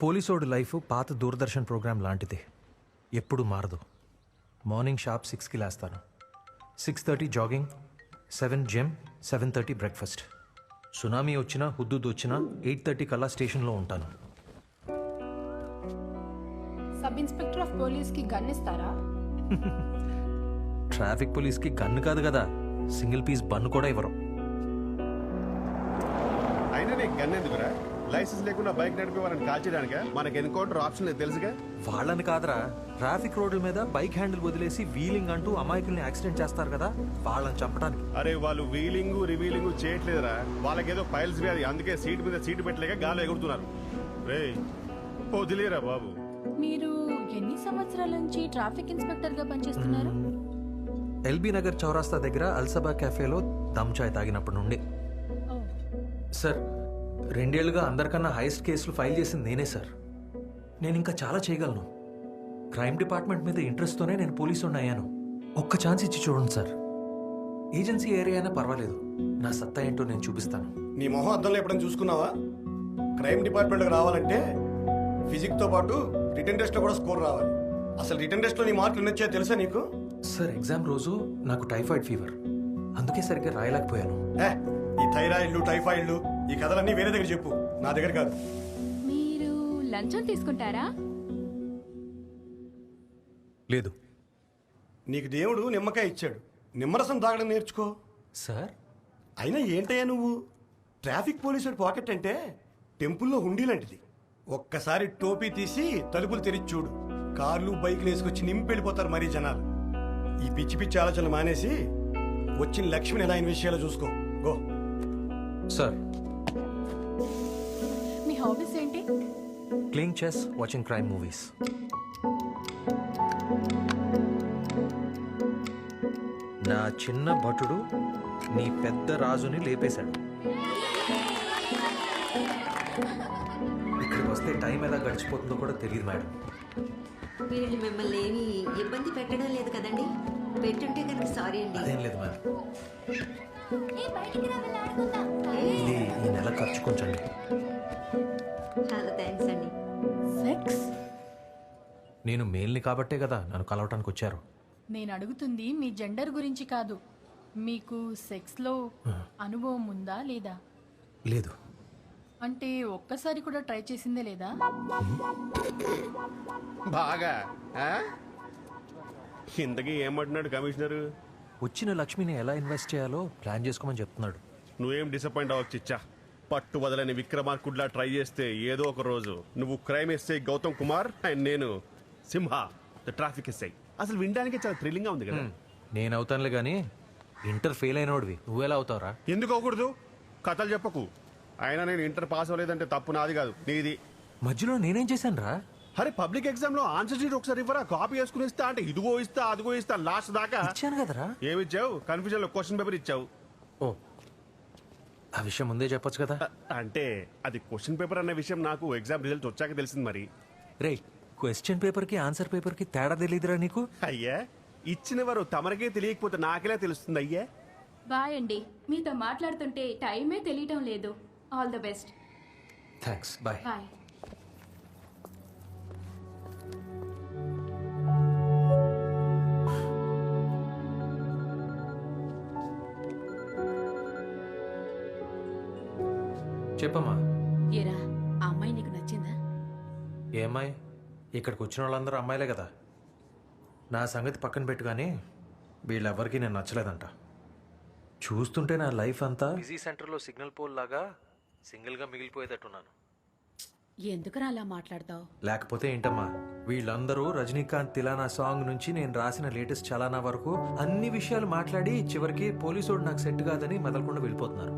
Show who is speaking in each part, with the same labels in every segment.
Speaker 1: పోలీసోడు life పాత Doordarshan programme లాంటిది, ఎప్పుడు మారదు. మార్నింగ్ షార్ప్ 6కి లేస్తాను. 6:30 జాగింగ్, 7 జిమ్, 7:30 బ్రేక్ఫాస్ట్. సునామీ వచ్చినా హుద్దుద్ వచ్చినా 8:30 కల్లా స్టేషన్లో ఉంటాను.
Speaker 2: సబ్ ఇన్స్పెక్టర్ ఆఫ్ పోలీస్కి గన్ ఇస్తారా?
Speaker 1: ట్రాఫిక్ పోలీస్కి గన్ను కాదు కదా, సింగిల్ పీస్ బన్ను కూడా ఇవ్వరు.
Speaker 3: అయినా నీకు గన్ ఎందుకురా? లైసెన్స్ లేకుండా బైక్ నడిపే వాళ్ళని కాల్చడానిక? మనకి ఎన్కౌంటర్ ఆప్షన్ లేదు తెలుసుగా.
Speaker 1: వాళ్ళని కాదురా, ట్రాఫిక్ రోడ్ల మీద బైక్ హ్యాండిల్ వదిలేసి వీలింగ్ అంటూ అమాయకుల్ని యాక్సిడెంట్ చేస్తారు కదా, వాళ్ళని చంపడానికి.
Speaker 3: అరే వాళ్ళు వీలింగ్ రివీలింగ్ చేయట్లేదురా, వాళ్ళకేదో పైల్స్ వ్యాధి, అందుకే సీట్ మీద సీట్ పెట్టలేక గాలి ఎగురుతున్నారు. రే వదిలేరా బాబు.
Speaker 2: మీరు ఎన్ని సంవత్సరాల నుంచి ట్రాఫిక్ ఇన్స్పెక్టర్ గా పనిచేస్తున్నారు?
Speaker 1: ఎల్బీ నగర్ చౌరాస్తా దగ్గర అల్సబా క్యాఫేలో దమ్ చాయ్ తాగినప్పటి నుండి. సార్, 2 ఏళ్లుగా అందరికన్నా హైయెస్ట్ కేసులు ఫైల్ చేసింది నేనే సార్. నేను ఇంకా చాలా చేయగలను. క్రైమ్ డిపార్ట్మెంట్ మీద ఇంట్రెస్ట్తోనే నేను పోలీసుని అయ్యాను. ఒక్క ఛాన్స్ ఇచ్చి చూడండి సార్. ఏజెన్సీ ఏరియా అయినా పర్వాలేదు, నా సత్తా ఏంటో నేను చూపిస్తాను.
Speaker 4: నీ మొహం అద్దంలో ఎప్పుడైనా చూసుకున్నావా? క్రైమ్ డిపార్ట్మెంట్కి రావాలంటే ఫిజిక్స్తో పాటు రిటర్న్ టెస్ట్లో కూడా స్కోర్ రావాలి. అసలు రిటర్న్ టెస్ట్లో నీ మార్కులు ఎన్ని వచ్చాయో తెలుసా నీకు?
Speaker 1: సార్, ఎగ్జామ్ రోజు నాకు టైఫాయిడ్ ఫీవర్, అందుకే సరిగ్గా రాయలేకపోయాను.
Speaker 4: ఈ థైరాయిడ్లు టైఫాయిడ్లు ఈ కథలన్నీ వేరే దగ్గర చెప్పు, నా దగ్గర కాదు.
Speaker 2: మీరు లంచం తీసుకుంటారా?
Speaker 1: లేదు.
Speaker 4: నీకు దేవుడు నిమ్మకాయ ఇచ్చాడు, నిమ్మరసం తాగడం నేర్చుకో.
Speaker 1: సార్,
Speaker 4: అయినా ఏంటయ్యా నువ్వు? ట్రాఫిక్ పోలీసు పాకెట్ అంటే టెంపుల్లో హుండీ లాంటిది. ఒక్కసారి టోపీ తీసి తలుపులు తెరిచి చూడు, కార్లు బైక్లు వేసుకొచ్చి నింపెళ్ళిపోతారు మరీ జనాలు. ఈ పిచ్చి పిచ్చి ఆలోచనలు మానేసి వచ్చిన లక్ష్మిని ఎలా ఇన్వెస్ట్ చేయాలో చూసుకో. గో.
Speaker 1: సార్,
Speaker 2: మీ హాబీస్ ఏంటి?
Speaker 1: Playing chess, watching crime movies. నా చిన్న భటుడు నీ పెద్ద రాజుని లేపేశాడు. ఇక్కడికి వస్తే టైం ఎలా గడిచిపోతుందో కూడా తెలియదు మేడం.
Speaker 5: వీళ్ళు మిమ్మల్ని ఏమి ఇబ్బంది పెట్టడం లేదు కదండి? పెట్టుంటే కనుక సారీ అండి.
Speaker 1: అదేం లేదు మేడం. ఇది ఈ నెల ఖర్చు కొంచెం.
Speaker 5: చాలా థ్యాంక్స్ అండి.
Speaker 2: సెక్స్?
Speaker 1: నేను మేల్ని కాబట్టే కదా నన్ను కలవటానికి వచ్చారు.
Speaker 2: నేను అడుగుతుంది మీ జెండర్ గురించి కాదు. మీకు సెక్స్లో అనుభవం ఉందా లేదా?
Speaker 1: లేదు.
Speaker 2: అంటే ఒక్కసారి కూడా ట్రై చేసిందే లేదా?
Speaker 3: బాగా ఇంతకీ ఏమంటున్నాడు కమిషనరు?
Speaker 1: వచ్చిన లక్ష్మిని ఎలా ఇన్వెస్ట్ చేయాలో ప్లాన్ చేసుకోమని చెప్తున్నాడు.
Speaker 3: నువ్వేం డిసప్పాయింట్ అవ్వచ్చు చిచ్చా. పట్టు వదలని విక్రమార్కుడ్లా ట్రై చేస్తే ఏదో ఒక రోజు నువ్వు crime SI Gautam Kumar and నేను సింహ ద ట్రాఫిక్ ఎస్ఐ. అసలు వినడానికి చాలా థ్రిల్లింగ్ గా ఉంది కదా.
Speaker 1: నేను అవుతానులే గానీ ఇంటర్ ఫెయిల్ అయినోడివి నువ్వెలా అవుతావురా?
Speaker 3: ఎందుకు అవ్వకూడదు? కథలు చెప్పకు. అయినా నేను ఇంటర్ పాస్ అవ్వలేదంటే తప్పు నాది కాదు, నీది.
Speaker 1: మధ్యలో నేనేం చేశాను రా?
Speaker 3: అరే పబ్లిక్ ఎగ్జామ్ లో ఆన్సర్ షీట్ ఒకసారి ఇవ్వరా, కాపీ వేసుకుని ఇస్తా అంటే ఇదిగో ఇస్తా అదిగో ఇస్తా లాస్ట్ దాకా
Speaker 1: ఇచ్చాను కదరా.
Speaker 3: ఏమిచ్చావు? కన్ఫ్యూజన్ లో క్వశ్చన్ పేపర్ ఇచ్చావు.
Speaker 1: ఓ, ఆ విషయం ముందే చెప్పొచ్చు కదా.
Speaker 3: అంటే అది క్వశ్చన్ పేపర్ అన్న విషయం నాకు ఎగ్జామ్ రిజల్ట్ వచ్చాక తెలిసింది. మరి
Speaker 1: రే, క్వశ్చన్ పేపర్ కి ఆన్సర్ పేపర్ కి తేడా తెలియదురా నీకు?
Speaker 3: అయ్యా, ఇచ్చిన వారు తమరికే తెలియకపోతే నాకెలా తెలుస్తుంది అయ్యా?
Speaker 6: బాయ్ అండి, మీతో మాట్లాడుతుంటే టైమే తెలియటం లేదు. All the best.
Speaker 1: Thanks, bye.
Speaker 6: Bye.
Speaker 1: చెప్పమ్మా.
Speaker 6: ఏరా, ఆ అమ్మాయి నీకు నచ్చిందా?
Speaker 1: ఏ అమ్మాయి? ఇక్కడికి వచ్చిన వాళ్ళందరూ అమ్మాయిలే కదా. నా సంగతి పక్కన పెట్టు, కానీ వీళ్ళెవ్వరికీ నేను నచ్చలేదంట. చూస్తుంటే నా లైఫ్ అంతా బిజీ సెంటర్లో సిగ్నల్ పోల్ లాగా సింగిల్గా మిగిలిపోయేటట్టున్నాను.
Speaker 6: ఎందుకురా అలా మాట్లాడతావు?
Speaker 1: లేకపోతే ఏంటమ్మా, వీళ్ళందరూ రజనీకాంత్ తిలానా సాంగ్ నుంచి నేను రాసిన లేటెస్ట్ చలానా వరకు అన్ని విషయాలు మాట్లాడి చివరికి పోలీసోడు నాకు సెట్ కాదని మెదలకుండా వెళ్ళిపోతున్నారు.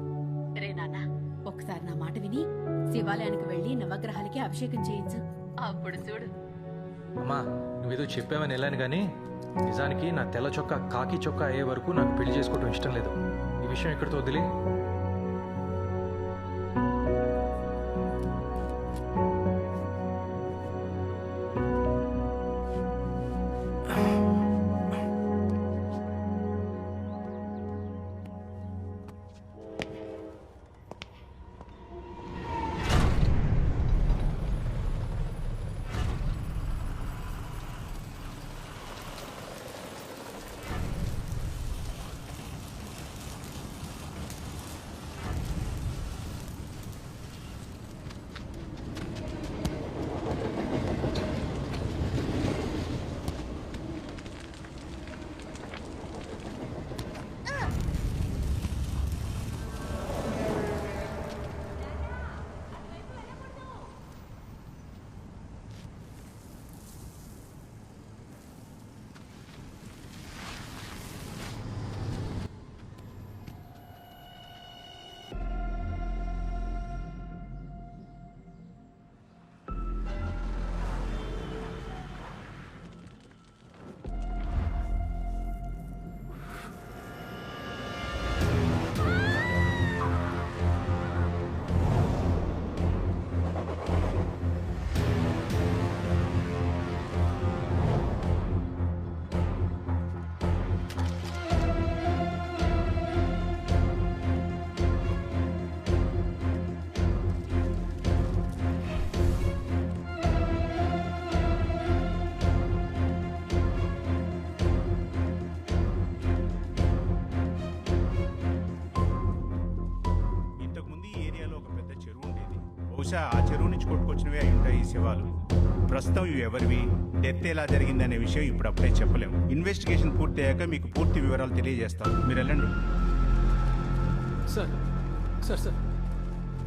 Speaker 6: రే నాన్న, ఒకసారి నా మాట విని శివాలయానికి వెళ్ళి నవగ్రహాలకి అభిషేకం చేయించు. అప్పుడు చూడు.
Speaker 1: అమ్మా, నువ్వేదో చెప్పావని వెళ్ళాను, కానీ నిజానికి నా తెల్ల చొక్కా కాకి చొక్కా అయ్యే వరకు నాకు పెళ్లి చేసుకోవడం ఇష్టం లేదు. ఈ విషయం ఇక్కడితో వదిలి.
Speaker 7: బహుశా ఆ చెరువు నుంచి కొట్టుకొచ్చినవి అయి ఉంటాయి ఈ శవాలు. ప్రస్తుతం ఇవి ఎవరివి, డెత్ ఎలా జరిగిందనే విషయం ఇప్పుడప్పుడే చెప్పలేము. ఇన్వెస్టిగేషన్ పూర్తయ్యాక మీకు పూర్తి వివరాలు తెలియజేస్తాం. మీరు వెళ్ళండి.
Speaker 1: Sir sir sir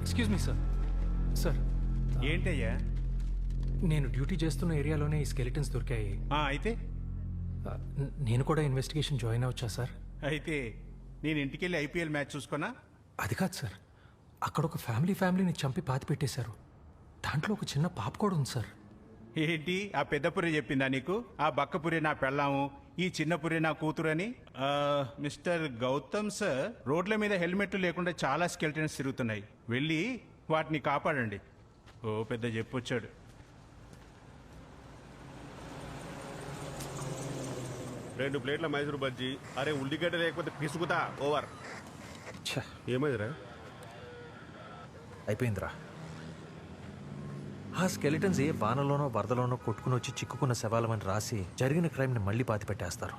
Speaker 1: excuse me sir. Sir
Speaker 7: ఏంటయ్యా?
Speaker 1: నేను డ్యూటీ చేస్తున్న ఏరియాలోనే ఈ స్కెలిటన్స్ దొరికాయి.
Speaker 7: అయితే
Speaker 1: నేను కూడా ఇన్వెస్టిగేషన్ జాయిన్ అవచ్చా సార్?
Speaker 7: అయితే నేను ఇంటికెళ్ళి ఐపీఎల్ మ్యాచ్ చూసుకున్నా.
Speaker 1: అది కాదు సార్, అక్కడ ఒక ఫ్యామిలీని చంపి పాతి పెట్టేశారు. దాంట్లో ఒక చిన్న పాప కూడా ఉంది సార్.
Speaker 7: ఏంటి ఆ పెద్ద పురి చెప్పిందా నీకు? ఆ బక్క పురి నా పెళ్ళాము, ఈ చిన్న పురి నా కూతురు అని. మిస్టర్ గౌతమ్ సార్, రోడ్ల మీద హెల్మెట్లు లేకుండా చాలా స్కెల్టన్స్ తిరుగుతున్నాయి. వెళ్ళి వాటిని కాపాడండి. ఓ పెద్ద చెప్పొచ్చాడు.
Speaker 3: రెండు ప్లేట్ల మైసూరు బజ్జీ. అరే ఉల్లిగడ్డ లేకపోతే పిసుకుతా. ఓవర్. ఏమైందిరా?
Speaker 1: అయిపోయిందిరా. ఆ స్కెలిటన్స్ ఏ వానలోనో వరదలోనో కొట్టుకుని వచ్చి చిక్కుకున్న శవాలమని రాసి జరిగిన క్రైమ్ని మళ్ళీ పాతి పెట్టేస్తారు.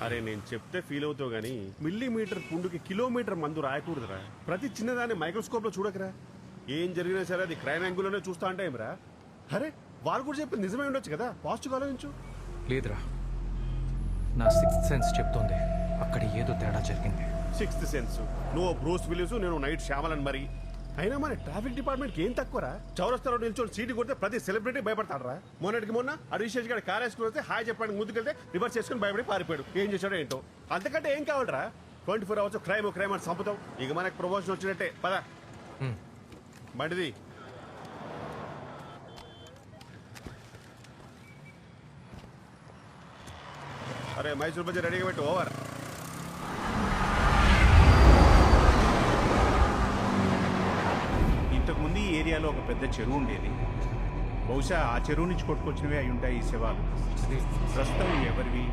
Speaker 3: అరే నేను చెప్తే ఫీల్ అవుతావు గానీ మిల్లీమీటర్ పుండుకి కిలోమీటర్ మందు రాయకూడదురా. ప్రతి చిన్నదాన్ని మైక్రోస్కోప్ లో చూడకరా. ఏం జరిగినా సరే అది క్రైమ్ యాంగిల్లోనే చూస్తా అంటే ఏమరా? అరే వాళ్ళు కూడా చెప్పింది నిజమే ఉండొచ్చు కదా. పాజిటివ్ ఆలోచించు.
Speaker 1: లేదురా, నా సిక్స్త్ సెన్స్ చెప్తోంది అక్కడ ఏదో తేడా జరిగింది.
Speaker 3: Sixth sense? నువ్వు బ్రూస్ విలియమ్స్, నేను నైట్ శ్యామలన్. మరి అయినా మన ట్రాఫిక్ డిపార్ట్మెంట్కి ఏం తక్కువరా? చౌరస్తాలో నిల్చొని సీటు కొడితే ప్రతి సెలబ్రిటీ భయపడతాడరా. మొన్నటికి మొన్న అడిషేష్ గారి కార్ వేసుకుని వస్తే హాయ్ చెప్పడానికి ముందుకెళ్తే రివర్స్ చేసుకుని భయపడి పారిపోయాడు. ఏం చేశాడో ఏంటో. అంతకంటే ఏం కావాలరా? 24 అవర్స్ క్రైమ్ అని చంపుతాం. ఇక మనకు ప్రమోషన్ వచ్చినట్టే. పద బండిది. అరే మైసూర్ బజ్జీ రెడీగా పెట్టు. ఓవర్.
Speaker 7: ఇంతకుముందు ఈ ఏరియాలో ఒక పెద్ద చెరువు ఉండేది. బహుశా ఆ చెరువు నుంచి కొట్టుకొచ్చినవి అయి ఉంటాయి ఈ శవాలు. ప్రస్తుతం ఇవి ఎవరివి,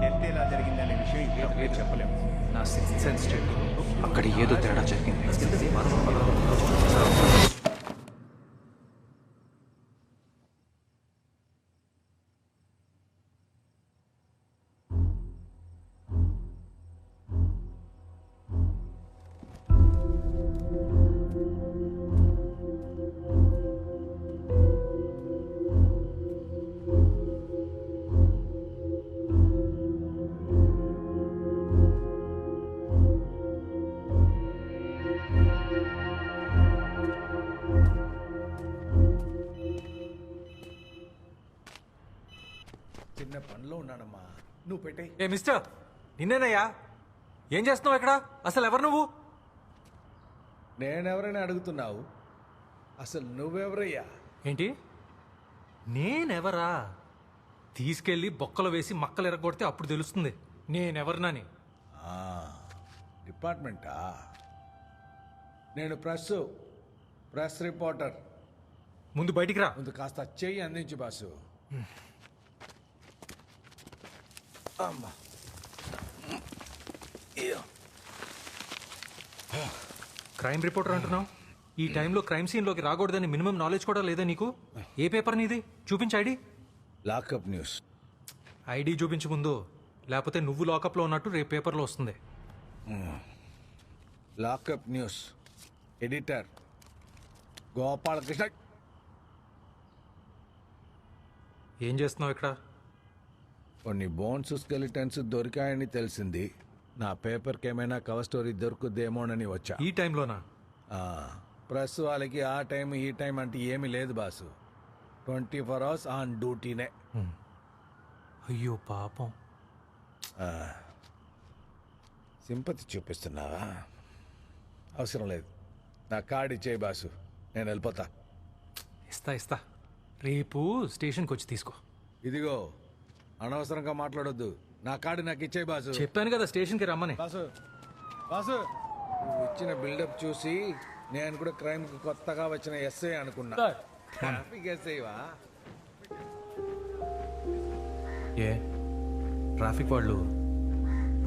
Speaker 7: డెత్ ఎలా జరిగిందనే విషయం ఇప్పుడప్పుడే చెప్పలేము.
Speaker 1: నా సిక్స్త్ సెన్స్ చెప్పు అక్కడ ఏదో తేడా జరిగింది.
Speaker 8: చిన్న పనిలో ఉన్నానమ్మా, నువ్వు పెట్టే.
Speaker 1: ఏ మిస్టర్, నిన్నేనయ్యా. ఏం చేస్తున్నావు ఇక్కడ? అసలు ఎవరు నువ్వు?
Speaker 8: నేనెవరైనా అడుగుతున్నావు? అసలు నువ్వెవరయ్యా?
Speaker 1: ఏంటి నేనెవరా? తీసుకెళ్ళి బొక్కలు వేసి మక్కలు ఎరగొడితే అప్పుడు తెలుస్తుంది నేనెవరినని.
Speaker 8: డిపార్ట్మెంటా? నేను ప్రెస్ రిపోర్టర్.
Speaker 1: ముందు బయటికి రా.
Speaker 8: ముందు కాస్త చెయ్యి అందించు బాసు. అమ్మా,
Speaker 1: క్రైమ్ రిపోర్టర్ అంటున్నావు? ఈ టైంలో క్రైమ్ సీన్లోకి రాకూడదని మినిమం నాలెడ్జ్ కూడా లేదా నీకు? ఏ పేపర్ నీది? చూపించు ఐడి.
Speaker 8: Lockup news.
Speaker 1: ఐడి చూపించు ముందు, లేకపోతే నువ్వు లాకప్లో ఉన్నట్టు రేపు పేపర్లో వస్తుంది.
Speaker 8: Lockup news editor Gopalakrishna.
Speaker 1: ఏం చేస్తున్నావు ఇక్కడ?
Speaker 8: కొన్ని బోన్స్ స్కెలిటన్స్ దొరికాయని తెలిసింది. నా పేపర్కి ఏమైనా కవర్ స్టోరీ దొరుకుద్దేమోనని వచ్చా.
Speaker 1: ఈ టైంలోనా?
Speaker 8: ప్రెస్ వాళ్ళకి ఆ టైం ఈ టైం అంటే ఏమీ లేదు బాసు. 24 hours on డ్యూటీనే.
Speaker 1: అయ్యో పాపం.
Speaker 8: సింపతి చూపిస్తున్నావా? అవసరం లేదు. నా కార్డు ఇచ్చేయి బాసు, నేను వెళ్ళిపోతా.
Speaker 1: ఇస్తా. రేపు స్టేషన్కి వచ్చి తీసుకో.
Speaker 8: ఇదిగో, అనవసరంగా మాట్లాడొద్దు. నా కార్డు నాకు ఇచ్చేయి బాసు.
Speaker 1: చెప్పాను కదా స్టేషన్కి రమ్మని.
Speaker 8: బాసు నువ్వు ఇచ్చిన బిల్డప్ చూసి నేను కూడా క్రైమ్ కి కొత్తగా వచ్చిన ఎస్ఐ అనుకున్నా. ట్రాఫిక్ ఎస్ఐవా?
Speaker 1: ఏ ట్రాఫిక్ వాళ్ళు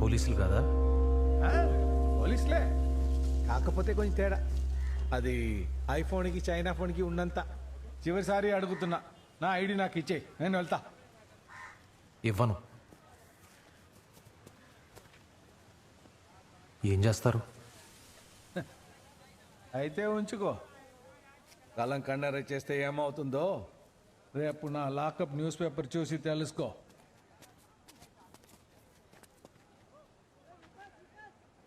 Speaker 1: పోలీసులు కదా?
Speaker 8: పోలీసులే, కాకపోతే కొంచెం తేడా. అది ఐఫోన్కి చైనా ఫోన్కి ఉన్నంత. చివరిసారి అడుగుతున్నా, నా ఐడి నాకు ఇచ్చేయి, నేను వెళ్తా.
Speaker 1: ఇవ్వను. ఏం చేస్తారు?
Speaker 8: అయితే ఉంచుకో. కలం కన్నెర చేస్తే ఏమవుతుందో రేపు నా లాకప్ న్యూస్ పేపర్ చూసి తెలుసుకో.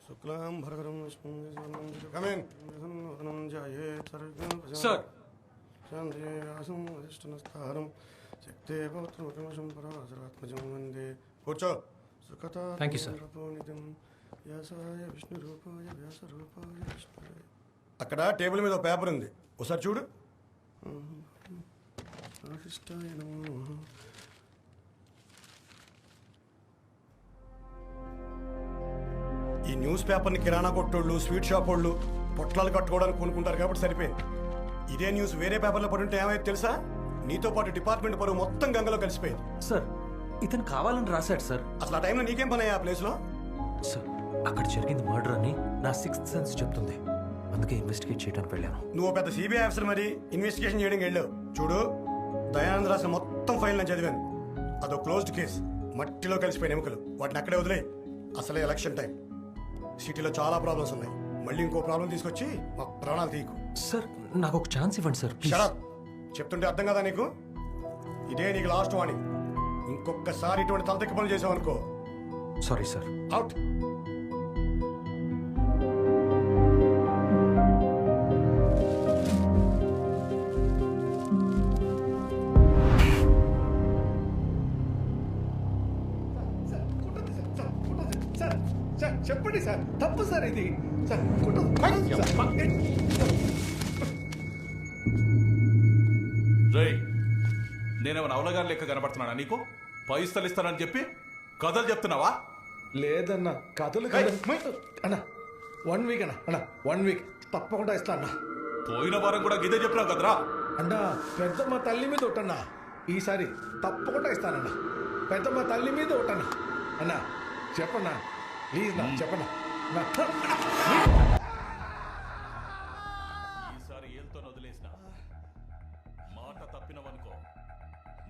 Speaker 4: శుక్లాం భరధరం
Speaker 1: సార్
Speaker 4: కూర్చో.
Speaker 1: Thank you sir.
Speaker 4: అక్కడ టేబుల్ మీద పేపర్ ఉంది, ఒకసారి చూడు. ఈ న్యూస్ పేపర్ని కిరాణా కొట్టోళ్ళు, స్వీట్ షాప్ వాళ్ళు పొట్లాలు కట్టుకోవడానికి కొనుక్కుంటారు కాబట్టి సరిపోయింది. ఇదే న్యూస్ వేరే పేపర్లో పడి ఉంటే ఏమైతే తెలుసా? నీతో పాటు డిపార్ట్మెంట్ పరువు మొత్తం గంగలో కలిసిపోయింది.
Speaker 1: సార్ ఇతను కావాలని రాశాడు సార్.
Speaker 4: అసలు ఆ టైంలో నీకేం పని ఆ ప్లేస్లో?
Speaker 1: సార్ అక్కడ జరిగింది మర్డర్ అని నా సిక్స్త్ సెన్స్ చెప్తుంది. అందుకే ఇన్వెస్టిగేట్ చేయడానికి వెళ్ళాను.
Speaker 4: నువ్వు పెద్ద సిబిఐ ఆఫీసర్, మరి ఇన్వెస్టిగేషన్ చేయడానికి వెళ్ళావు. చూడు, దయానంద్ రాసిన మొత్తం ఫైల్ నేను చదివాను. అదో క్లోజ్డ్ కేసు, మట్టిలో కలిసిపోయిన ఎముకలు. వాటిని అక్కడే వదిలే. అసలే ఎలక్షన్ టైం, సిటీలో చాలా ప్రాబ్లమ్స్ ఉన్నాయి. మళ్ళీ ఇంకో ప్రాబ్లం తీసుకొచ్చి మా ప్రాణాలు తీయకు.
Speaker 1: సార్ నాకు ఒక ఛాన్స్ ఇవ్వండి సార్, ప్లీజ్.
Speaker 4: షడప్. చెప్తుంటే అర్థం కదా నీకు? ఇదే నీకు లాస్ట్ వార్నింగ్. ఇంకొకసారి ఇటువంటి తలతెక్కి పనులు చేసావనుకో,
Speaker 1: సారీ సార్.
Speaker 4: అవుట్.
Speaker 8: చెప్పండి సార్, తప్పు సార్ ఇది.
Speaker 9: రేయ్, నేనేమన్నా అవలగారి లెక్క కనపడుతున్నానా నీకు? పైసలు ఇస్తానని చెప్పి కథలు చెప్తున్నావా?
Speaker 8: లేదన్నా, కథలు కాదు అన్న. 1 వీక్ అన్న 1 వీక్ తప్పకుండా ఇస్తా అన్న.
Speaker 9: పోయిన వారం కూడా గిదే చెప్పినావు కదరా.
Speaker 8: అన్నా పెద్దమ్మ తల్లి మీద ఒకటన్నా, ఈసారి తప్పకుండా ఇస్తానన్నా. పెద్దమ్మ తల్లి మీద ఒకటన్నా. అన్నా చెప్పన్నా, ప్లీజ్ నా చెప్పన్నా.
Speaker 9: ఈసారి ఏల్తో వదిలేసిన మాట తప్పినవనుకో,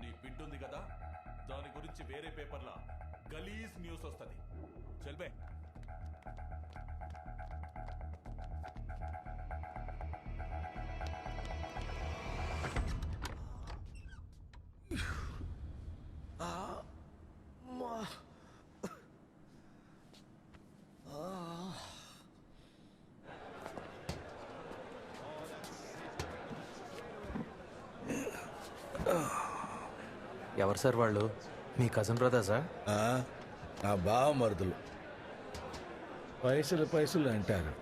Speaker 9: నీ బిడ్డుంది కదా, దాని గురించి వేరే పేపర్ల గలీజ్ న్యూస్ వస్తుంది. చెల్బే.
Speaker 1: ఎవరు సార్ వాళ్ళు? మీ కజిన్ బ్రదర్సా?
Speaker 8: నా బావమరుదులు. పైసలు అంటారు,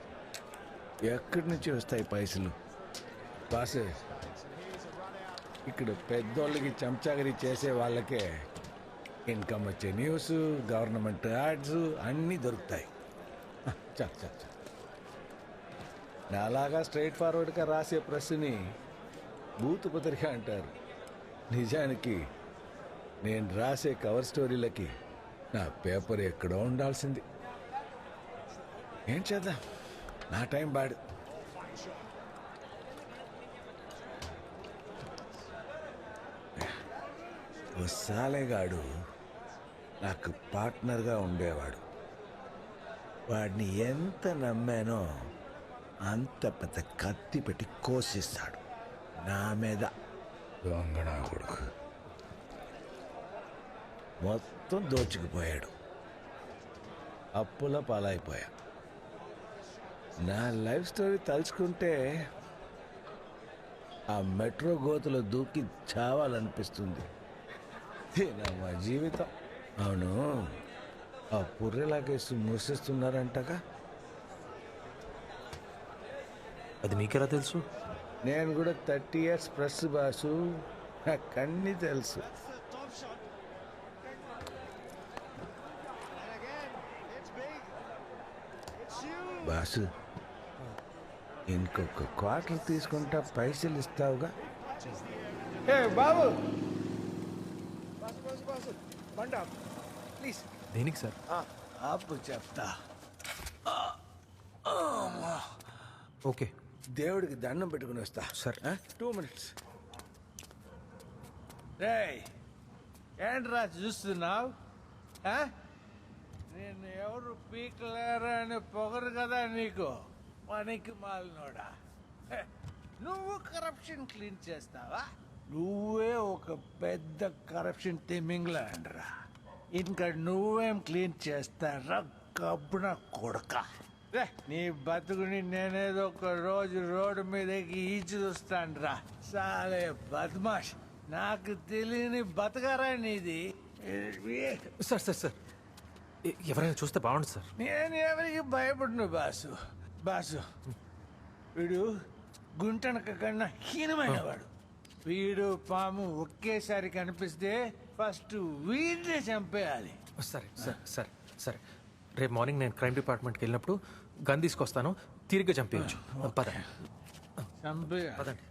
Speaker 8: ఎక్కడి నుంచి వస్తాయి పైసలు? బాసే, ఇక్కడ పెద్దోళ్ళకి చెంచాగిరి చేసే వాళ్ళకే ఇన్కమ్ వచ్చే న్యూస్, గవర్నమెంట్ యాడ్స్ అన్నీ దొరుకుతాయి. చాలు చాలు చాలు. నాలాగా స్ట్రైట్ ఫార్వర్డ్గా రాసే ప్రెస్ని బూతు పత్రిక అంటారు. నిజానికి నేను రాసే కవర్ స్టోరీలకి నా పేపర్ ఎక్కడో ఉండాల్సింది. ఏం చేద్దాం, నా టైం బాడు. ఓ సాలేగాడు నాకు పార్ట్నర్గా ఉండేవాడు. వాడిని ఎంత నమ్మానో అంత పెద్ద కత్తి పెట్టి కోసిస్తాడు నా మీద. దొంగనా కొడుకు మొత్తం దోచుకుపోయాడు. అప్పుల పాలైపోయా. నా లైఫ్ స్టోరీ తలుచుకుంటే ఆ మెట్రో గోతులో దూకి చావాలనిపిస్తుంది. మా జీవితం. అవును, ఆ పుర్రెలాగేసి మూసేస్తున్నారంటగా.
Speaker 1: అది మీకెలా తెలుసు?
Speaker 8: నేను కూడా 30 years ప్రెస్ బాసు, నాకన్నీ తెలుసు. బాసు, ఇంకొక క్వార్టర్ తీసుకుంటా, పైసలు ఇస్తావుగా? బాబు ప్లీజ్.
Speaker 1: దేనికి సార్?
Speaker 8: ఆపు చెప్తా.
Speaker 1: ఓకే.
Speaker 8: దేవుడికి దండం పెట్టుకుని వస్తా
Speaker 1: సార్.
Speaker 8: 2 minutes. రేయ్, ఏంట్రా చూస్తున్నావు? నేను ఎవరు పీకలేరా అని పొగరు కదా నీకు, పనికి మాలినోడా. నువ్వు కరప్షన్ క్లీన్ చేస్తావా? నువ్వే ఒక పెద్ద కరప్షన్ తిమింగ్లాండ్ రా. ఇంకా నువ్వేం క్లీన్ చేస్తారా కబ్బున కొడక? నీ బతుకుని నేనేదో ఒక రోజు రోడ్డు మీదకి ఈచి చూస్తాను రా. సాలే బద్మాష్, నాకు తెలియని బతకరా నీది.
Speaker 1: సార్ సార్ సార్ ఎవరైనా చూస్తే బాగుండు సార్.
Speaker 8: నేను ఎవరికి భయపడును బాసు. బాసు, వీడు గుంటనక కన్నా హీనమైన వాడు. వీడు పాము ఒకేసారి కనిపిస్తే ఫస్ట్ వీడినే చంపేయాలి.
Speaker 1: సరే సరే సరే సరే, రేపు మార్నింగ్ నేను క్రైమ్ డిపార్ట్మెంట్కి వెళ్ళినప్పుడు గన్ తీసుకొస్తాను, తిరిగి చంపేయచ్చు. పద
Speaker 8: చంపేయాలి.
Speaker 1: పదండి,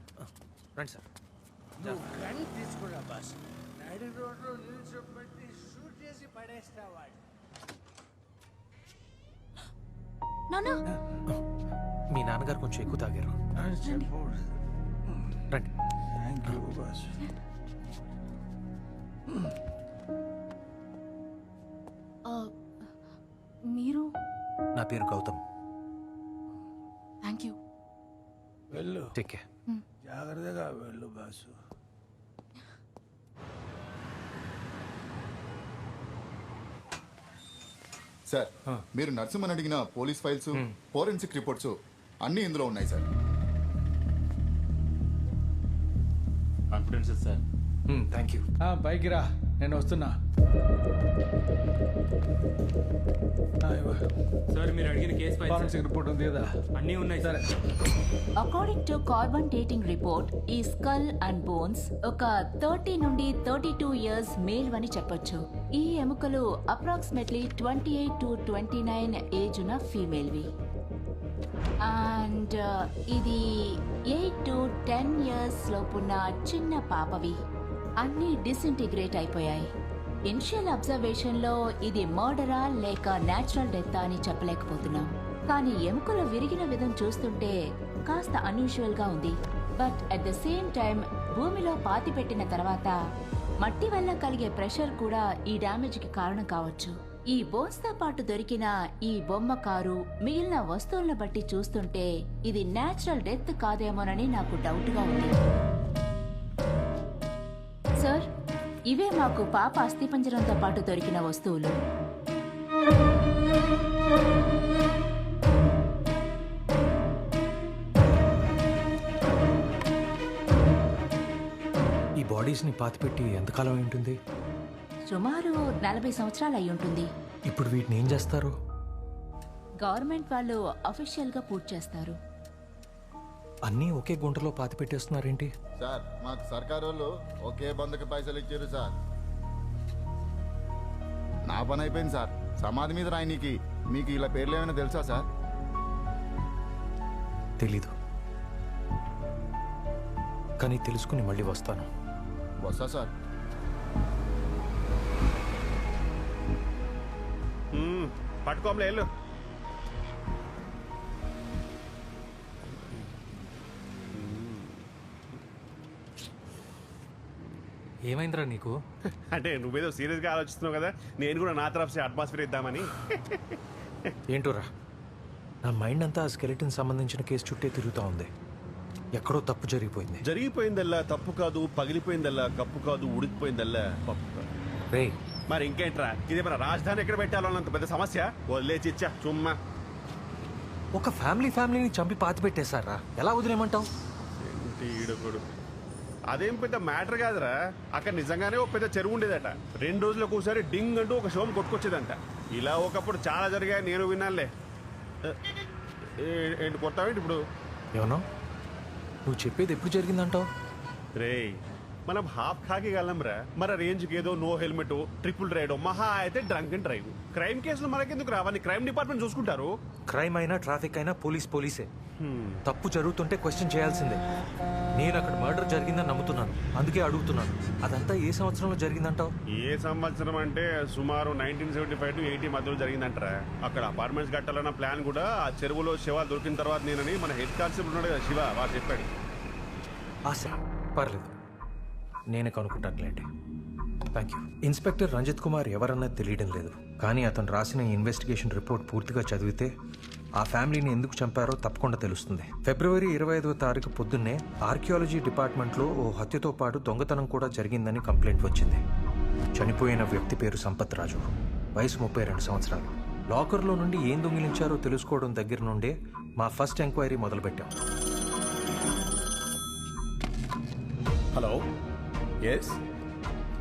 Speaker 1: రండి సార్.
Speaker 8: నువ్వు గన్ తీసుకురా బాసు. నడి రోడ్లో నిల్చోబెట్టి షూట్ చేసి పడేస్తావా?
Speaker 2: నానా
Speaker 1: మీ నాన్నగారు కొంచెం ఎక్కువ తాగారు.
Speaker 8: చెప్పకూడదు.
Speaker 1: రండి.
Speaker 8: Thank you boss.
Speaker 2: మీరు?
Speaker 1: నా పేరు గౌతమ్.
Speaker 2: Thank you.
Speaker 8: వెళ్ళు,
Speaker 1: టేక్ కేర్.
Speaker 8: జాగ్రత్తగా వెళ్ళు బాసు.
Speaker 10: సార్, మీరు నరసింహన్ అడిగిన పోలీస్ ఫైల్స్, ఫోరెన్సిక్ రిపోర్ట్స్ అన్నీ ఇందులో ఉన్నాయి sir.
Speaker 9: Confidence sir.
Speaker 1: Thank you.
Speaker 8: పైకి రా, నేను వస్తున్నా.
Speaker 11: సార్ మీరు అడిగిన కేసు
Speaker 8: ఫోరెన్సిక్ రిపోర్ట్ ఉంది కదా?
Speaker 11: అన్నీ ఉన్నాయి sir.
Speaker 6: According to carbon dating report, ఈ స్కల్ అండ్ బోన్స్ ఒక 30 నుండి 32 ఇయర్స్ మేల్ అని చెప్పొచ్చు. ఈ ఎముకలు అప్రాక్సిమేట్లీ 28 to 29 ఏజ్ ఉన్న ఫీమేల్వి. అండ్ ఇది 8 to 10 ఇయర్స్ లోపున్న చిన్న పాపవి. అన్నీ డిసింటిగ్రేట్ అయిపోయాయి. ఇనిషియల్ అబ్జర్వేషన్ లో ఇది మర్డరా లేక న్యాచురల్ డెత్ అని చెప్పలేకపోతున్నాం. కానీ ఎముకలు విరిగిన విధం చూస్తుంటే కాస్త అన్యూజువల్ గా ఉంది. But at the same time భూమిలో పాతి పెట్టిన తర్వాత మట్టి వల్ల కలిగే ప్రెషర్ కూడా ఈ డ్యామేజ్ కి కారణం కావచ్చు. ఈ బోన్స్ తో పాటు దొరికిన ఈ బొమ్మ కారు, మిగిలిన వస్తువులను బట్టి చూస్తుంటే ఇది న్యాచురల్ డెత్ కాదేమోనని నాకు డౌట్ గా ఉంది. సార్, ఇవే మాకు పాప అస్థిపంజరంతో పాటు దొరికిన వస్తువులు.
Speaker 1: ఈ బాడీస్ ని పాతిపెట్టి ఎంతకాలం ఉంటుంది?
Speaker 6: సుమారు 40 సంవత్సరాలు అయి ఉంటుంది.
Speaker 1: ఇప్పుడు వీటిని ఏం చేస్తారు?
Speaker 6: గవర్నమెంట్ వాళ్ళు అఫీషియల్ గా పూర్తి చేస్తారు.
Speaker 1: అన్నీ ఒకే గుంటలో పాతి పెట్టేస్తున్నారేంటి?
Speaker 10: సార్, మాకు సర్కారు వాళ్ళు ఒకే బంధుకి పైసలు ఇచ్చారు సార్. నా పని అయిపోయింది సార్. సమాధి మీద రాయనీకి మీకు ఇలా పేర్లు ఏమైనా తెలుసా సార్?
Speaker 1: తెలీదు, కానీ తెలుసుకుని మళ్ళీ వస్తాను.
Speaker 10: వస్తా సార్.
Speaker 3: పట్టుకోమలే వెళ్ళు.
Speaker 1: ఏమైందిరా నీకు?
Speaker 3: అంటే నువ్వేదో సీరియస్గా ఆలోచిస్తున్నావు కదా, నేను కూడా నా తరఫు అట్మాస్ఫియర్ ఇద్దామని.
Speaker 1: ఏంటోరా, నా మైండ్ అంతా స్కెలిటన్ సంబంధించిన కేసు చుట్టే తిరుగుతూ ఉంది. ఎక్కడో తప్పు జరిగిపోయింది.
Speaker 3: జరిగిపోయిందల్లా తప్పు కాదు, పగిలిపోయిందల్లా కప్పు కాదు, ఉడికిపోయిందల్లా పప్పు కాదు.
Speaker 1: రే,
Speaker 3: మరి ఇంకేంట్రా, ఇది మన రాజధాని ఎక్కడ పెట్టాలో అన్నంత పెద్ద సమస్య. వదిలేచి ఇచ్చా చుమ్మా.
Speaker 1: ఒక ఫ్యామిలీని చంపి పాతి పెట్టేశారా, ఎలా వదిలేమంటావు?
Speaker 3: అదేం పెద్ద మ్యాటర్ కాదురా. అక్కడ నిజంగానే ఒక పెద్ద చెరువు ఉండేదట. 2 రోజులకు ఒకసారి డింగ్ అంటూ ఒక షోని కొట్టుకొచ్చేదంట. ఇలా ఒకప్పుడు చాలా జరిగాయి, నేను విన్నానులే. ఏంటి కొత్తావేంటి ఇప్పుడు?
Speaker 1: ఏమన్నా నువ్వు చెప్పేది ఎప్పుడు జరిగిందంటావు?
Speaker 3: రే, మనం హాఫ్ ఖాకిగలం రా. మన రేంజ్కి ఏదో నో హెల్మెట్, ట్రిపుల్ రైడ్, మహా అయితే డ్రంక్ అండ్ డ్రైవ్. క్రైమ్ కేసులు మనకెందుకు రావని క్రైమ్ డిపార్ట్మెంట్ చూసుకుంటారు.
Speaker 1: క్రైమ్ అయినా ట్రాఫిక్ అయినా పోలీసే. తప్పు జరుగుతుంటే క్వశ్చన్ చేయాల్సిందే. నేను అక్కడ మర్డర్ జరిగిందని నమ్ముతున్నాను, అందుకే అడుగుతున్నాను. అదంతా ఏ సంవత్సరంలో జరిగిందంటావు?
Speaker 3: ఏ సంవత్సరం అంటే సుమారు 1975 to 80 మధ్యలో జరిగిందంటారా. అక్కడ అపార్ట్మెంట్స్ కట్టాలన్న ప్లాన్ కూడా ఆ చెరువులో శివాలు దొరికిన తర్వాత నేనని మన హెడ్ కానిస్టేబుల్ ఉన్నాడు కదా శివ, వాడు చెప్పాడు.
Speaker 1: పర్లేదు, నేనే కనుక్కుంటానులేండి. Thank you. Inspector Ranjith Kumar ఎవరన్నది తెలియడం లేదు, కానీ అతను రాసిన ఇన్వెస్టిగేషన్ రిపోర్ట్ పూర్తిగా చదివితే ఆ ఫ్యామిలీని ఎందుకు చంపారో తప్పకుండా తెలుస్తుంది. ఫిబ్రవరి 25వ తారీఖు పొద్దున్నే ఆర్కియాలజీ డిపార్ట్మెంట్లో ఓ హత్యతో పాటు దొంగతనం కూడా జరిగిందని కంప్లైంట్ వచ్చింది. చనిపోయిన వ్యక్తి పేరు సంపత్ రాజు, వయసు 32 సంవత్సరాలు. లాకర్లో నుండి ఏం దొంగిలించారో తెలుసుకోవడం దగ్గర నుండే మా ఫస్ట్ ఎంక్వైరీ మొదలుపెట్టాం.
Speaker 12: హలో, ఎస్,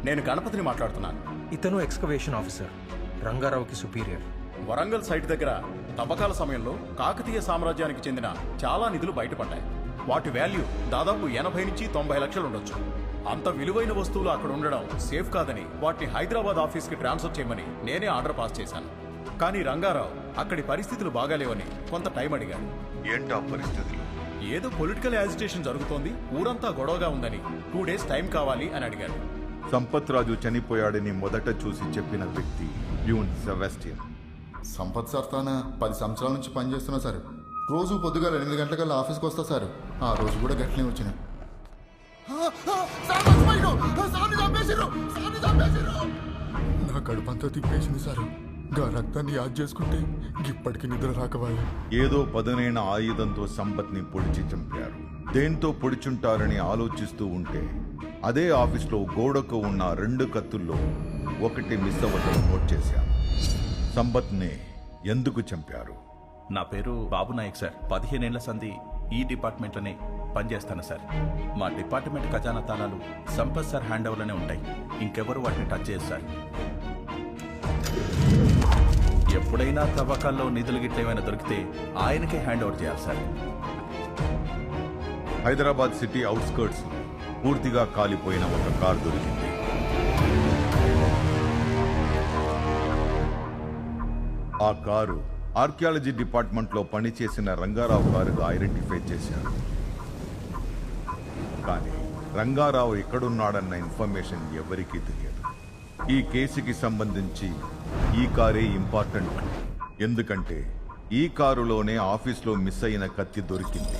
Speaker 12: నేను గణపతిని మాట్లాడుతున్నాను.
Speaker 1: ఇతను ఎక్స్కవేషన్ ఆఫీసర్, రంగారావుకి సుపీరియర్.
Speaker 12: వరంగల్ సైట్ దగ్గర తవ్వకాల సమయంలో కాకతీయ సామ్రాజ్యానికి చెందిన చాలా నిధులు బయటపడ్డాయి. వాటి వాల్యూ దాదాపు 80 నుంచి 90 లక్షలు ఉండొచ్చు. అంత విలువైన వస్తువులు అక్కడ ఉండడం సేఫ్ కాదని వాటిని హైదరాబాద్ ఆఫీస్కి ట్రాన్స్ఫర్ చేయమని నేనే ఆర్డర్ పాస్ చేశాను. కానీ రంగారావు అక్కడి పరిస్థితులు బాగాలేవని కొంత టైం అడిగాడు.
Speaker 10: ఏంటా పరిస్థితులు?
Speaker 12: ఏదో పొలిటికల్ యాజిటేషన్ జరుగుతోంది, ఊరంతా గొడవగా ఉందని 2 days టైం కావాలి అని అడిగాడు.
Speaker 13: సంపత్ రాజు చనిపోయాడని మొదట చూసి చెప్పిన వ్యక్తి ప్యూన్ సెబాస్టియన్.
Speaker 10: సంపత్ సార్ తాన 10 సంవత్సరాల నుంచి పనిచేస్తున్నా సార్. రోజు పొద్దుగాల 8 గంటలకల్లా ఆఫీస్కి వస్తా సార్. ఆ రోజు కూడా గట్లనే వచ్చిన. నా కడుపంతా తిప్పేసింది సార్. గా రక్తాన్ని యాద్ చేసుకుంటే ఇప్పటికి నిద్ర రాకవాలి.
Speaker 13: ఏదో పదునైన ఆయుధంతో సంపత్ని పొడిచి చంపారు. దేంతో పొడిచుంటారని ఆలోచిస్తూ ఉంటే అదే ఆఫీస్లో గోడకు ఉన్న 2 కత్తుల్లో ఒకటి మిస్ అవ్వడం నోట్ చేశాను. సంపత్ని ఎందుకు చంపారు?
Speaker 9: నా పేరు బాబు నాయక్ సార్. 15 ఏళ్ల సంధి ఈ డిపార్ట్మెంట్లోనే పనిచేస్తాను సార్. మా డిపార్ట్మెంట్ ఖజానా తాళాలు సంపత్ సార్ హ్యాండ్ ఓవర్లోనే ఉంటాయి. ఇంకెవరు వాటిని టచ్ చేయరు సార్. ఎప్పుడైనా తవ్వకాల్లో నిధులు గిట్ల ఏమైనా దొరికితే ఆయనకే హ్యాండ్ ఓవర్ చేయాలి సార్.
Speaker 13: హైదరాబాద్ సిటీ అవుట్స్కర్ట్స్ పూర్తిగా కాలిపోయిన ఒక కారు దొరికింది. ఆ కారు ఆర్కియాలజీ డిపార్ట్మెంట్లో పనిచేసిన రంగారావు కారుగా ఐడెంటిఫై చేశారు. కానీ రంగారావు ఎక్కడున్నాడన్న ఇన్ఫర్మేషన్ ఎవరికీ తెలియదు. ఈ కేసుకి సంబంధించి ఈ కారే ఇంపార్టెంట్. ఎందుకంటే ఈ కారులోనే ఆఫీస్లో మిస్ అయిన కత్తి దొరికింది.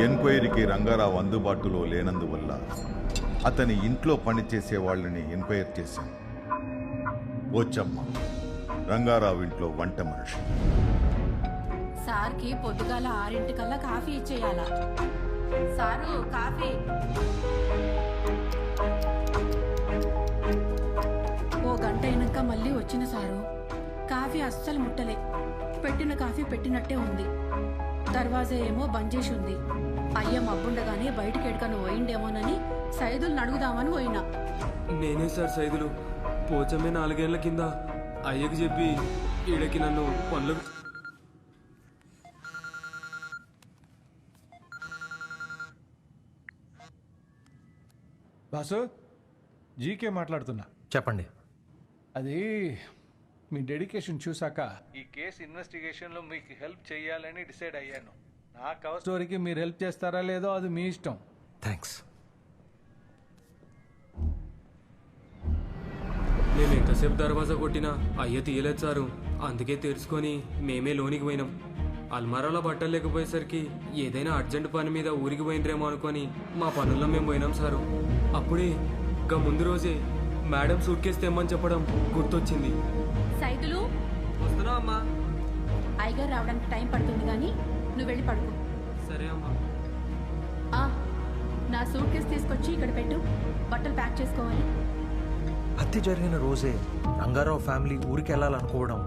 Speaker 13: ఎంక్వైరీకి రంగారావు అందుబాటులో లేనందువల్ల అతని ఇంట్లో పనిచేసే వాళ్ళని ఎంక్వైరీ చేశాం. వచ్చమ్మ, రంగారావు ఇంట్లో వంట మనిషి.
Speaker 14: సార్కి పొద్దుగాల 6 కాఫీ ఇచ్చేయాలా? Sir coffee. ఓ గంట అయినాక మళ్ళీ వచ్చిన సారు. కాఫీ అస్సలు ముట్టలే. పెట్టిన కాఫీ పెట్టినట్టే ఉంది. దర్వాజా ఏమో బంద్ చేసి ఉంది. అయ్య మబ్బుండగానే బయటికి ఎడుకను పోయిండేమోనని సైదులు అడుగుదామని పోయినా.
Speaker 11: నేనే సార్ సైదులు. పోచమే 4 ఏళ్ల కింద అయ్యకు చెప్పి ఈడకి నన్ను పనులు.
Speaker 8: బాసు, జీకే మాట్లాడుతున్నా.
Speaker 1: చెప్పండి.
Speaker 8: అది మీ డెడికేషన్ చూసాక ఈ కేసు ఇన్వెస్టిగేషన్లో మీకు హెల్ప్ చేయాలని డిసైడ్ అయ్యాను. నా కవర్ స్టోరీకి మీరు హెల్ప్ చేస్తారా లేదో అది మీ ఇష్టం.
Speaker 1: థ్యాంక్స్.
Speaker 11: మేము ఎంతసేపు దర్వాజా కొట్టినా అయ్య తీయలేదు సారు. అందుకే తెరుచుకొని మేమే లోనికి పోయినాం. అల్మారాలో బట్టలు లేకపోయేసరికి ఏదైనా అర్జెంట్ పని మీద ఊరికి పోయినరేమో అనుకొని మా పనుల్లో మేము పోయినాం సారు. అప్పుడే ఇంకా ముందు రోజే మేడం సూట్ కేసు తెమ్మని చెప్పడం గుర్తొచ్చింది.
Speaker 14: సైదులు,
Speaker 11: వస్తున్నా అమ్మా.
Speaker 14: అయ్యగారు రావడానికి టైం పడుతుంది కానీ నువ్వు వెళ్ళి పడుకో.
Speaker 11: సరే అమ్మా.
Speaker 14: నా సూట్ కేసు తీసుకొచ్చి ఇక్కడ పెట్టు. బట్టలు ప్యాక్ చేసుకోవాలి.
Speaker 1: హత్య జరిగిన రోజే రంగారావు ఫ్యామిలీ ఊరికి వెళ్ళాలనుకోవడం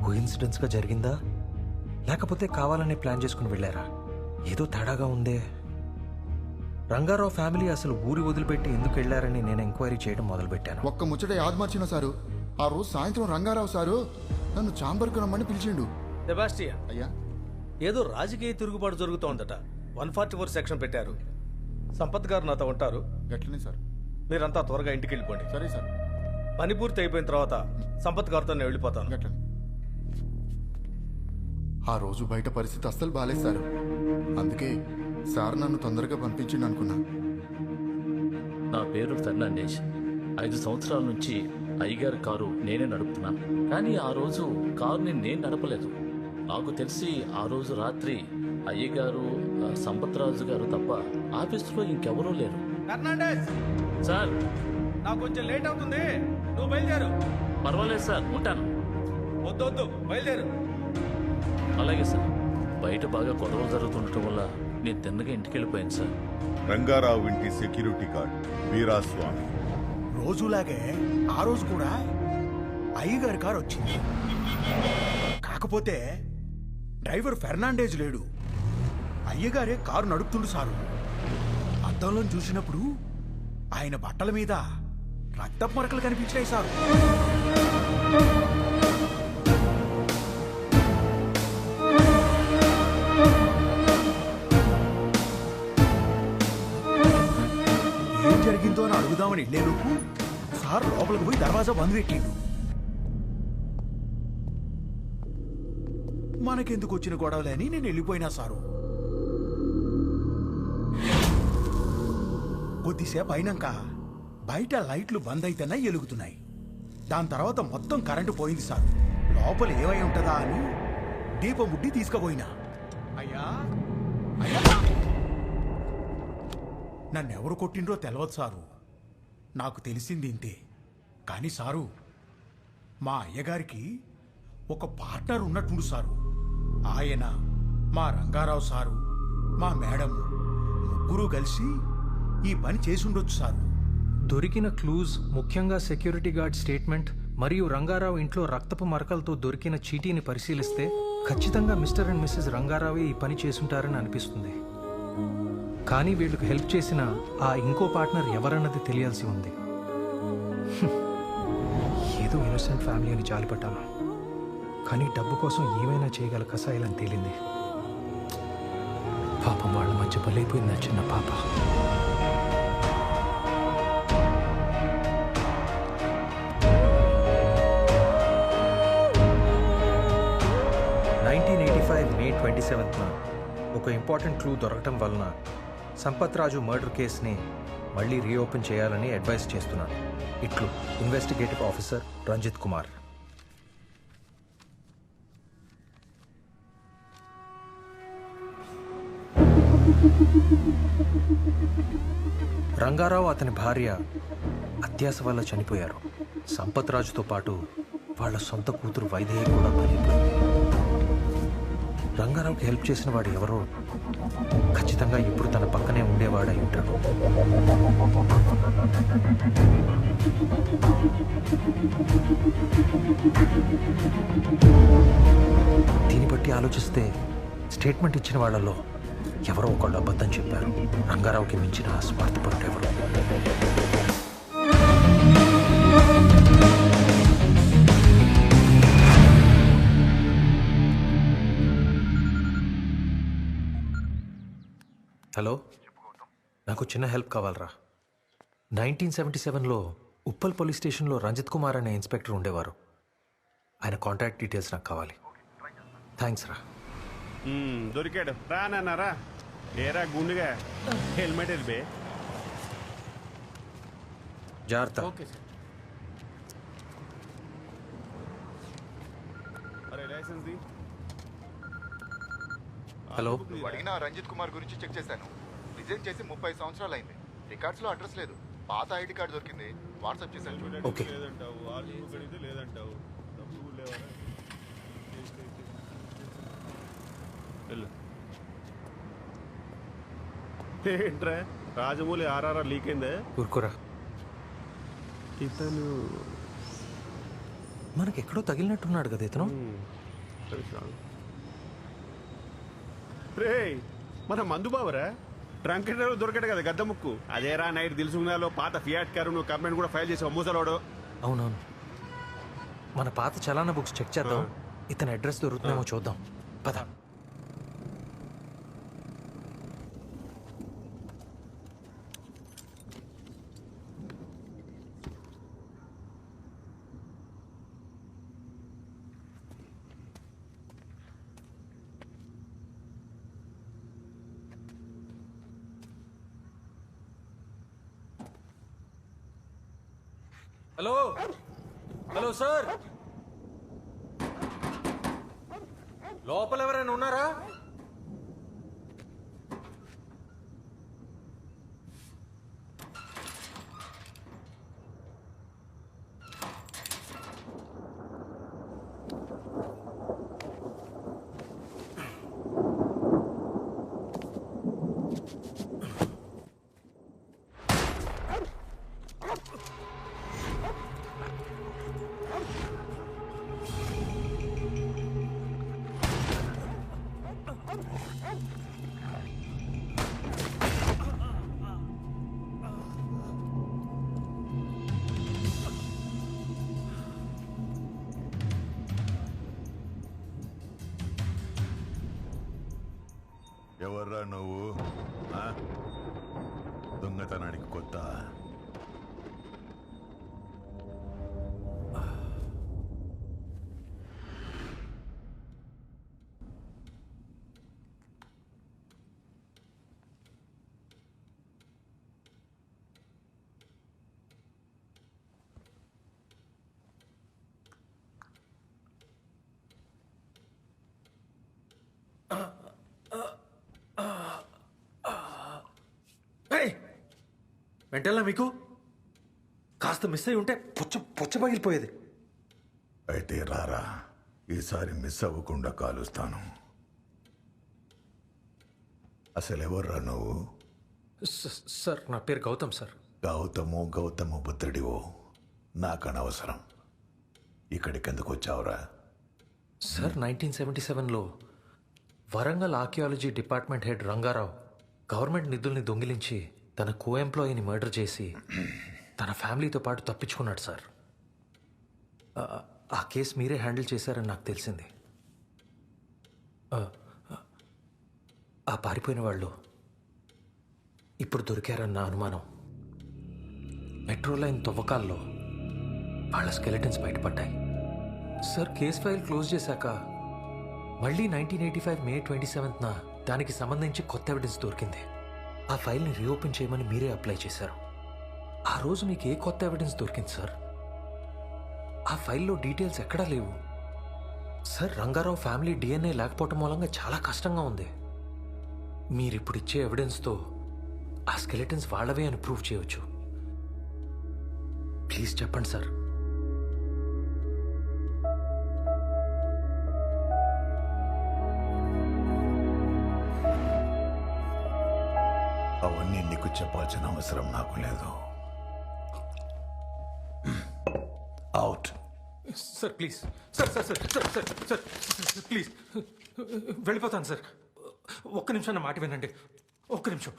Speaker 1: కోఇన్సిడెన్స్గా జరిగిందా, లేకపోతే కావాలనే ప్లాన్ చేసుకుని వెళ్ళారా? ఏదో తేడాగా ఉందే. రంగారావు ఫ్యామిలీ అసలు ఊరి వదిలిపెట్టి ఎందుకు వెళ్లారని నేను ఎంక్వైరీ చేయడం మొదలుపెట్టాను.
Speaker 10: ఒక్క ముచ్చట యాదమర్చిన సారు. ఆ రోజు సాయంత్రం రంగారావు సారు నన్ను చాంబర్కు రమ్మని పిలిచిండు.
Speaker 15: సెబాస్టియన్,
Speaker 10: అయ్యా,
Speaker 15: ఏదో రాజకీయ తిరుగుబాటు జరుగుతోందట. 144 సెక్షన్ పెట్టారు. సంపత్ గారు నాతో ఉంటారు.
Speaker 10: గట్లనే సార్.
Speaker 15: మీరంతా త్వరగా ఇంటికి వెళ్ళిపోండి.
Speaker 10: సరే సార్.
Speaker 15: పని పూర్తి అయిపోయిన తర్వాత సంపత్ గారితో నేను వెళ్ళిపోతాను.
Speaker 10: గట్లనే. ఆ రోజు బయట పరిస్థితి అస్సలు బాలేదు సార్. అందుకే సార్ నన్ను తొందరగా పంపించిండు అనుకున్నా.
Speaker 16: నా పేరు ఫెర్నాండేజ్. 5 సంవత్సరాల నుంచి అయ్యగారి కారు నేనే నడుపుతున్నాను. కానీ ఆ రోజు కారుని నేను నడపలేదు. నాకు తెలిసి ఆ రోజు రాత్రి అయ్యగారు, సంపత్ రాజు గారు తప్ప ఆఫీసులో ఇంకెవరూ లేరు.
Speaker 7: ఫెర్నాండేజ్
Speaker 16: సార్,
Speaker 7: నాకు కొంచెం లేట్ అవుతుంది, నువ్వు బయలుదేరు.
Speaker 16: పర్వాలేదు సార్, ఉంటాను.
Speaker 8: వద్దొద్దు బయలుదేరు.
Speaker 16: అలాగే సార్. బయట బాగా గొడవలు జరుగుతుండటం వల్ల నేను తిన్నగా ఇంటికి వెళ్ళిపోయాను సార్.
Speaker 13: రంగారావు ఇంటి సెక్యూరిటీ గార్డ్ వీరాస్వామి.
Speaker 12: రోజులాగే ఆ రోజు కూడా అయ్యగారి కారు వచ్చింది. కాకపోతే డ్రైవర్ ఫెర్నాండేజ్ లేడు. అయ్యగారే కారు నడుపుతుండు సారు. అద్దంలో చూసినప్పుడు ఆయన బట్టల మీద రక్తపు మరకలు కనిపించినాయి సారు. ఏం జరిగిందో అని అడుగుదామని వెళ్ళేలోపు సార్ లోపలికి పోయి దర్వాజా బంద్ పెట్టిండు. మనకెందుకు వచ్చిన గొడవలే అని నేను వెళ్ళిపోయినా సారు. కొద్దిసేపు అయినాక బయట లైట్లు బంద్ అయితేనే ఎలుగుతున్నాయి. దాని తర్వాత మొత్తం కరెంటు పోయింది సార్. లోపల ఏమై ఉంటుందా అని దీపం ముడ్డి తీసుకుపోయినా. అయ్యా అయ్యా నన్నెవరు కొట్టిండ్రో తెలవదు సారు. నాకు తెలిసింది ఇంతే. కానీ సారు, మా అయ్యగారికి ఒక పార్ట్నర్ ఉన్నట్టుండు సారు. ఆయన, మా రంగారావు సారు, మా మేడం ముగ్గురు కలిసి ఈ పని చేసుండొచ్చు సారు.
Speaker 1: దొరికిన క్లూజ్, ముఖ్యంగా సెక్యూరిటీ గార్డ్ స్టేట్మెంట్ మరియు రంగారావు ఇంట్లో రక్తపు మరకలతో దొరికిన చీటీని పరిశీలిస్తే ఖచ్చితంగా మిస్టర్ అండ్ మిస్సెస్ రంగారావే ఈ పని చేసుంటారని అనిపిస్తుంది. కానీ వీళ్ళకి హెల్ప్ చేసిన ఆ ఇంకో పార్ట్నర్ ఎవరన్నది తెలియాల్సి ఉంది. ఏదో ఇన్నోసెంట్ ఫ్యామిలీ అని జాలిపడ్డాను, కానీ డబ్బు కోసం ఏమైనా చేయగల కసాయిలని తేలింది. పాపం వాళ్ళ మధ్య బలైపోయింది ఆ చిన్న పాప. మే 27న ఒక ఇంపార్టెంట్ క్లూ దొరకటం వలన సంపత్ రాజు మర్డర్ కేసుని మళ్ళీ రీఓపెన్ చేయాలని అడ్వైస్ చేస్తున్నాను. ఇట్లు ఇన్వెస్టిగేటివ్ ఆఫీసర్ రంజిత్ కుమార్. రంగారావు అతని భార్య అత్యాస వల్ల చనిపోయారు. సంపత్ రాజుతో పాటు వాళ్ళ సొంత కూతురు వైదేహి కూడా బలైపోయింది. రంగారావుకి హెల్ప్ చేసిన వాడు ఎవరో ఖచ్చితంగా ఇప్పుడు తన పక్కనే ఉండేవాడై ఉంటాడు. దీన్ని బట్టి ఆలోచిస్తే స్టేట్మెంట్ ఇచ్చిన వాళ్ళలో ఎవరో ఒకళ్ళు అబద్ధం చెప్పారు. రంగారావుకి మించిన స్వార్థపరుడు ఎవరు? హలో, నాకు చిన్న హెల్ప్ కావాలరా. 1977లో ఉప్పల్ పోలీస్ స్టేషన్లో రంజిత్ కుమార్ అనే ఇన్స్పెక్టర్ ఉండేవారు. ఆయన కాంటాక్ట్ డీటెయిల్స్ నాకు కావాలి. థ్యాంక్స్ రా.
Speaker 3: దొరికాడు రానన్నారా? ఏరా గుండుగా హెల్మెట్ వెళ్ళిపే.
Speaker 1: జాగ్రత్త.
Speaker 3: అరే లైసెన్స్ ది.
Speaker 1: హలో,
Speaker 10: అడిగిన రంజిత్ కుమార్ గురించి చెక్ చేశాను. రిజైన్ చేసి 30 సంవత్సరాలు అయింది. రికార్డ్స్ లో అడ్రస్ లేదు. పాత ఐడి కార్డు దొరికింది. వాట్సాప్ చేశాను చూడండి.
Speaker 1: ఓకే.
Speaker 3: లేదంటావు ఏంట్రా రాజమౌళి ఆర్ఆర్ఆర్ లీక్ అయిందే?
Speaker 1: ఊరుకోరా.
Speaker 3: ఇతను
Speaker 1: మనకెక్కడో తగిలినట్టున్నాడు కదా ఇతను.
Speaker 3: రే మన మందు బావరా, ట్రంక్ డ్రైవర్ దొరికాడు కదా గద్ద ముక్కు. అదేరా నైట్ దిల్సుకున్నాలో పాత ఫియాట్ కారు నువ్వు కంప్లైంట్ కూడా ఫైల్ చేసావు మూసలోడు.
Speaker 1: అవునవును. మన పాత చలానా బుక్స్ చెక్ చేద్దాం. ఇతని అడ్రస్ దొరుకుతుందేమో చూద్దాం. పద.
Speaker 11: హలో హలో సార్, లోపల ఎవరైనా ఉన్నారా?
Speaker 13: ఎవర్రా నువ్వు? దొంగతనానికి కొత్త?
Speaker 1: వెంటల్లా మీకు కాస్త మిస్ అయి ఉంటే పుచ్చ పగిలిపోయేది.
Speaker 13: అయితే రారా, ఈసారి మిస్ అవ్వకుండా కాలుస్తాను. అసలు ఎవర్రా నువ్వు?
Speaker 1: సార్ నా పేరు గౌతమ్ సార్.
Speaker 13: గౌతము పుత్రుడివో నాకు అనవసరం. ఇక్కడికి ఎందుకు వచ్చావురా?
Speaker 1: సార్ 1977లో Warangal archaeology department head Rangarao government నిధుల్ని దొంగిలించి తన కో ఎంప్లాయీని మర్డర్ చేసి తన ఫ్యామిలీతో పాటు తప్పించుకున్నాడు సార్. ఆ కేసు మీరే హ్యాండిల్ చేశారని నాకు తెలిసింది. ఆ పారిపోయిన వాళ్ళు ఇప్పుడు దొరికారన్న అనుమానం. మెట్రో లైన్ తవ్వకాల్లో వాళ్ళ స్కెలెటన్స్ బయటపడ్డాయి. సార్ కేసు ఫైల్ క్లోజ్ చేశాక మళ్ళీ 1985 మే 27న దానికి సంబంధించి కొత్త ఎవిడెన్స్ దొరికింది. ఆ ఫైల్ని రీఓపెన్ చేయమని మీరే అప్లై చేశారు. ఆ రోజు మీకు ఏ కొత్త ఎవిడెన్స్ దొరికింది సార్? ఆ ఫైల్లో డీటెయిల్స్ ఎక్కడా లేవు సార్. రంగారావు ఫ్యామిలీ DNA లేకపోవటం మూలంగా చాలా కష్టంగా ఉంది. మీరిప్పుడు ఇచ్చే ఎవిడెన్స్తో ఆ స్కెలెటన్స్ వాళ్ళవే అని ప్రూవ్ చేయవచ్చు. ప్లీజ్ చెప్పండి సార్.
Speaker 13: అవన్నీ నీకు చెప్పాల్సిన అవసరం నాకు లేదు. Out.
Speaker 1: Sir please sir sir sir sir sir sir sir please వెళ్ళిపోతాను సార్. ఒక్క నిమిషం నా మాట వినండి. ఒక్క నిమిషం.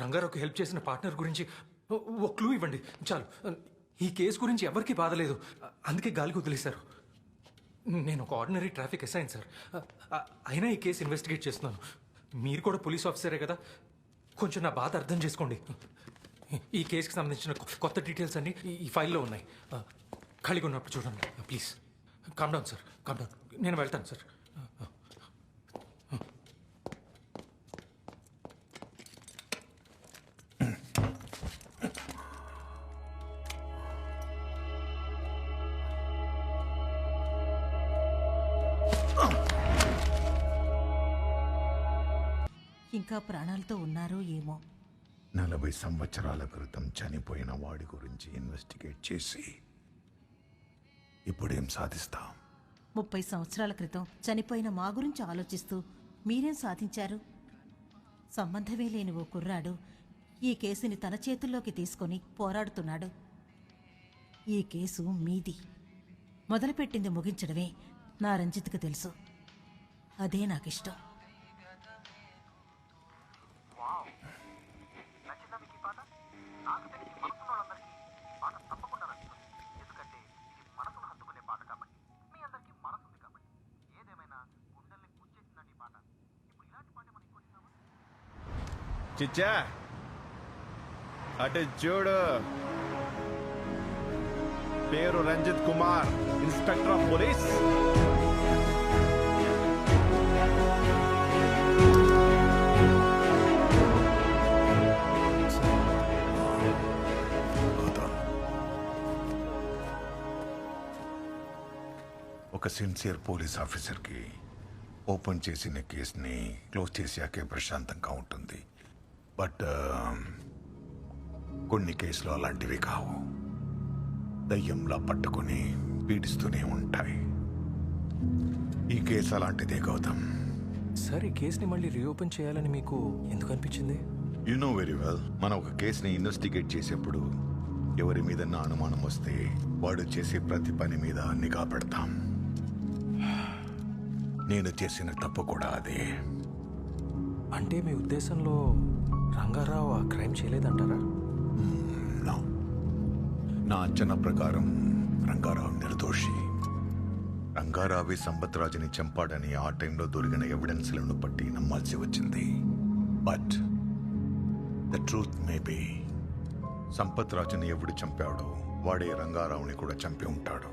Speaker 1: రంగారావుకి హెల్ప్ చేసిన పార్ట్నర్ గురించి ఒక క్లూ ఇవ్వండి చాలు. ఈ కేసు గురించి ఎవరికీ బాధ లేదు, అందుకే గాలికి వదిలేశారు. నేను ఒక ఆర్డినరీ ట్రాఫిక్ అసైన్ సార్. అయినా ఈ కేసు ఇన్వెస్టిగేట్ చేస్తున్నాను. మీరు కూడా పోలీస్ ఆఫీసరే కదా, కొంచెం నా బాధ అర్థం చేసుకోండి. ఈ కేసుకి సంబంధించిన కొత్త డీటెయిల్స్ అన్నీ ఈ ఫైల్లో ఉన్నాయి. ఖాళీగా ఉన్నప్పుడు చూడండి please. Calm down sir, calm down. నేను వెళ్తాను సార్.
Speaker 17: ఇంకా ప్రాణాలతో ఉన్నారో ఏమో.
Speaker 13: 40 సంవత్సరాల క్రితం చనిపోయిన వాడి గురించి ఇన్వెస్టిగేట్ చేసి ఇప్పుడేం సాధిస్తాం?
Speaker 17: 30 సంవత్సరాల క్రితం చనిపోయిన మా గురించి ఆలోచిస్తూ మీరేం సాధించారు? సంబంధమే లేని ఓ కుర్రాడు ఈ కేసుని తన చేతుల్లోకి తీసుకొని పోరాడుతున్నాడు. ఈ కేసు మీది. మొదలుపెట్టింది ముగించడమే నా రంజిత్కి తెలుసు. అదే నాకిష్టం.
Speaker 3: చిచ్చా అటు చూడు. పేరు Ranjith Kumar, inspector of police.
Speaker 13: ఒక సిన్సియర్ పోలీస్ ఆఫీసర్కి ఓపెన్ చేసిన కేసుని క్లోజ్ చేసాకే ప్రశాంతంగా ఉంటుంది. బట్ కొన్ని కేసులు అలాంటివి కావు. దయ్యంలా పట్టుకుని పీడిస్తూనే ఉంటాయి. ఈ కేసు అలాంటిదే గౌతమ్.
Speaker 1: సార్ ఈ కేసుని మళ్ళీ రీఓపెన్ చేయాలని మీకు ఎందుకు అనిపించింది?
Speaker 13: యు నో వెరీ వెల్, మనం ఒక కేసుని ఇన్వెస్టిగేట్ చేసేప్పుడు ఎవరి మీదన్నా అనుమానం వస్తే వాడు చేసే ప్రతి పని మీద నిఘా పెడతాం. నేను చేసిన తప్పు కూడా అదే.
Speaker 1: అంటే మీ ఉద్దేశంలో రంగారావు ఆ క్రైమ్ చేయలేదంటారా?
Speaker 13: నా అంచనా ప్రకారం రంగారావు నిర్దోషి. రంగారావే సంపత్ రాజుని చంపాడని ఆ టైంలో దొరికిన ఎవిడెన్స్లను బట్టి నమ్మాల్సి వచ్చింది. But the truth may be Sampath రాజుని ఎవడు చంపాడో వాడే రంగారావుని కూడా చంపి ఉంటాడు.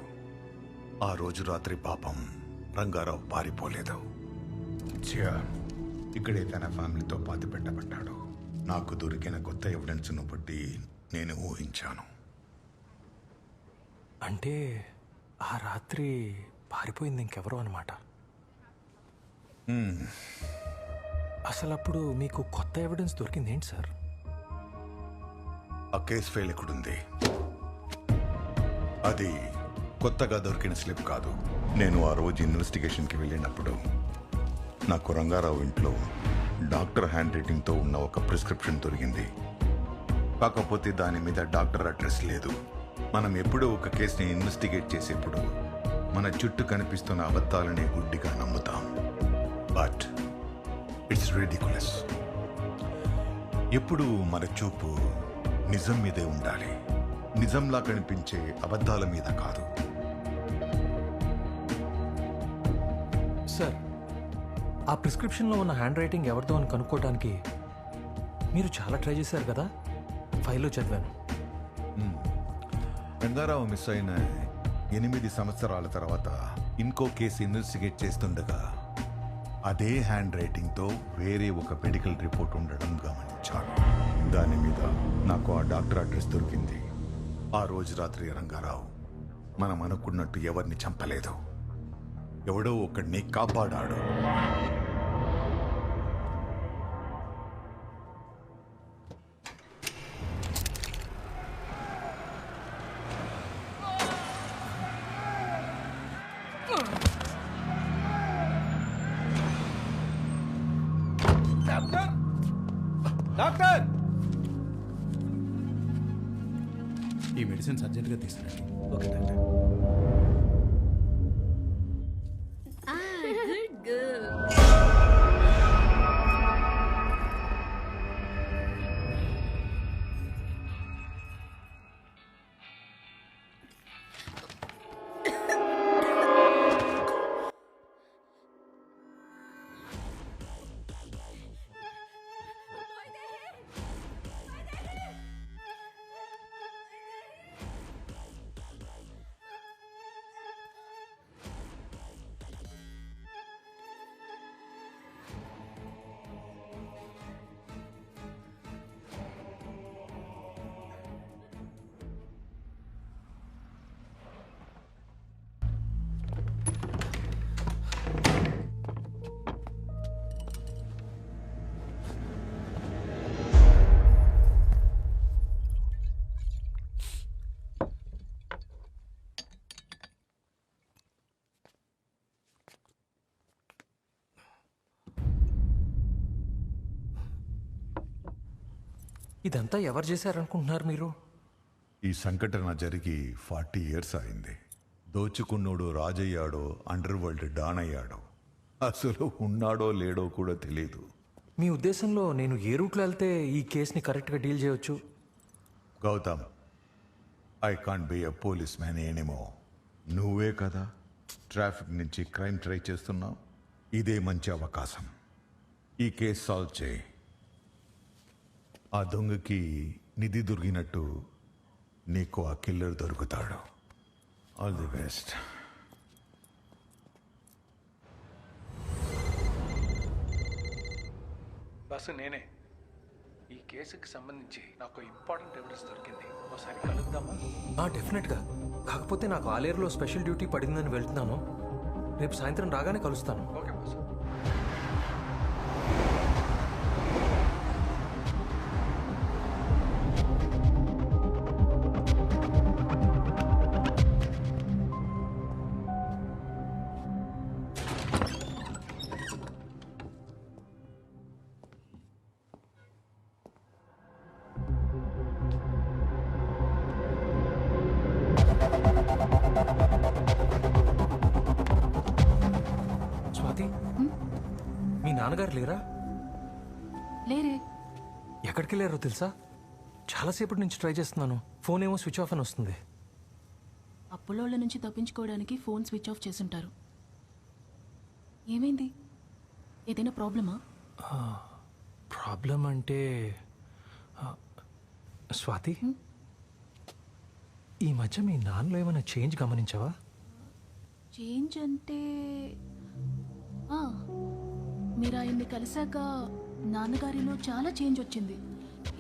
Speaker 13: ఆ రోజు రాత్రి పాపం రంగారావు పారిపోలేదు. ఇక్కడే తన ఫ్యామిలీతో పాతి పెట్టబడ్డాడు. నాకు దొరికిన కొత్త ఎవిడెన్స్ను బట్టి నేను ఊహించాను.
Speaker 1: అంటే ఆ రాత్రి పారిపోయింది ఇంకెవరో అనమాట. అసలు అప్పుడు మీకు కొత్త ఎవిడెన్స్ దొరికింది ఏంటి సార్?
Speaker 13: ఆ కేసు ఫైల్ ఎక్కడుంది? అది కొత్తగా దొరికిన స్లిప్ కాదు. నేను ఆ రోజు ఇన్వెస్టిగేషన్కి వెళ్ళినప్పుడు నాకు రంగారావు ఇంట్లో డాక్టర్ హ్యాండ్ రైటింగ్తో ఉన్న ఒక ప్రిస్క్రిప్షన్ దొరికింది. కాకపోతే దాని మీద డాక్టర్ అడ్రస్ లేదు. మనం ఎప్పుడూ ఒక కేసుని ఇన్వెస్టిగేట్ చేసేప్పుడు మన చుట్టూ కనిపిస్తున్న అబద్ధాలనే గుడ్డిగా నమ్ముతాం. But it's ridiculous. ఎప్పుడు మన చూపు నిజం మీదే ఉండాలి, నిజంలా కనిపించే అబద్ధాల మీద కాదు.
Speaker 1: సార్, ఆ ప్రిస్క్రిప్షన్లో ఉన్న హ్యాండ్ రైటింగ్ ఎవరిదో అని కనుక్కోవడానికి మీరు చాలా ట్రై చేశారు కదా? ఫైల్లో చదివాను.
Speaker 13: రంగారావు మిస్ అయిన 8 సంవత్సరాల తర్వాత ఇంకో కేసు ఇన్వెస్టిగేట్ చేస్తుండగా అదే హ్యాండ్ రైటింగ్తో వేరే ఒక మెడికల్ రిపోర్ట్ ఉండడం గమనించాను. దాని మీద నాకు ఆ డాక్టర్ అడ్రస్ దొరికింది. ఆ రోజు రాత్రి రంగారావు మనం అనుకున్నట్టు ఎవరిని చంపలేదు, ఎవడో ఒకడిని కాపాడాడు.
Speaker 15: డాక్టర్,
Speaker 7: ఈ మెడిసిన్స్ అర్జెంటుగా తీసుకురండి.
Speaker 15: Okay doctor.
Speaker 1: ఇదంతా ఎవరు చేశారనుకుంటున్నారు మీరు?
Speaker 13: ఈ సంఘటన జరిగి 40 years అయింది. దోచుకున్నోడు రాజయ్యాడో అండర్ వరల్డ్ డాన్ అయ్యాడో అసలు ఉన్నాడో లేడో కూడా తెలియదు.
Speaker 1: మీ ఉద్దేశంలో నేను ఏ రూట్లో వెళ్తే ఈ కేసుని కరెక్ట్గా డీల్ చేయొచ్చు?
Speaker 13: Gautam, I can't be a police man anymore. నువ్వే కదా ట్రాఫిక్ నుంచి క్రైమ్ ట్రై చేస్తున్నావు. ఇదే మంచి అవకాశం. ఈ కేసు సాల్వ్ చేయి. ఆ దొంగకి నిధి దొరికినట్టు నీకు ఆ కిల్లర్ దొరుకుతాడు. All the best.
Speaker 8: బస్సు నేనే. ఈ కేసుకి సంబంధించి నాకు ఇంపార్టెంట్ ఎవిడెన్స్ దొరికింది. ఒకసారి కలుద్దామా?
Speaker 1: డెఫినెట్గా. కాకపోతే నాకు ఆలేరులో స్పెషల్ డ్యూటీ పడిందని వెళ్తున్నాను. రేపు సాయంత్రం రాగానే కలుస్తాను.
Speaker 8: Okay bus.
Speaker 1: స్వాతి, మీ నాన్నగారు లేరా?
Speaker 2: లేరే.
Speaker 1: ఎక్కడికి వెళ్ళారో తెలుసా? చాలాసేపటి నుంచి ట్రై చేస్తున్నాను. ఫోన్ ఏమో స్విచ్ ఆఫ్ అని వస్తుంది.
Speaker 2: అప్పులోళ్ళ నుంచి తప్పించుకోవడానికి ఫోన్ స్విచ్ ఆఫ్ చేసుంటారు. ఏమైంది? ఏదైనా ప్రాబ్లమా?
Speaker 1: ప్రాబ్లం అంటే స్వాతి, ఈ మధ్య మీ నాన్నలో ఏమైనా చేంజ్ గమనించావా?
Speaker 2: చేంజ్ అంటే మీరు ఆయన్ని కలిశాక నాన్నగారిలో చాలా చేంజ్ వచ్చింది.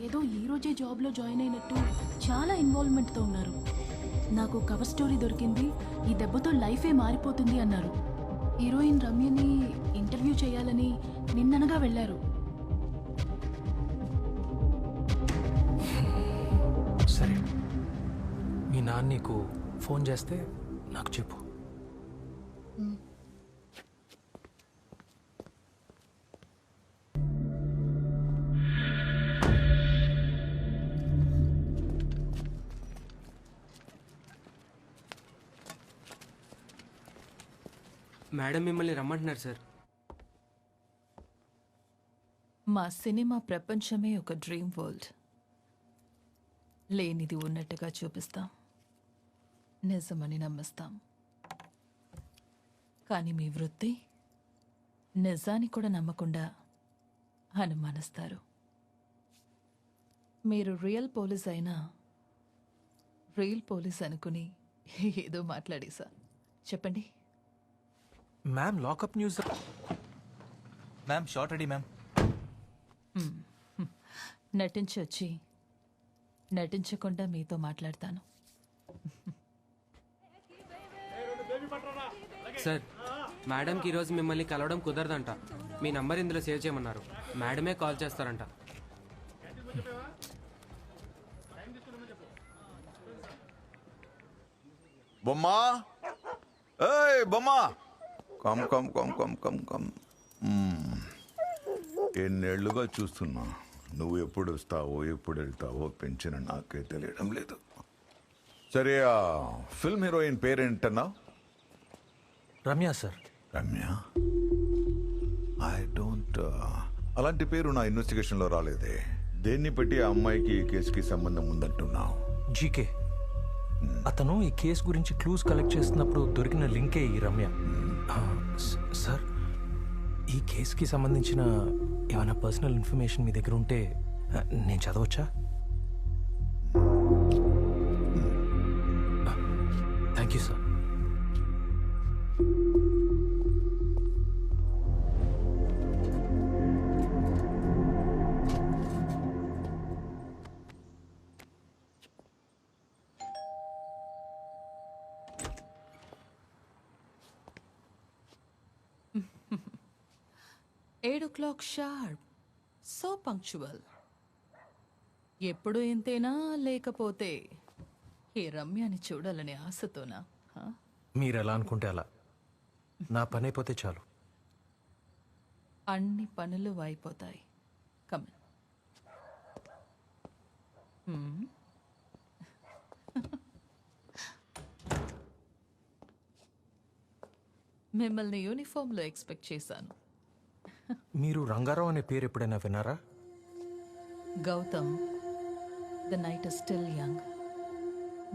Speaker 2: ఏదో ఈ రోజే జాబ్లో జాయిన్ అయినట్టు చాలా ఇన్వాల్వ్మెంట్తో ఉన్నారు. నాకు కవర్ స్టోరీ దొరికింది, ఈ దెబ్బతో లైఫే మారిపోతుంది అన్నారు. హీరోయిన్ రమ్యని ఇంటర్వ్యూ చేయాలని నిన్ననగా వెళ్ళారు.
Speaker 1: సరే, మీ నాన్న నీకు ఫోన్ చేస్తే నాకు చెప్పు.
Speaker 11: మేడం మిమ్మల్ని రమ్మంటున్నారు సార్.
Speaker 18: మా సినిమా ప్రపంచమే ఒక డ్రీమ్ వరల్డ్. లేనిది ఉన్నట్టుగా చూపిస్తాం, నిజమని నమ్మిస్తాం. కానీ మీ వృత్తి నిజాన్ని కూడా నమ్మకుండా అనుమానిస్తారు. మీరు రియల్ పోలీస్ అయినా రియల్ పోలీస్ అనుకుని ఏదో మాట్లాడేసా. చెప్పండి.
Speaker 1: Ma'am, lockup news.
Speaker 19: Ma'am, short ready ma'am.
Speaker 18: నటించి వచ్చి నటించకుండా మీతో మాట్లాడతాను.
Speaker 11: సార్, మేడంకి ఈరోజు మిమ్మల్ని కలవడం కుదరదంట. మీ నంబర్ ఇందులో సేవ్ చేయమన్నారు. మేడమే కాల్ చేస్తారంట.
Speaker 13: బొమ్మా, ఏయ్ బొమ్మా, come come come come come come. ఎన్నేళ్లుగా చూస్తున్నా, నువ్వు ఎప్పుడు వస్తావో ఎప్పుడు వెళ్తావో పెంచిన నాకే తెలియడం లేదు. సరే, ఆ ఫిల్మ్ హీరోయిన్ పేరేంటన్నావు?
Speaker 1: Ramya sir.
Speaker 13: Ramya? I don't. అలాంటి పేరు నా ఇన్వెస్టిగేషన్లో రాలేదే. దేన్ని బట్టి ఆ అమ్మాయికి ఈ కేసుకి సంబంధం ఉందంటున్నావు?
Speaker 1: జీకే. అతను ఈ కేసు గురించి క్లూస్ కలెక్ట్ చేస్తున్నప్పుడు దొరికిన లింకే ఈ రమ్య. సార్, ఈ కేసుకి సంబంధించిన ఏమైనా పర్సనల్ ఇన్ఫర్మేషన్ మీ దగ్గర ఉంటే నేను చదవచ్చా? Thank you sir.
Speaker 18: o'clock sharp. So punctual. ఎప్పుడు ఇంతేనా, లేకపోతే ఈ రమ్యాని చూడాలనే ఆశతోనా?
Speaker 1: మీరు ఎలా అనుకుంటే అలా. నా పని అయిపోతే చాలు.
Speaker 18: అన్ని పనులు అయిపోతాయి. కమ్. మిమ్మల్ని యూనిఫామ్లో ఎక్స్పెక్ట్ చేశాను.
Speaker 1: మీరు రంగారావు అనే పేరు ఎప్పుడైనా విన్నారా?
Speaker 18: Gautam, the night is still young.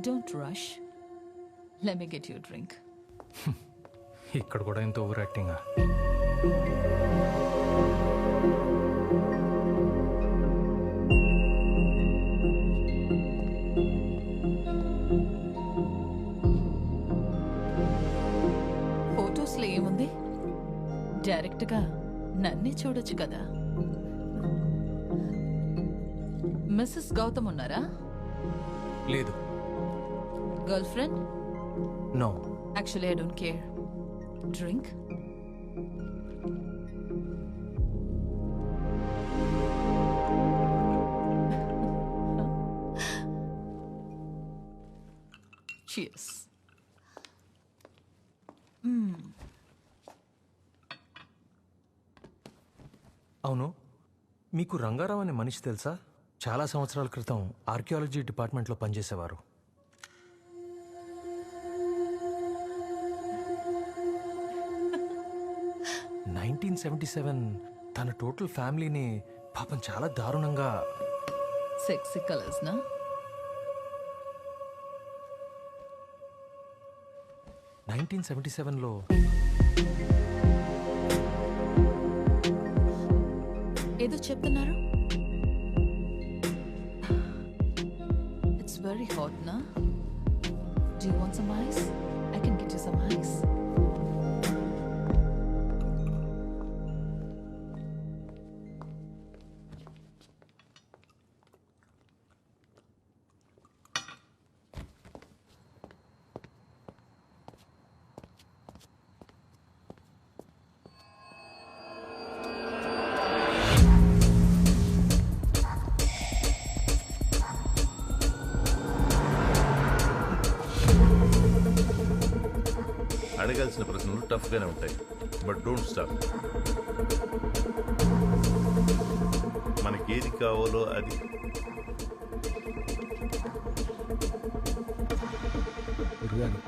Speaker 18: Don't rush. Let me get you drink.
Speaker 1: ఇక్కడ కూడా ఎంత ఓవర్ యాక్టింగా.
Speaker 18: ఫొటోస్లో ఏముంది? డైరెక్ట్గా నన్నే చూడొచ్చు కదా. మిస్సెస్ గౌతమ్ ఉన్నారా?
Speaker 1: లేదు.
Speaker 18: Girl friend?
Speaker 1: No.
Speaker 18: Actually I don't care. Drink? Cheers.
Speaker 1: అవును, మీకు రంగారావు అనే మనిషి తెలుసా? చాలా సంవత్సరాల క్రితం ఆర్కియాలజీ డిపార్ట్మెంట్లో పనిచేసేవారు. తన టోటల్ ఫ్యామిలీని పాపం చాలా దారుణంగా.
Speaker 18: సెక్సీ కలర్స్ నా?
Speaker 1: 1977లో
Speaker 18: ఏదో చెప్తున్నారు. ఇట్స్ వెరీ హాట్ నా. Do you want some ice? I can get you some ice.
Speaker 9: అడగాల్సిన ప్రశ్నలు టఫ్గానే ఉంటాయి, బట్ డోంట్ స్టాప్. మనకి ఏది కావాలో అది.
Speaker 8: గురుగారు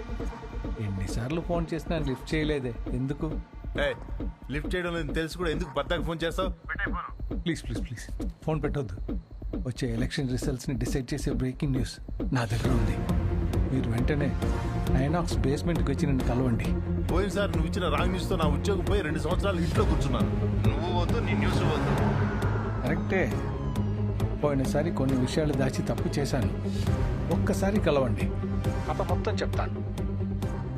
Speaker 8: ఎన్నిసార్లు ఫోన్ చేసినా లిఫ్ట్ చేయలేదే, ఎందుకు?
Speaker 9: లిఫ్ట్ చేయడం లేదు తెలిసి కూడా ఎందుకు పద్దాకు ఫోన్ చేస్తావు?
Speaker 8: ప్లీజ్ ప్లీజ్ ప్లీజ్ ఫోన్ పెట్టొద్దు. వచ్చే ఎలక్షన్ రిజల్ట్స్ని డిసైడ్ చేసే బ్రేకింగ్ న్యూస్ నా దగ్గర ఉంది. మీరు వెంటనే ఐనాక్స్ బేస్మెంట్కి వచ్చి నన్ను కలవండి.
Speaker 9: పోయినసారి నువ్వు ఇచ్చిన రాంగ్ న్యూస్తో నా ఉద్యోగం పోయి 2 సంవత్సరాలు ఇంట్లో కూర్చున్నాను. నువ్వు వద్దు, నీ న్యూస్ వద్దు.
Speaker 8: కరెక్టే, పోయినసారి కొన్ని విషయాలు దాచి తప్పు చేశాను. ఒక్కసారి కలవండి, కథ మొత్తం చెప్తాను.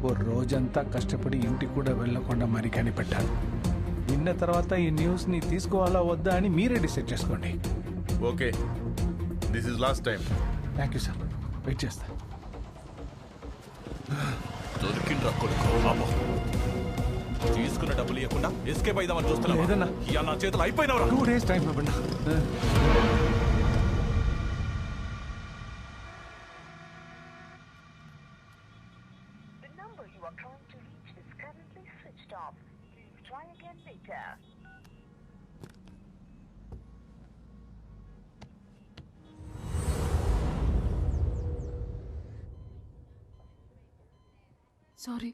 Speaker 8: ఓ రోజంతా కష్టపడి ఇంటికి కూడా వెళ్ళకుండా మరి కనిపెట్టాను. విన్న తర్వాత ఈ న్యూస్ని తీసుకోవాలా వద్దా అని మీరే డిసైడ్ చేసుకోండి.
Speaker 9: Okay, this is last time.
Speaker 8: Thank you sir, wait చేస్తా.
Speaker 9: దొరికిండ్రా కొడుకు. తీసుకున్న డబ్బులు ఇవ్వకుండా ఎస్కేప్ అయిదామని చూస్తున్నా.
Speaker 8: లేదన్నా,
Speaker 9: ఇవాళ నా చేతులు అయిపోయినవరా.
Speaker 8: 2 days టైం ఇవ్వండి.
Speaker 2: సారీ,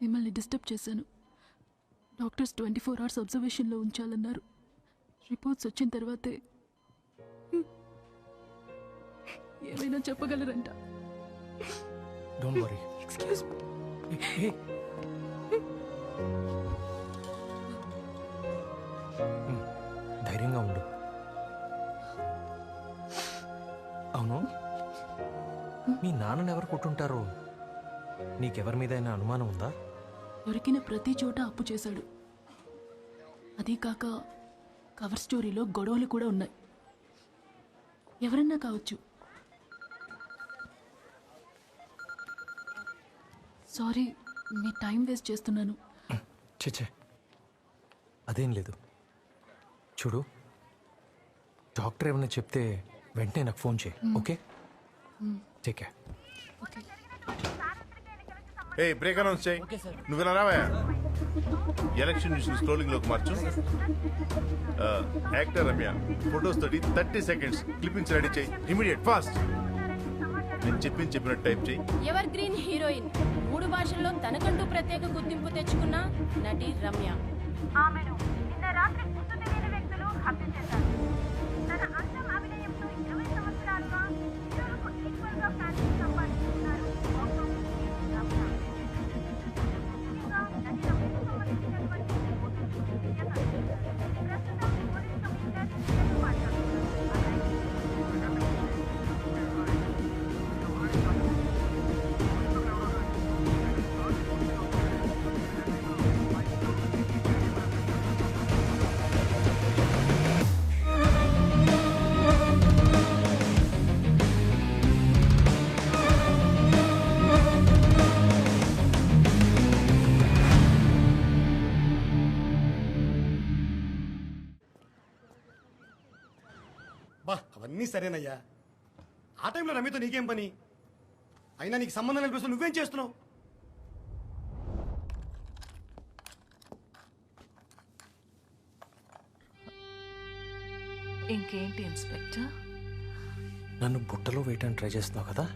Speaker 2: మిమ్మల్ని డిస్టర్బ్ చేశాను. డాక్టర్స్ 24 hours అబ్జర్వేషన్లో ఉంచాలన్నారు. రిపోర్ట్స్ వచ్చిన తర్వాతే ఏమైనా చెప్పగలరంట.
Speaker 1: Don't worry.
Speaker 2: Excuse me.
Speaker 1: ధైర్యంగా ఉండు. అవును, మీ నాన్నని ఎవరు కొట్టుంటారో నీకెవరి మీదైనా అనుమానం ఉందా?
Speaker 2: దొరికిన ప్రతి చోట అప్పు చేశాడు. అదీ కాక కవర్ స్టోరీలో గొడవలు కూడా ఉన్నాయి. ఎవరన్నా కావచ్చు. సారీ, మీ టైం వేస్ట్ చేస్తున్నాను.
Speaker 1: చచ్చే, అదేం లేదు. చూడు, డాక్టర్ ఏమైనా చెప్తే వెంటనే నాకు ఫోన్ చేయి. Okay, take care.
Speaker 9: A break announce చేయి. నువ్వు రావా? ఎలక్షన్ న్యూస్ స్క్రోలింగ్ లోకి మార్చు. యాక్టర్ రమ్య ఫోటోస్ తోటి 30 seconds క్లిప్పింగ్స్ రెడీ చేయి. Immediate, fast. నేను చెప్పినట్టు టైప్ చేయి.
Speaker 20: ఎవర్ గ్రీన్ హీరోయిన్, 3 భాషల్లో తనకంటూ ప్రత్యేక గుర్తింపు తెచ్చుకున్న నటి రమ్య. ఆమెను నిన్న రాత్రి గుర్తు తెలియని వ్యక్తులు హత్య చేశారు. తన అందం అభినయంతో 20 సంవత్సరాలుగా హీరోలకు ఈక్వల్ గా ఫ్యాన్స్ సంపాదిస్తున్నారు రమ్య.
Speaker 4: అవన్నీ సరేనయ్యా. ఆ టైంలో రమ్యతో నీకేం పని? అయినా నీకు సంబంధం లేని ప్రశ్న నువ్వేం చేస్తున్నావు?
Speaker 18: ఇంకేంటి ఇన్స్పెక్టర్?
Speaker 1: నన్ను బుట్టలో వేయటానికి ట్రై చేస్తున్నావు కదా?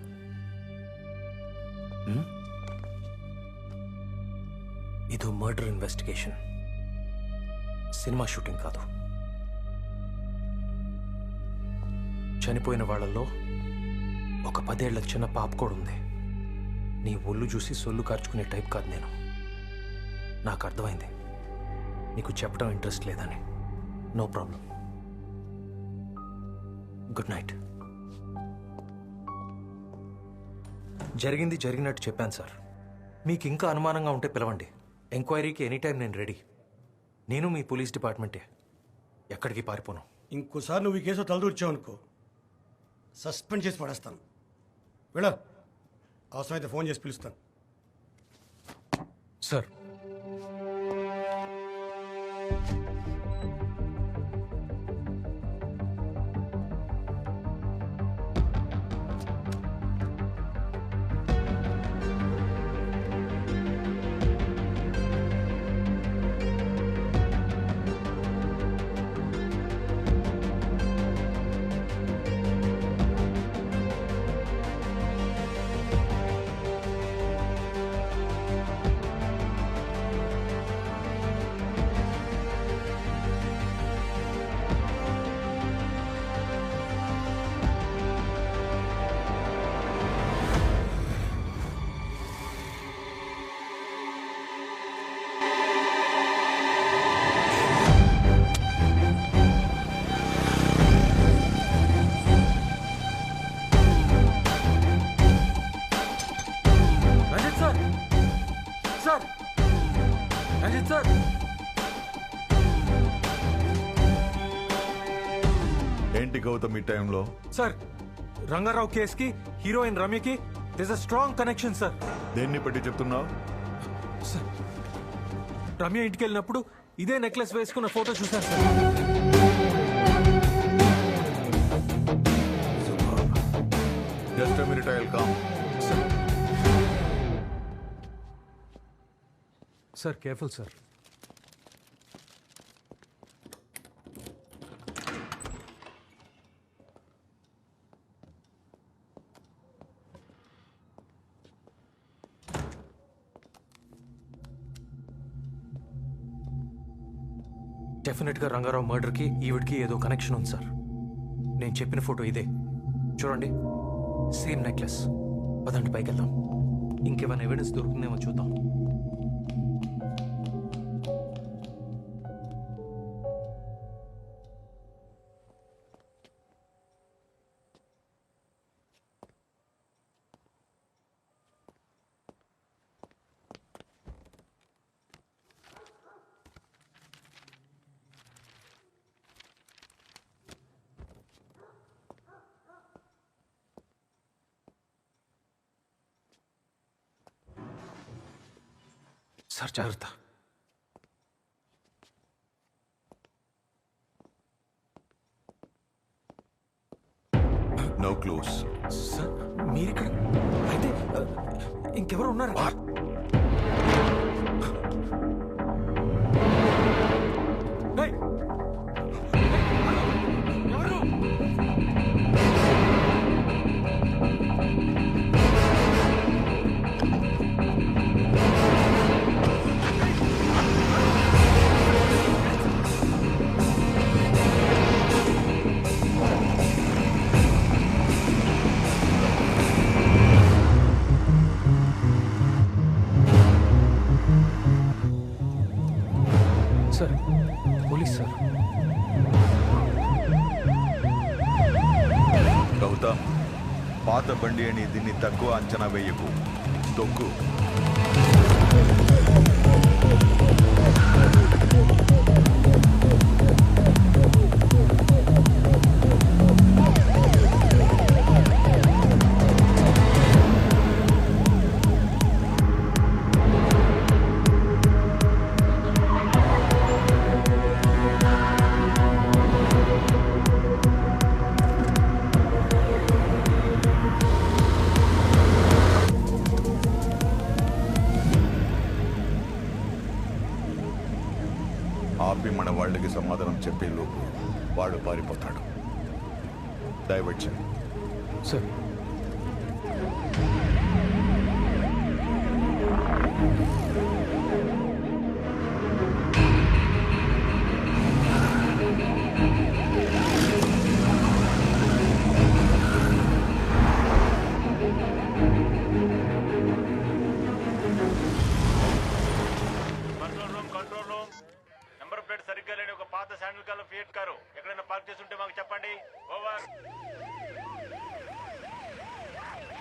Speaker 1: ఇదో మర్డర్ ఇన్వెస్టిగేషన్, సినిమా షూటింగ్ కాదు. చనిపోయిన వాళ్ళల్లో ఒక 10 ఏళ్ల చిన్న పాప కూడా ఉంది. నీ ఒళ్ళు చూసి సొల్లు కార్చుకునే టైప్ కాదు నేను. నాకు అర్థమైంది నీకు చెప్పడం ఇంట్రెస్ట్ లేదని. No problem. Good night. జరిగింది జరిగినట్టు చెప్పాను సార్. మీకు ఇంకా అనుమానంగా ఉంటే పిలవండి. ఎంక్వైరీకి ఎనీ టైం నేను రెడీ. నేను మీ పోలీస్ డిపార్ట్మెంటే, ఎక్కడికి పారిపోను.
Speaker 4: ఇంకోసారి నువ్వు ఈ కేసు తలదూర్చావు అనుకో, సస్పెండ్ చేసి పడేస్తాను. వెళ్ళ, అవసరమైతే ఫోన్ చేసి పిలుస్తాను.
Speaker 1: సార్
Speaker 13: ఏంటి గౌతమ్ ఈ టైంలో?
Speaker 1: సార్, రంగారావు కేసుకి హీరోయిన్ రమ్యకి this a strong connection sir.
Speaker 13: దేన్ని పెట్టి చెప్తున్నావు?
Speaker 1: సార్, రమ్య ఇంటికి వెళ్ళినప్పుడు ఇదే నెక్లెస్ వేసుకున్న ఫోటో చూశాను sir.
Speaker 13: Just a minute, I will come.
Speaker 1: Sir careful sir. డెఫినెట్గా రంగారావు మర్డర్కి ఈవిడికి ఏదో కనెక్షన్ ఉంది సార్. నేను చెప్పిన ఫోటో ఇదే చూడండి, సేమ్ నెక్లెస్. పదండి పైకి వెళ్దాం, ఇంకేమైనా ఎవిడెన్స్ దొరుకుతుందేమో చూద్దాం. సార్ జాగ్రత్త.
Speaker 13: No close.
Speaker 1: సార్ మీరిక్కడ అయితే ఇంకెవరు ఉన్నారు? Sir, police sir.
Speaker 13: గౌతమ్, పాత బండి అని దీన్ని తక్కువ అంచనా వేయకు. తొక్కు. ఆపి మన వాళ్ళకి సమాధానం చెప్పే లోపు వాడు పారిపోతాడు. డైవర్ట్ చేయి.
Speaker 1: సార్,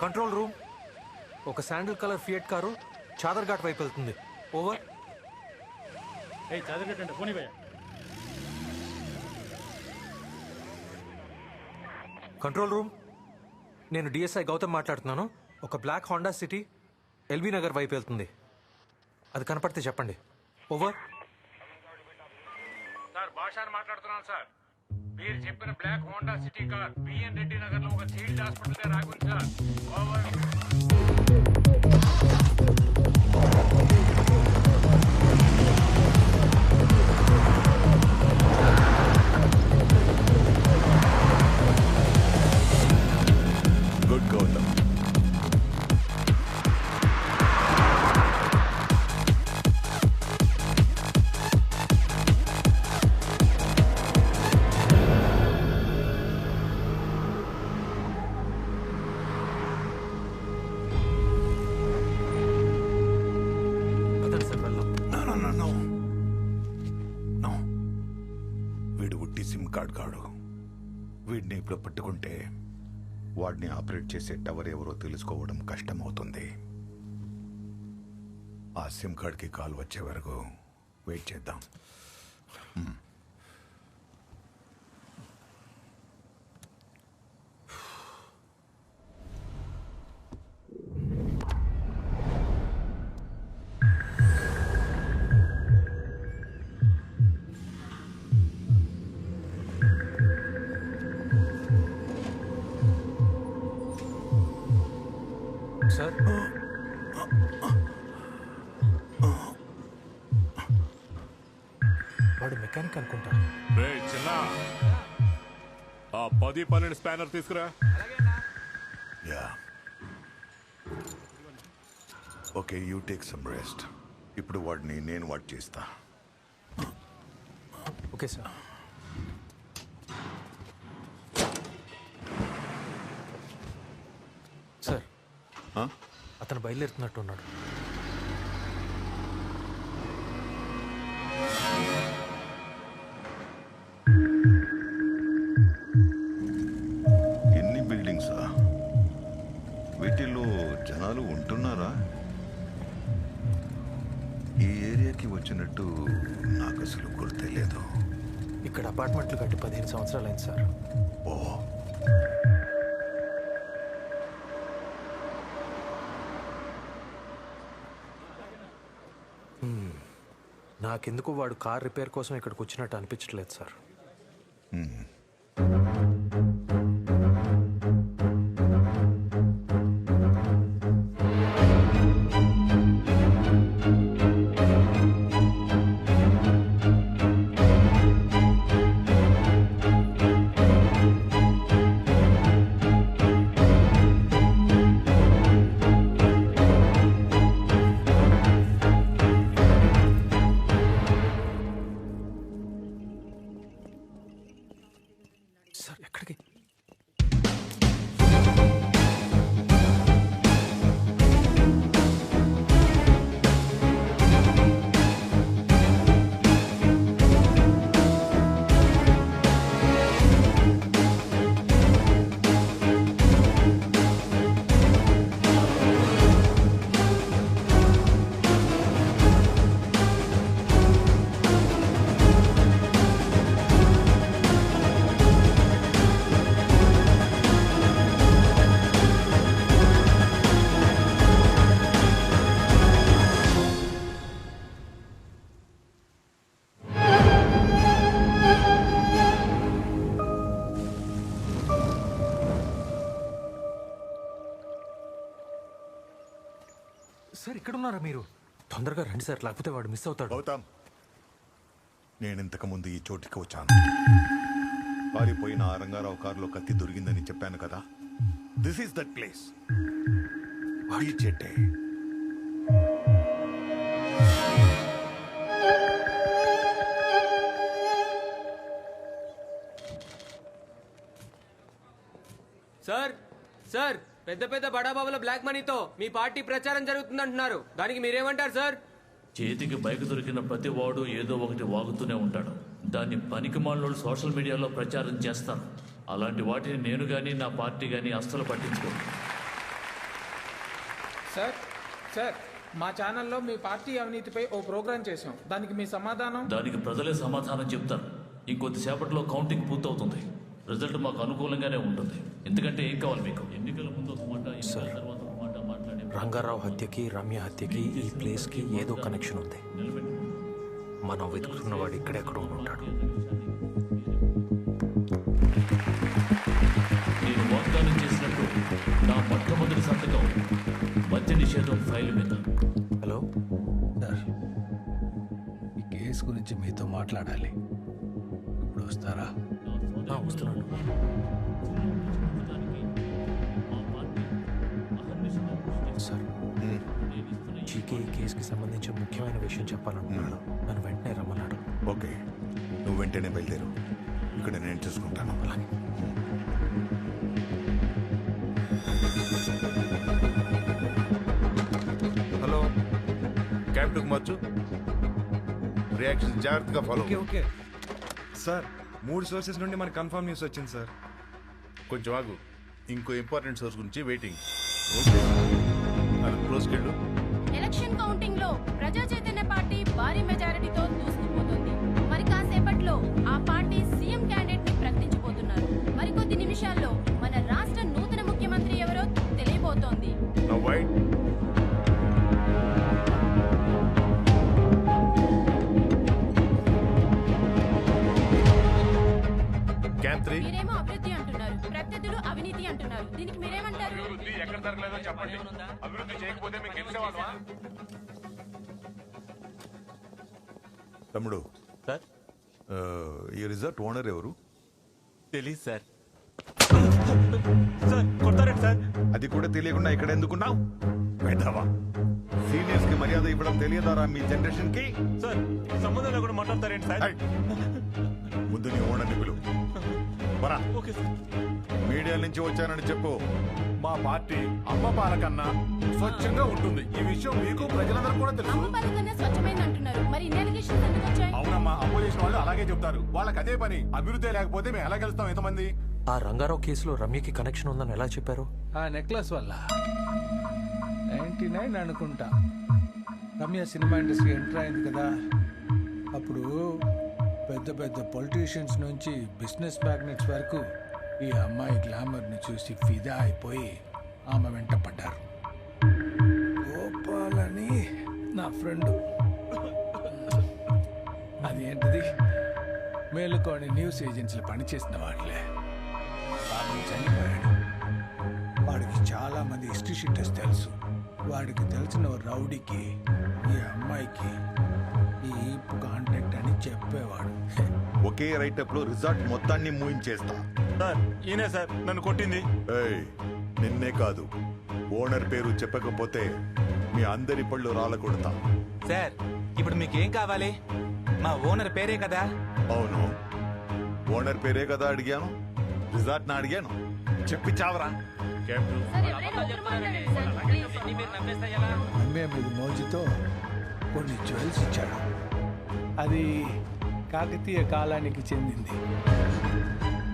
Speaker 1: కంట్రోల్ రూమ్, ఒక sandal colour Fiat car Chaderghat వైపు వెళ్తుంది. ఓవర్. కంట్రోల్ రూమ్, నేను డిఎస్ఐ గౌతమ్ మాట్లాడుతున్నాను. ఒక black Honda City LB Nagar వైపు వెళ్తుంది. అది కనపడితే చెప్పండి. ఓవర్.
Speaker 7: సార్ భాషాని మాట్లాడుతున్నాను సార్. మీరు చెప్పిన black Honda City car BN Reddy Nagar లో ఒక చైల్డ్ హాస్పిటల్ రాగుంది సార్. ఓవర్.
Speaker 13: గుడ్ గౌతమ్.
Speaker 8: వీడు ఉట్టి సిమ్ కార్డ్ కాడు. వీడిని ఇప్పుడు పట్టుకుంటే
Speaker 13: వాడిని ఆపరేట్ చేసే టవర్ ఎవరో తెలుసుకోవడం కష్టమవుతుంది.
Speaker 8: ఆ సిమ్ కార్డ్కి కాల్ వచ్చే వరకు వెయిట్ చేద్దాం.
Speaker 1: సార్, వాడు మెకానిక్ అనుకుంటా.
Speaker 9: రే చిన్న, ఆ 10-12 స్పానర్ తీసుకురా.
Speaker 8: Yeah okay, you take some rest.
Speaker 13: ఇప్పుడు వాడిని నేను వాడు చేస్తా.
Speaker 1: Okay sir. సార్, అతను బయలుదేరుతున్నట్టున్నాడు.
Speaker 13: ఎన్ని బిల్డింగ్సా? వీటిల్లో జనాలు ఉంటున్నారా? ఈ ఏరియాకి వచ్చినట్టు నాకు అసలు గుర్తే లేదు.
Speaker 1: ఇక్కడ అపార్ట్మెంట్లు కట్టి 15 సంవత్సరాలైంది సార్.
Speaker 8: ఓ,
Speaker 1: నాకెందుకు వాడు కార్ రిపేర్ కోసం ఇక్కడికి వచ్చినట్టు అనిపించట్లేదు సార్. సార్, ఎక్కడికి? సార్, ఇక్కడ ఉన్నారా మీరు? తొందరగా రండి సార్, లేకపోతే వాడు మిస్ అవుతాడు.
Speaker 8: గౌతమ్, నేను ఇంతకుముందు ఈ చోటికి వచ్చాను.
Speaker 13: పారిపోయిన ఆ రంగారావు కారులో కత్తి దొరికిందని చెప్పాను కదా.
Speaker 8: This is that place. ఈ చెట్టే.
Speaker 11: సార్ సార్, పెద్ద పెద్ద బడాబాబుల బ్లాక్ మనీతో మీ పార్టీ ప్రచారం జరుగుతుందంటున్నారు. దానికి మీరేమంటారు సార్?
Speaker 16: చేతికి బైక్ దొరికిన ప్రతి వాడు ఏదో ఒకటి వాగుతూనే ఉంటాడు. దాన్ని పనికిమాలినోళ్ళు సోషల్ మీడియాలో ప్రచారం చేస్తారు. అలాంటి వాటిని నేను కానీ నా పార్టీ కానీ అస్సలు పట్టించుకోను.
Speaker 21: సార్ సార్ మా ఛానల్లో మీ పార్టీ అవినీతిపై ఓ ప్రోగ్రాం చేశాం. దానికి మీ సమాధానం?
Speaker 16: దానికి ప్రజలే సమాధానం చెప్తారు. ఇంకొద్దిసేపట్లో కౌంటింగ్ పూర్తవుతుంది. రిజల్ట్ మాకు అనుకూలంగానే ఉంటుంది. ఎందుకంటే ఏం కావాలి మీకు? ఎన్నికల ముందు ఒక మాట, ఎన్నికల తర్వాత ఒక మాట మాట్లాడే
Speaker 1: రంగారావు హత్యకి, రమ్య హత్యకి ఈ ప్లేస్కి ఏదో కనెక్షన్ ఉంది. మనం వెతుకుతున్నవాడు ఇక్కడెక్కడో ఉంటాడు.
Speaker 16: నేను వాగ్దానం చేసినట్టు నా మొట్టమొదటి సంతకం మద్య నిషేధం ఫైల్ మీద.
Speaker 1: హలో
Speaker 8: సార్, ఈ కేసు గురించి మీతో మాట్లాడాలి. ఇప్పుడు వస్తారా?
Speaker 1: వస్తున్నాను. సార్, జీకే ఈ కేసుకి సంబంధించి ముఖ్యమైన విషయం చెప్పాలనుకున్నాడు. నన్ను వెంటనే రమ్మన్నాడు.
Speaker 13: ఓకే, నువ్వు వెంటనే బయలుదేరు. ఇక్కడ నేను చూసుకుంటాను.
Speaker 1: అలాగే.
Speaker 22: హలో క్యాప్టెన్ మార్చు. రియాక్షన్ జాగ్రత్తగా ఫాలో.
Speaker 23: ఓకే సార్, 3 సోర్సెస్ నుండి మనకు కన్ఫర్మ్ న్యూస్ వచ్చింది సార్.
Speaker 22: కొంచెం ఆగు, ఇంకో ఇంపార్టెంట్ సోర్స్ గురించి వెయిటింగ్. క్లోజ్కి వెళ్ళు.
Speaker 20: ఎలక్షన్ కౌంటింగ్ లో ప్రజా చైతన్య పార్టీ భారీ మెజారిటీతో దూసుకుపోతుంది. మరి కాసేపట్లో ఆ పార్టీ సీఎం క్యాండిడేట్ ని ప్రకటించబోతున్నారు. మరికొద్ది నిమిషాల్లో మన రాష్ట్ర నూతన ముఖ్యమంత్రి ఎవరో తెలియబోతోంది. మీరేమో అభివృద్ధి అంటున్నారు, ప్రత్యర్థులు అవినీతి అంటున్నారు. దీనికి మీరేమంటారు?
Speaker 22: ఎక్కడ జరగలేదో చెప్పండి. అభివృద్ధి చేయకపోతే మీకు గెలిచేవాళ్ళమా?
Speaker 13: తమ్ముడు
Speaker 22: సార్,
Speaker 13: ఈ రిసార్ట్ ఓనర్ ఎవరు?
Speaker 22: తెలీదు సార్.
Speaker 13: అది కూడా తెలియకుండా ఇక్కడ ఎందుకున్నావు? పెద్దవా, సీనియర్స్ కి మర్యాద ఇవ్వడం తెలియదారా మీ జనరేషన్ కి?
Speaker 22: సార్, సంబంధంలో కూడా మాట్లాడతారేంటి సార్?
Speaker 13: ముందు నీ ఓనర్ని పిలువు. మీడియా నుంచి వచ్చానని చెప్పు.
Speaker 22: మా పార్టీ అమ్మ పాల కన్నా స్వచ్ఛంగా ఉంటుంది. ఈ విషయం మీకు ప్రజలందరూ కూడా తెలుసు.
Speaker 20: అమ్మ పాల కన్నా స్వచ్ఛమైంది అంటున్నారు. మరి ఇన్ని అలిగేషన్స్ ఎందుకు వచ్చాయి?
Speaker 22: అవునమ్మా, అపోజిషన్ వాళ్ళు అలాగే చెప్తారు. వాళ్ళకి అదే పని. అభివృద్ధి లేకపోతే మేము ఎలా గెలుస్తాం? ఎంతమంది?
Speaker 1: ఆ రంగారావు కేసులో రమ్యకి కనెక్షన్ ఉందని ఎలా చెప్పారు?
Speaker 8: ఆ నెక్లెస్ వల్ల 99 అనుకుంటా రమ్య సినిమా ఇండస్ట్రీ ఎంటర్ అయింది కదా. అప్పుడు పెద్ద పెద్ద పొలిటీషియన్స్ నుంచి బిజినెస్ మ్యాగ్నెట్స్ వరకు ఈ అమ్మాయి గ్లామర్ని చూసి ఫిదా అయిపోయి ఆమె వెంట పడ్డారు. గోపాల్ అని నా ఫ్రెండ్, అదేంటిది మేలుకోని న్యూస్ ఏజెన్సీలు పనిచేసిన వాళ్ళే. బాబు చనిపోయాడు. వాడికి చాలా మంది హిస్టరీ షీటర్స్ తెలుసు. వాడికి తెలిసిన ఓ రౌడీకి ఈ అమ్మాయికి ఈ కాంటాక్ట్ అని చెప్పేవాడు.
Speaker 13: ఒకే రైటప్ లో రిసార్ట్ మొత్తాన్ని మూయించేస్తా.
Speaker 22: సార్, ఈయనే సార్ నన్ను కొట్టింది.
Speaker 13: నిన్నే కాదు, ఓనర్ పేరు చెప్పకపోతే మీ అందరి పళ్ళు రాలకొడతా.
Speaker 19: సార్, ఇప్పుడు మీకేం కావాలి? మా ఓనర్ పేరే కదా.
Speaker 13: అవును, ఓనర్ పేరే కదా అడిగాను. రిసార్ట్ నా అడిగాను. చెప్పి చావరా.
Speaker 8: అమ్మే మీద మోజుతో కొన్ని జ్యువెల్స్ ఇచ్చాడు. అది కాకతీయ కాలానికి చెందింది.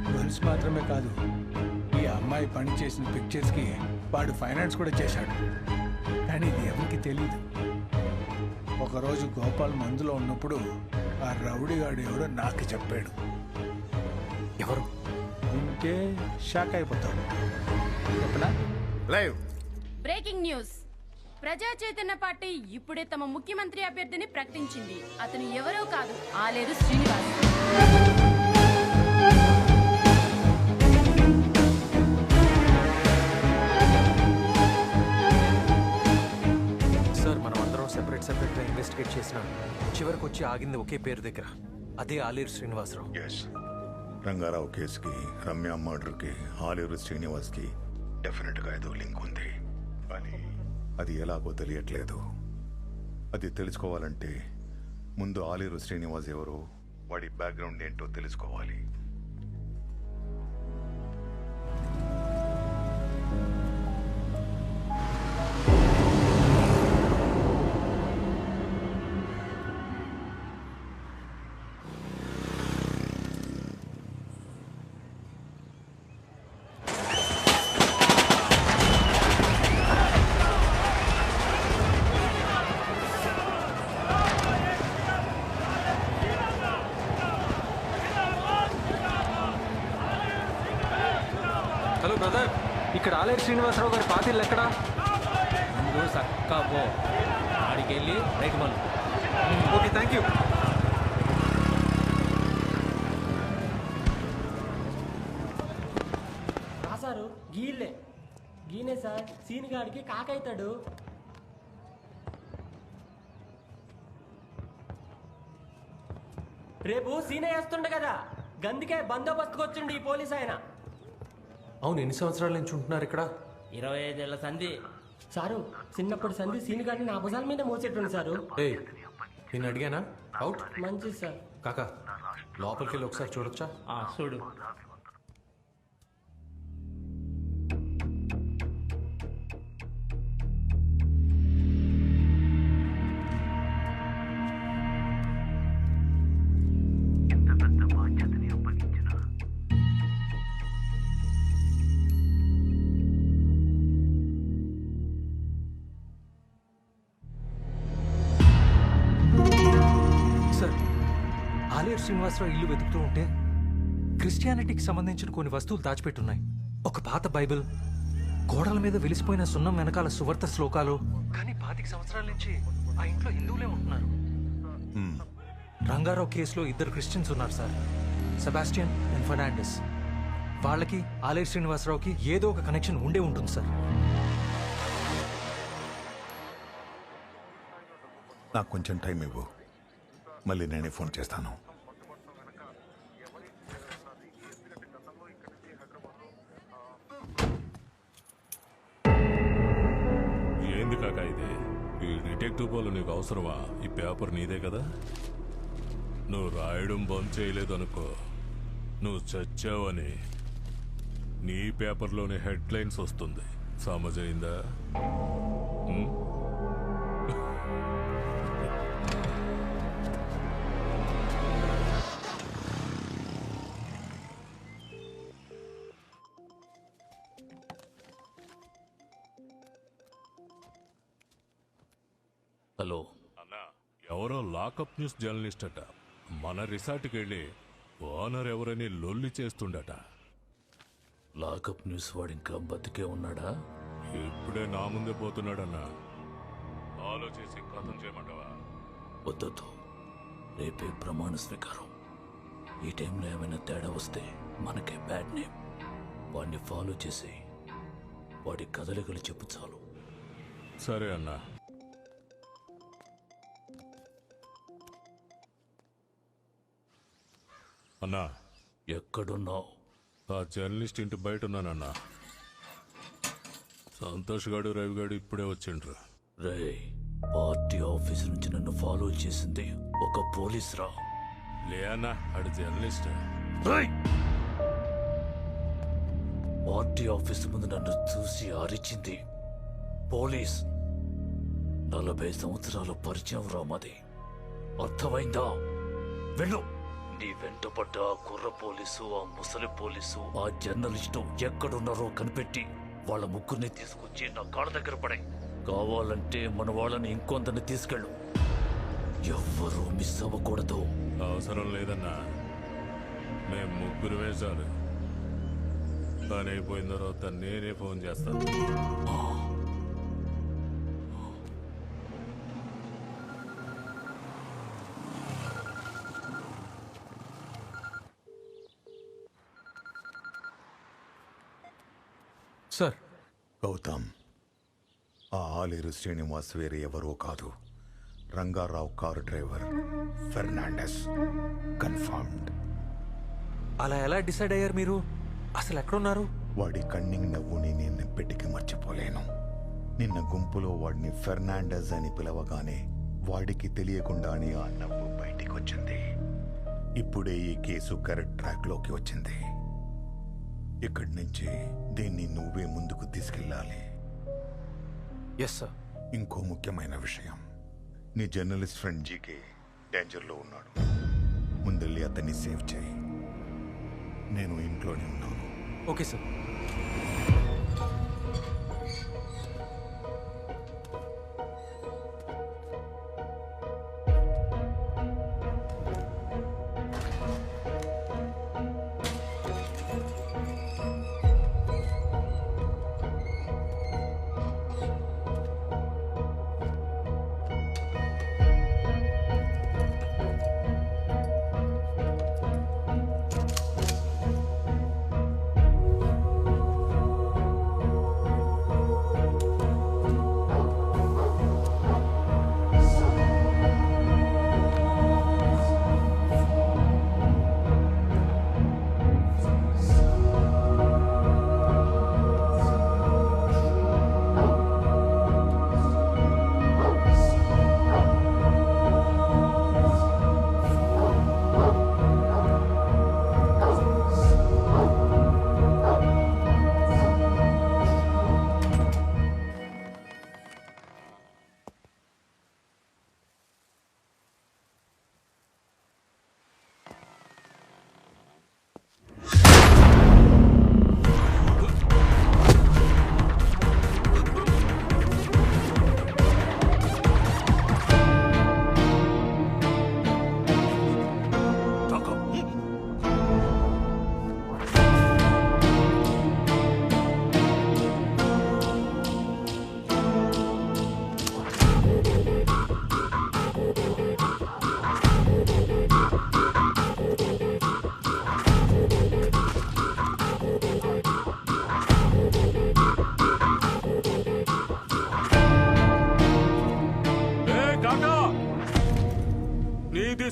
Speaker 8: జ్యువెల్స్ మాత్రమే కాదు, ఈ అమ్మాయి పని చేసిన పిక్చర్స్కి వాడు ఫైనాన్స్ కూడా చేశాడు. కానీ ఇది ఎవరికి తెలీదు. ఒకరోజు గోపాల్ మందులో ఉన్నప్పుడు ఆ రౌడీగాడు ఎవడో నాకు చెప్పాడు.
Speaker 1: ఎవరు?
Speaker 8: వింటే షాక్ అయిపోతాడు. చెప్పనా?
Speaker 22: Live
Speaker 20: breaking news. ప్రజా చైతన్య పార్టీ ఇప్పుడే తమ ముఖ్యమంత్రి అభ్యర్థిని ప్రకటించింది. అతను ఎవరో కాదు, ఆలేరు శ్రీనివాస్.
Speaker 1: సార్, మనం అందరం సెపరేట్గా ఇన్వెస్టిగేట్ చేసిన చివరికి వచ్చి ఆగింది ఒకే పేరు దగ్గర. అదే ఆలేరు శ్రీనివాసరావు.
Speaker 13: రంగారావు కేసుకి, రమ్య మర్డర్కి, ఆలేరు శ్రీనివాస్కి డెఫినెట్గా ఏదో లింక్ ఉంది. కానీ అది ఎలాగో తెలియట్లేదు. అది తెలుసుకోవాలంటే ముందు ఆలేరు శ్రీనివాస్ ఎవరో, వాడి బ్యాక్గ్రౌండ్ ఏంటో తెలుసుకోవాలి.
Speaker 1: ఇక్కడ ఆలేరు శ్రీనివాసరావు గారి పాతిళ్ళు ఎక్కడా?
Speaker 15: ముందు సక్కా పో, ఆడికి వెళ్ళి రైట్ మళ్ళీ.
Speaker 1: Okay, thank you.
Speaker 5: సారు గీళ్ళే గీనే సార్ సీన్ గాడికి కాకైతాడు. రేపు సీనే వేస్తుండ కదా, గందుకే బందోబస్తుకు వచ్చిండు ఈ పోలీస్ ఆయన.
Speaker 1: అవును, ఎన్ని సంవత్సరాల నుంచి ఉంటున్నారు ఇక్కడ?
Speaker 5: 25 ఏళ్ల సంధి సారు. చిన్నప్పటి సంధి సీన్ గాడిని నా భుజాల మీద మోసేట్టుండి సారు.
Speaker 1: నేను అడిగానా? అవుట్.
Speaker 5: మంచిది సార్.
Speaker 1: కాకా, లోపలికి వెళ్ళి ఒకసారి చూడొచ్చా?
Speaker 5: చూడు.
Speaker 1: ఆలేరు శ్రీనివాసరావు ఇల్లు వెతుకుతూ ఉంటే క్రిస్టియానిటీకి సంబంధించిన కొన్ని వస్తువులు దాచిపెట్టున్నాయి. ఒక పాత బైబిల్, గోడల మీద వెలిసిపోయిన సున్నం వెనకాల సువార్త శ్లోకాలు. కానీ 25 సంవత్సరాల నుంచి ఆ ఇంట్లో హిందువులే ఉంటున్నారు. రంగారావు కేసులో 2 క్రిస్టియన్స్ ఉన్నారు సార్, సెబాస్టియన్ అండ్ ఫెర్నాండెస్. వాళ్ళకి ఆలేరు శ్రీనివాసరావుకి ఏదో ఒక కనెక్షన్ ఉండే ఉంటుంది సార్.
Speaker 6: నాకు కొంచెం టైం ఇవ్వు, మళ్ళీ నేనే ఫోన్ చేస్తాను.
Speaker 9: ఏంది కాకా ఇది? ఈ డిటెక్టివ్ పోలు నీకు అవసరమా? ఈ పేపర్ నీదే కదా. నువ్వు రాయడం బంద్ చేయలేదనుకో, నువ్వు చచ్చావని నీ పేపర్లోనే హెడ్లైన్స్ వస్తుంది. సమజైందా?
Speaker 16: హలో
Speaker 9: అన్నా, ఎవరో లాకప్ న్యూస్ జర్నలిస్ట్ అట మన రిసార్ట్కి వెళ్ళి ఓనర్ ఎవరని లొల్లి చేస్తుండట.
Speaker 16: లాకప్ న్యూస్ వాడు ఇంకా బతికే ఉన్నాడా?
Speaker 9: ఇప్పుడే నా ముందే పోతున్నాడన్నా. ఆలోచించి కథం చేయమంటావా?
Speaker 16: వద్దొద్దు, రేపే ప్రమాణ స్వీకారం. ఈ టైంలో ఏమైనా తేడా వస్తే మనకే బ్యాడ్ నేమ్. వాడిని ఫాలో చేసి వాడి కదలికలు చెప్పు చాలు.
Speaker 9: సరే అన్నా. అన్నా,
Speaker 16: ఎక్కడున్నావు?
Speaker 9: ఆ జర్నలిస్ట్ ఇంటి బయట ఉన్నానన్నా. సంతోష్ గాడు రవి గాడు ఇప్పుడే వచ్చిండ్రు.
Speaker 16: రే, పార్టీ ఆఫీస్ నుంచి నన్ను ఫాలో చేసింది ఒక పోలీస్ రా.
Speaker 9: లే అన్నా, ఆడు జర్నలిస్ట్.
Speaker 16: పార్టీ ఆఫీస్ ముందు నన్ను చూసి అరిచింది పోలీస్. 40 సంవత్సరాల పరిచయం రా మాది. అర్థమైందా? వెళ్ళు. నీ వెంటపడ్డ ఆ కుర్ర పోలీసు, ఆ ముసలి పోలీసు, ఆ జర్నలిస్టు ఎక్కడున్నారో కనిపెట్టి వాళ్ళ ముగ్గురిని తీసుకొచ్చి నా కాళ్ళ దగ్గర పడాయి. కావాలంటే మన వాళ్ళని ఇంకొందరిని తీసుకెళ్ళు. ఎవ్వరూ మిస్ అవ్వకూడదు.
Speaker 9: అవసరం లేదన్నా, మేము ముగ్గురమే చాలు. పని అయిపోయిన తర్వాత నేనే ఫోన్ చేస్తాను.
Speaker 1: సార్.
Speaker 6: గౌతమ్, ఆ ఆలేరు శ్రీనివాస్ వేరే ఎవరో కాదు, Rangarao car driver Fernandes. Confirmed.
Speaker 1: అలా ఎలా డిసైడ్ అయ్యారు మీరు? అసలు ఎక్కడున్నారు?
Speaker 6: వాడి కన్నింగ్ నవ్వుని నేను ఎప్పటికీ మర్చిపోలేను. నిన్న గుంపులో వాడిని ఫెర్నాండెస్ అని పిలవగానే వాడికి తెలియకుండానే ఆ నవ్వు బయటికి వచ్చింది. ఇప్పుడే ఈ కేసు కరెక్ట్ ట్రాక్లోకి వచ్చింది. ఇక్కడి నుంచి దీన్ని నువ్వే ముందుకు తీసుకెళ్ళాలి.
Speaker 1: Yes sir.
Speaker 6: ఇంకో ముఖ్యమైన విషయం, నీ జర్నలిస్ట్ ఫ్రెండ్ జీకే డేంజర్లో ఉన్నాడు. ముందెళ్ళి అతన్ని సేవ్ చేయి. నేను ఇంట్లోనే ఉన్నాను.
Speaker 1: Okay sir.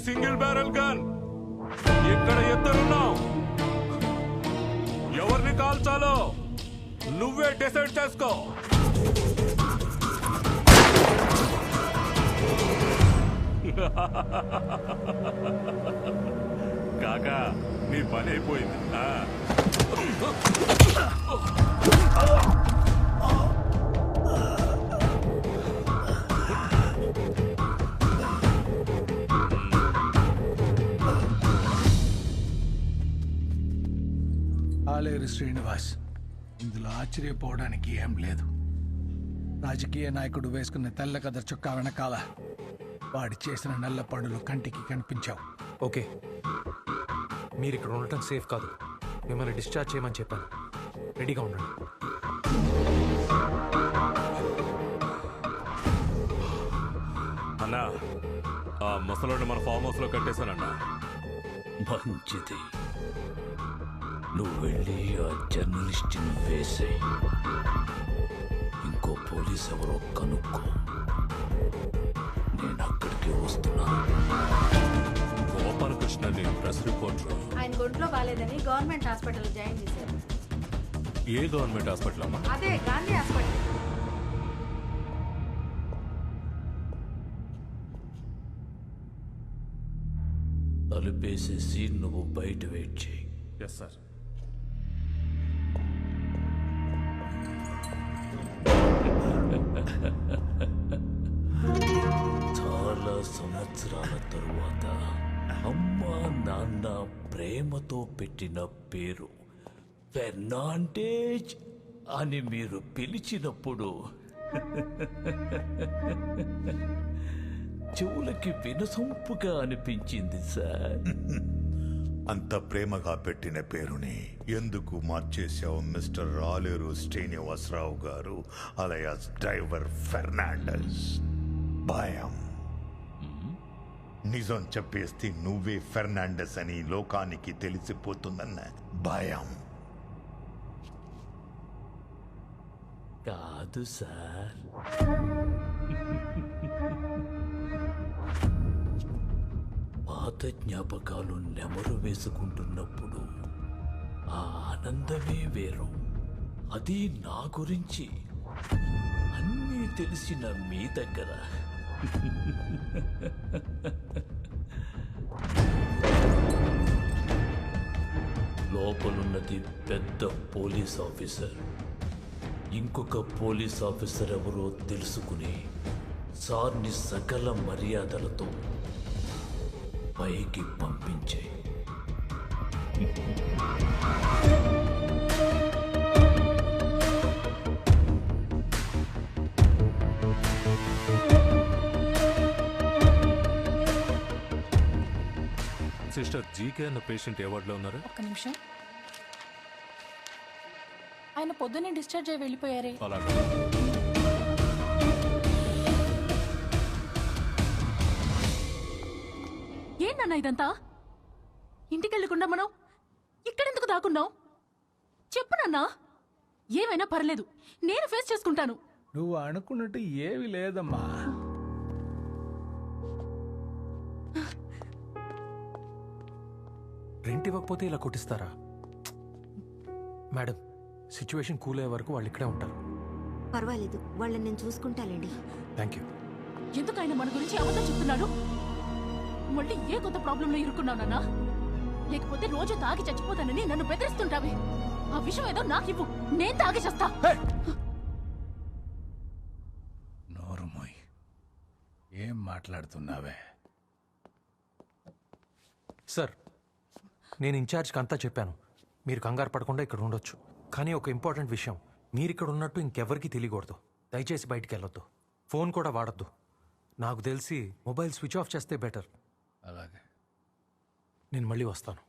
Speaker 9: Single barrel gun. ఇక్కడ ఇద్దరున్నావు. ఎవరిని కాల్చాలో నువ్వే డిసైడ్ చేసుకో. కాకా నీ పని అయిపోయింది.
Speaker 8: ఆలేరు శ్రీనివాస్, ఇందులో ఆశ్చర్యపోవడానికి ఏం లేదు. రాజకీయ నాయకుడు వేసుకున్న తెల్ల కదర్ చొక్కా వెనకాల వాడు చేసిన నల్ల పనులు కంటికి కనిపించావు.
Speaker 1: ఓకే, మీరు ఇక్కడ ఉండటం సేఫ్ కాదు. మిమ్మల్ని డిశ్చార్జ్ చేయమని చెప్పాను. రెడీగా ఉండండి.
Speaker 9: అన్నా, ఆ ముసలోని మన ఫామ్ హౌస్ లో కట్టేశానన్నా.
Speaker 16: మంచిది. నువ్వు వెళ్ళి ఆ జర్నలిస్ట్ని వేసేయి. ఇంకో పోలీస్ ఎవరో కనుక్కో. నేను అక్కడికి వస్తున్నాను.
Speaker 9: గోపాలకృష్ణని ప్రెస్ రిపోర్టర్.
Speaker 10: ఆయన ఒంట్లో బాగాలేదని గవర్నమెంట్ హాస్పిటల్ జాయిన్ చేశారు.
Speaker 9: ఏ గవర్నమెంట్ హాస్పిటల్ అమ్మా?
Speaker 10: అదే గాంధీ హాస్పిటల్.
Speaker 16: తలుపేసేసి నువ్వు బయట వెయిట్ చేయి.
Speaker 9: Yes sir.
Speaker 16: చాలా సంవత్సరాల తరువాత అమ్మ నాన్న ప్రేమతో పెట్టిన పేరు ఫెర్నాండేజ్ అని మీరు పిలిచినప్పుడు చెవులకి వినసొంపుగా అనిపించింది సార్.
Speaker 6: అంత ప్రేమగా పెట్టిన పేరుని ఎందుకు మార్చేశావు మిస్టర్ ఆలేరు శ్రీనివాసరావు గారు, అలయాస్ డ్రైవర్ ఫెర్నాండస్? భయం. నిజం చెప్పేస్తే నువ్వే ఫెర్నాండస్ అని లోకానికి తెలిసిపోతుందన్న భయం.
Speaker 16: కాదు సార్, పాత జ్ఞాపకాలు నెమరు వేసుకుంటున్నప్పుడు ఆ ఆనందమే వేరు. అది నా గురించి అన్నీ తెలిసిన మీ దగ్గర లోపలున్నది పెద్ద పోలీస్ ఆఫీసర్. ఇంకొక పోలీస్ ఆఫీసర్ ఎవరో తెలుసుకుని సార్ని సకల మర్యాదలతో పైకి పంపించే.
Speaker 9: సిస్టర్ జీకే అన్న పేషెంట్ ఏ వార్డులో ఉన్నారు?
Speaker 2: ఒక్క నిమిషం. ఆయన పొద్దున్నే డిశ్చార్జ్ అయ్యి వెళ్ళిపోయారే.
Speaker 9: అలాగే.
Speaker 2: ఏంటన్నా ఇదంతా? ఇంటికి వెళ్ళకుండా మనం ఇక్కడెందుకు దాక్కున్నావు? చెప్పు నాన్నా. ఏమైనా పర్లేదు, నేను ఫేస్ చేసుకుంటాను.
Speaker 8: నువ్వు అనుకున్నట్టు ఏవి లేదమ్మా.
Speaker 1: రెంట్ ఇవ్వకపోతే ఇలా కొట్టిస్తారా? మేడం, సిచ్యువేషన్ కూల్ అయ్యే వరకు వాళ్ళు ఇక్కడే ఉంటారు.
Speaker 10: పర్వాలేదు, వాళ్ళని నేను చూసుకుంటానండి.
Speaker 1: Thank you.
Speaker 2: ఎందుకు ఆయన మన గురించి అబద్ధం చెప్తున్నాడు? మళ్ళీ ఏ కొత్త ప్రాబ్లంలో ఇరుక్కున్నావునన్నా? లేకపోతే రోజు తాగి చచ్చిపోతానని నన్ను బెదిరిస్తుంటావే. ఆ విషయం ఏదో నాకివ్వు, నేను తాగి చేస్తా.
Speaker 8: నోరుమోయ్, ఏం మాట్లాడుతున్నావే?
Speaker 1: సార్, నేను ఇన్ఛార్జ్కి అంతా చెప్పాను. మీరు కంగారు పడకుండా ఇక్కడ ఉండొచ్చు. కానీ ఒక ఇంపార్టెంట్ విషయం, మీరు ఇక్కడ ఉన్నట్టు ఇంకెవరికి తెలియకూడదు. దయచేసి బయటికి వెళ్ళొద్దు. ఫోన్ కూడా వాడద్దు. నాకు తెలిసి మొబైల్ స్విచ్ ఆఫ్ చేస్తే బెటర్.
Speaker 8: అలాగే.
Speaker 1: నేను మళ్ళీ వస్తాను.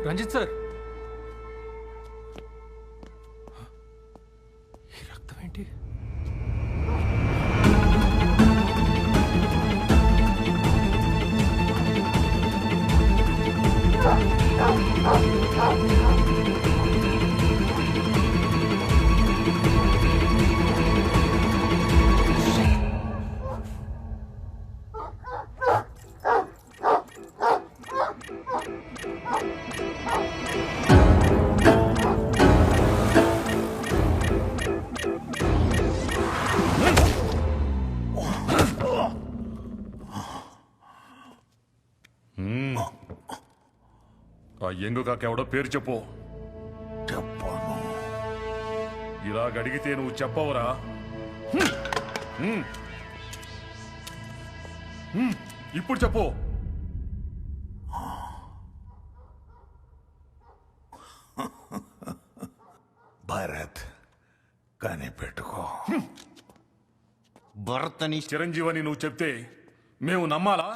Speaker 1: రంజిత్ సార్, ఈ రక్తం ఏంటి?
Speaker 22: ఆ ఎంగు కాకెవడో పేరు చెప్పు.
Speaker 6: చెప్పాను.
Speaker 22: ఇలా అడిగితే నువ్వు చెప్పవరా? ఇప్పుడు చెప్పు.
Speaker 6: భరత్ కనిపెట్టుకో.
Speaker 22: భరత్ అని చిరంజీవని నువ్వు చెప్తే మేము నమ్మాలా?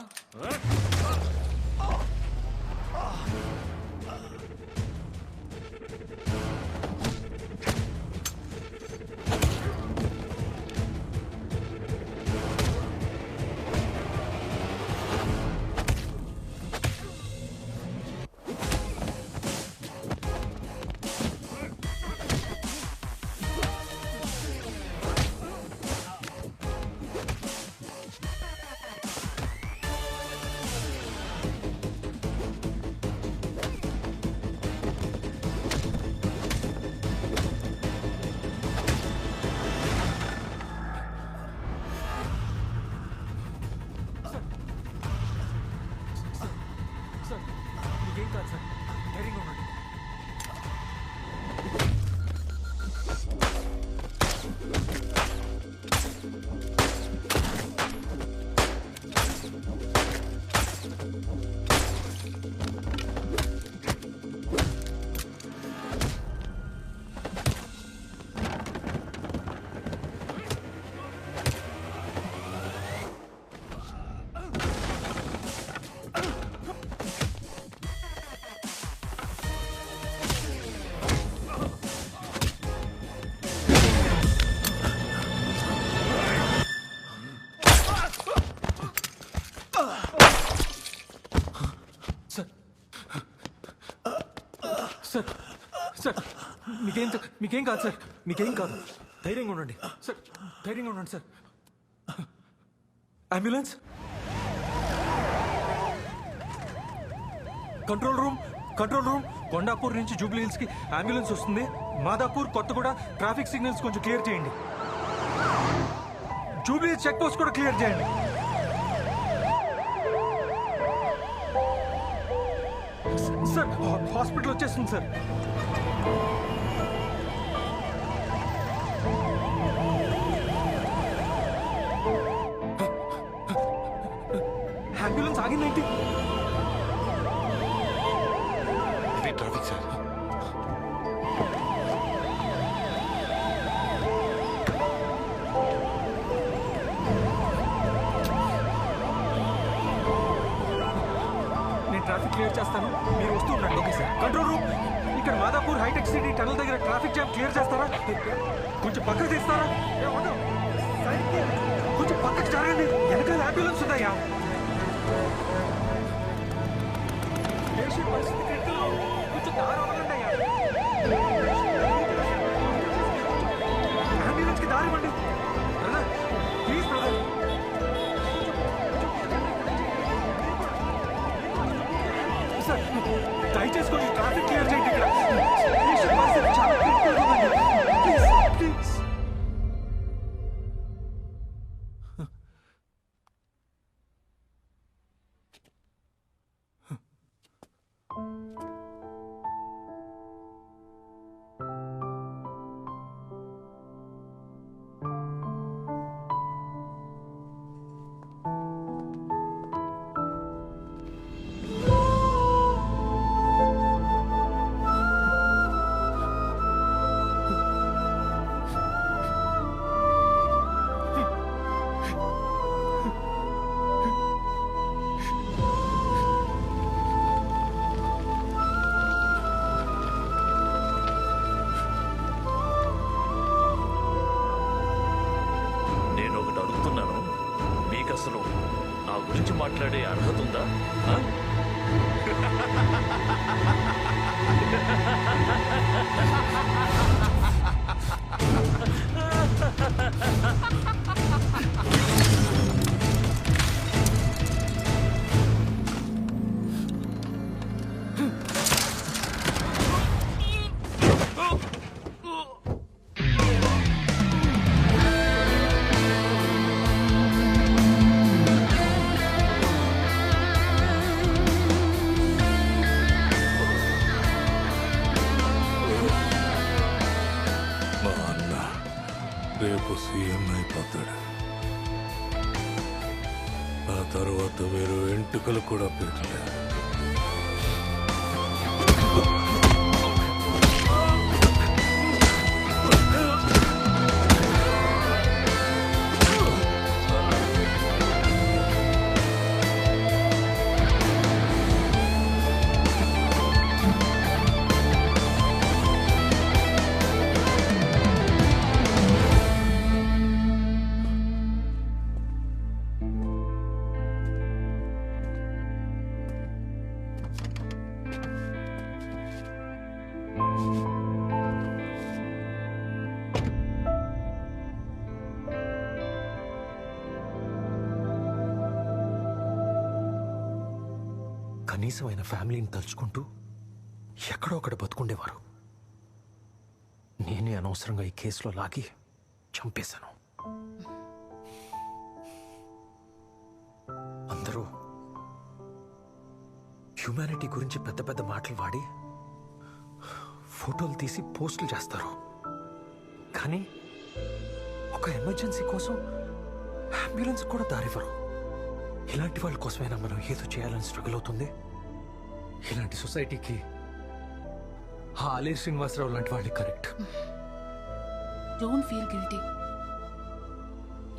Speaker 1: మీకేం కాదు సార్, ధైర్యంగా ఉండండి. సార్ సార్, మీకేం కాదు సార్, మీకేం కాదు. ధైర్యంగా ఉండండి సార్, ధైర్యంగా ఉండండి sir. Ambulance, control room, control room. Kondapur నుంచి జూబ్లీ హిల్స్ కి అంబులెన్స్ వస్తుంది. మాదాపూర్, కొత్తగూడ ట్రాఫిక్ సిగ్నల్స్ కొంచెం క్లియర్ చేయండి. జూబ్లీ హిల్స్ చెక్ పోస్ట్ కూడా క్లియర్ చేయండి. సార్, హాస్పిటల్ వచ్చేస్తుంది సార్. అంబులెన్స్ ఆగిందేంటి?
Speaker 22: Traffic sir.
Speaker 1: నేను ట్రాఫిక్ క్లియర్ చేస్తాను, మీరు వస్తూ ఉండండి. Okay sir. కంట్రోల్ రూమ్, ఇక్కడ మాదాపూర్ హైటెక్ సిటీ టనల్ దగ్గర ట్రాఫిక్ జామ్ క్లియర్ చేస్తారా? కొంచెం పక్కకు తీస్తారా? కొంచెం పక్కకు జరగండి, వెనకాల అంబులెన్స్ ఉందయ్యా. పేషెంట్ పరిస్థితి క్రిటికల్, కొంచెం దారి వదలండి అయ్యా. అంబులెన్స్ కి దారి ఇవ్వండి బ్రదర్, ప్లీజ్ బ్రదర్. సార్, దయచేసి కొంచెం ట్రాఫిక్ క్లియర్ చేయండి. ఇక్కడ పేషెంట్ పరిస్థితి చాలా క్రిటికల్ ఉందండి. Please please.
Speaker 16: మాట్లాడే అర్హత ఉందా? ఆ?
Speaker 9: మా అన్న రేపు సీఎం అయిపోతాడు. ఆ తర్వాత మీరు ఎంటుకలు కూడా పెట్టలేదు.
Speaker 1: కనీసం ఆయన ఫ్యామిలీని తలుచుకుంటూ ఎక్కడో ఒకటి బతుకుండేవారు. నేనే అనవసరంగా ఈ కేసులో లాగి చంపేశాను. అందరూ హ్యూమానిటీ గురించి పెద్ద పెద్ద మాటలు వాడి ఫోటోలు తీసి పోస్టులు చేస్తారు. కానీ ఒక ఎమర్జెన్సీ కోసం అంబులెన్స్ కూడా దారివ్వరు. ఇలాంటి వాళ్ళ కోసమైనా మనం ఏదో చేయాలని స్ట్రగుల్ అవుతుంది. ఇలాంటి సొసైటీకి ఆ ఆలే శ్రీనివాసరావు లాంటి వాళ్ళే కరెక్ట్.
Speaker 2: Don't feel guilty.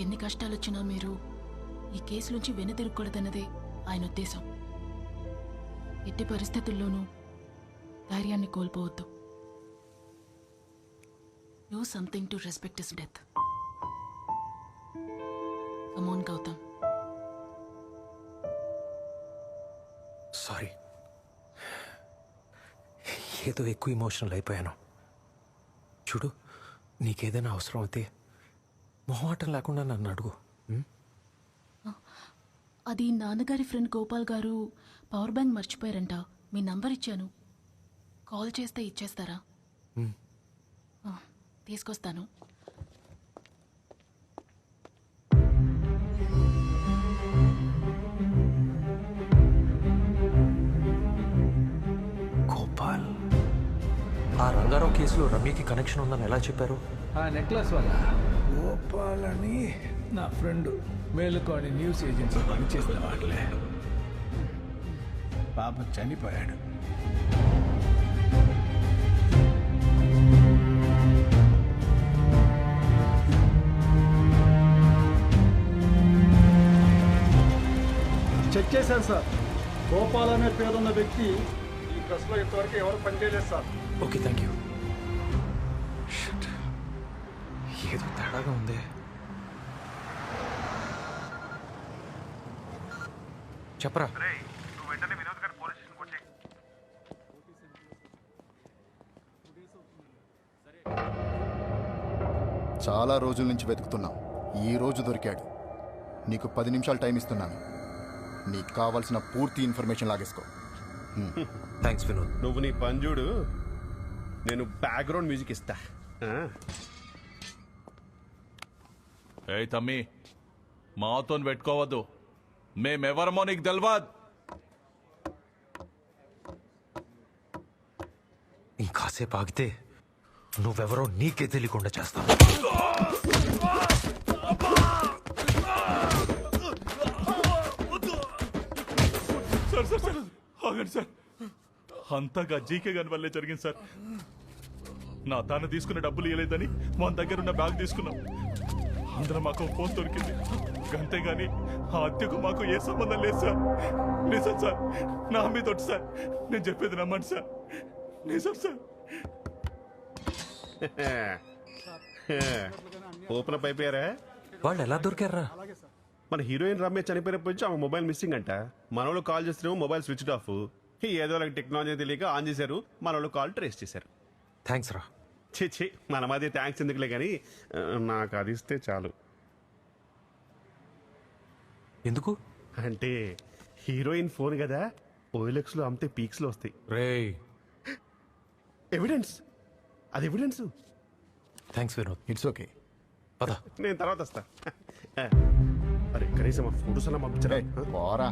Speaker 2: ఎన్ని కష్టాలు వచ్చినా మీరు ఈ కేసు నుంచి వెనుతిరగకూడదన్నదే ఆయన ఉద్దేశం. ఎట్టి పరిస్థితుల్లోనూ ధైర్యాన్ని కోల్పోవద్దు. Do something to respect his death. Come on Gautam.
Speaker 1: Sorry, ఏదో ఎక్కువ ఇమోషనల్ అయిపోయాను. చూడు, నీకేదైనా అవసరం అయితే మొహమాటం లేకుండా నన్ను అడుగు.
Speaker 2: అది నాన్నగారి ఫ్రెండ్ గోపాల్ గారు పవర్ బ్యాంక్ మర్చిపోయారంట. మీ నంబర్ ఇచ్చాను, కాల్ చేస్తే ఇచ్చేస్తారా? తీసుకొస్తాను.
Speaker 1: గోపాల్, ఆ రంగారావు కేసులో రమ్యకి కనెక్షన్ ఉందని ఎలా చెప్పారు?
Speaker 8: ఆ నెక్లెస్ వల్ల గోపాల్ అని నా ఫ్రెండ్ మేలుకోని న్యూస్ ఏజెన్సీ పనిచేసిన వాళ్ళే. పాప చనిపోయాడు.
Speaker 12: చెక్ చేశాను సార్. గోపాల్ అనే పేరున్న వ్యక్తి ఈ ప్రెస్లో ఇంతవరకు ఎవరు పనిచేయలేదు సార్.
Speaker 1: Okay, thank you. ఏదో తేడాగా ఉంది. చెప్పరా.
Speaker 14: చాలా రోజుల నుంచి వెతుకుతున్నాం. ఈ రోజు దొరికాడు. నీకు 10 నిమిషాలు టైం ఇస్తున్నాను. నీకు కావాల్సిన పూర్తి ఇన్ఫర్మేషన్ లాగేసుకో.
Speaker 1: థ్యాంక్స్ వినోద్.
Speaker 3: నువ్వు నీ పని చూడు, నేను బ్యాక్గ్రౌండ్ మ్యూజిక్ ఇస్తా.
Speaker 17: ఏ తమ్మి, మాతో పెట్టుకోవద్దు. మేమెవరమో నీకు తెలవదు.
Speaker 1: ఇంకాసేపు ఆగితే నువ్వెవరో నీకే తెలియకుండా చేస్తావు.
Speaker 17: సార్ సార్ సార్ ఆగండి సార్. అంతగా జీకే గాని వల్లే జరిగింది సార్. నా తాను తీసుకున్న డబ్బులు ఇవ్వలేదని మన దగ్గర ఉన్న బ్యాగ్ తీసుకున్నాం. అందులో మాకు ఫోన్ దొరికింది. అంతేగాని ఆ హత్యకు మాకు ఏ సంబంధం లేదు సార్. నిజం సార్, నా మీద ఒట్టు సార్. నేను చెప్పేది నమ్మండి సార్. నిజం సార్.
Speaker 3: ఓపెన్ అప్ అయిపోయారా?
Speaker 1: వాళ్ళు ఎలా దొరికారా?
Speaker 3: మన హీరోయిన్ రమ్య చనిపోయినప్పటి నుంచి ఆమె మొబైల్ మిస్సింగ్ అంట. మనోళ్ళు కాల్ చేస్తేనేమో మొబైల్ స్విచ్ ఆఫ్. ఏదో వాళ్ళకి టెక్నాలజీ తెలియక ఆన్ చేశారు, మనోళ్ళు కాల్ ట్రేస్ చేశారు.
Speaker 1: థ్యాంక్స్ రా.
Speaker 3: ఛీ మన మధ్య థ్యాంక్స్ ఎందుకులే కానీ నాకు అది ఇస్తే చాలు.
Speaker 1: ఎందుకు
Speaker 3: అంటే హీరోయిన్ ఫోన్ కదా, ఓఎల్ఎక్స్లో అమ్మితే పీక్స్లో వస్తాయి.
Speaker 1: రేయ్
Speaker 3: ఎవిడెన్స్, అది evidence.
Speaker 1: Thanks Vinod.
Speaker 14: It's okay,
Speaker 1: పద.
Speaker 3: నేను తర్వాత వస్తా. అరే కనీసం ఆ ఫోటోస్ అన్నా పంపించరా?
Speaker 14: పోరా.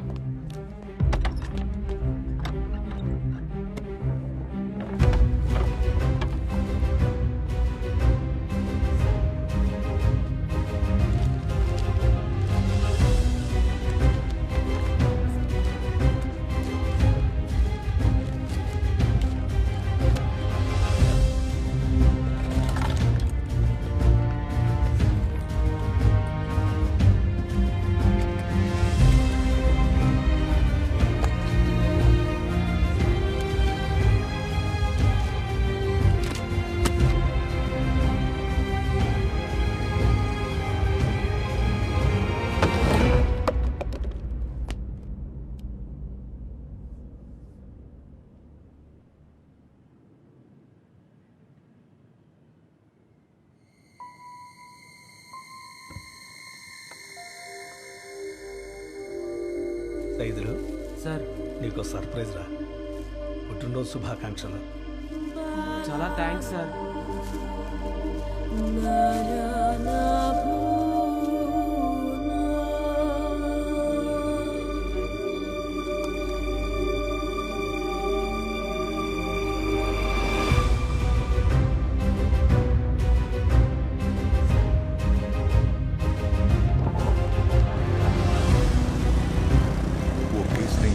Speaker 15: సైదులు
Speaker 11: సార్,
Speaker 15: నీకు సర్ప్రైజ్ రా. పుట్టినరోజు శుభాకాంక్షలు.
Speaker 11: చాలా థ్యాంక్స్ సార్.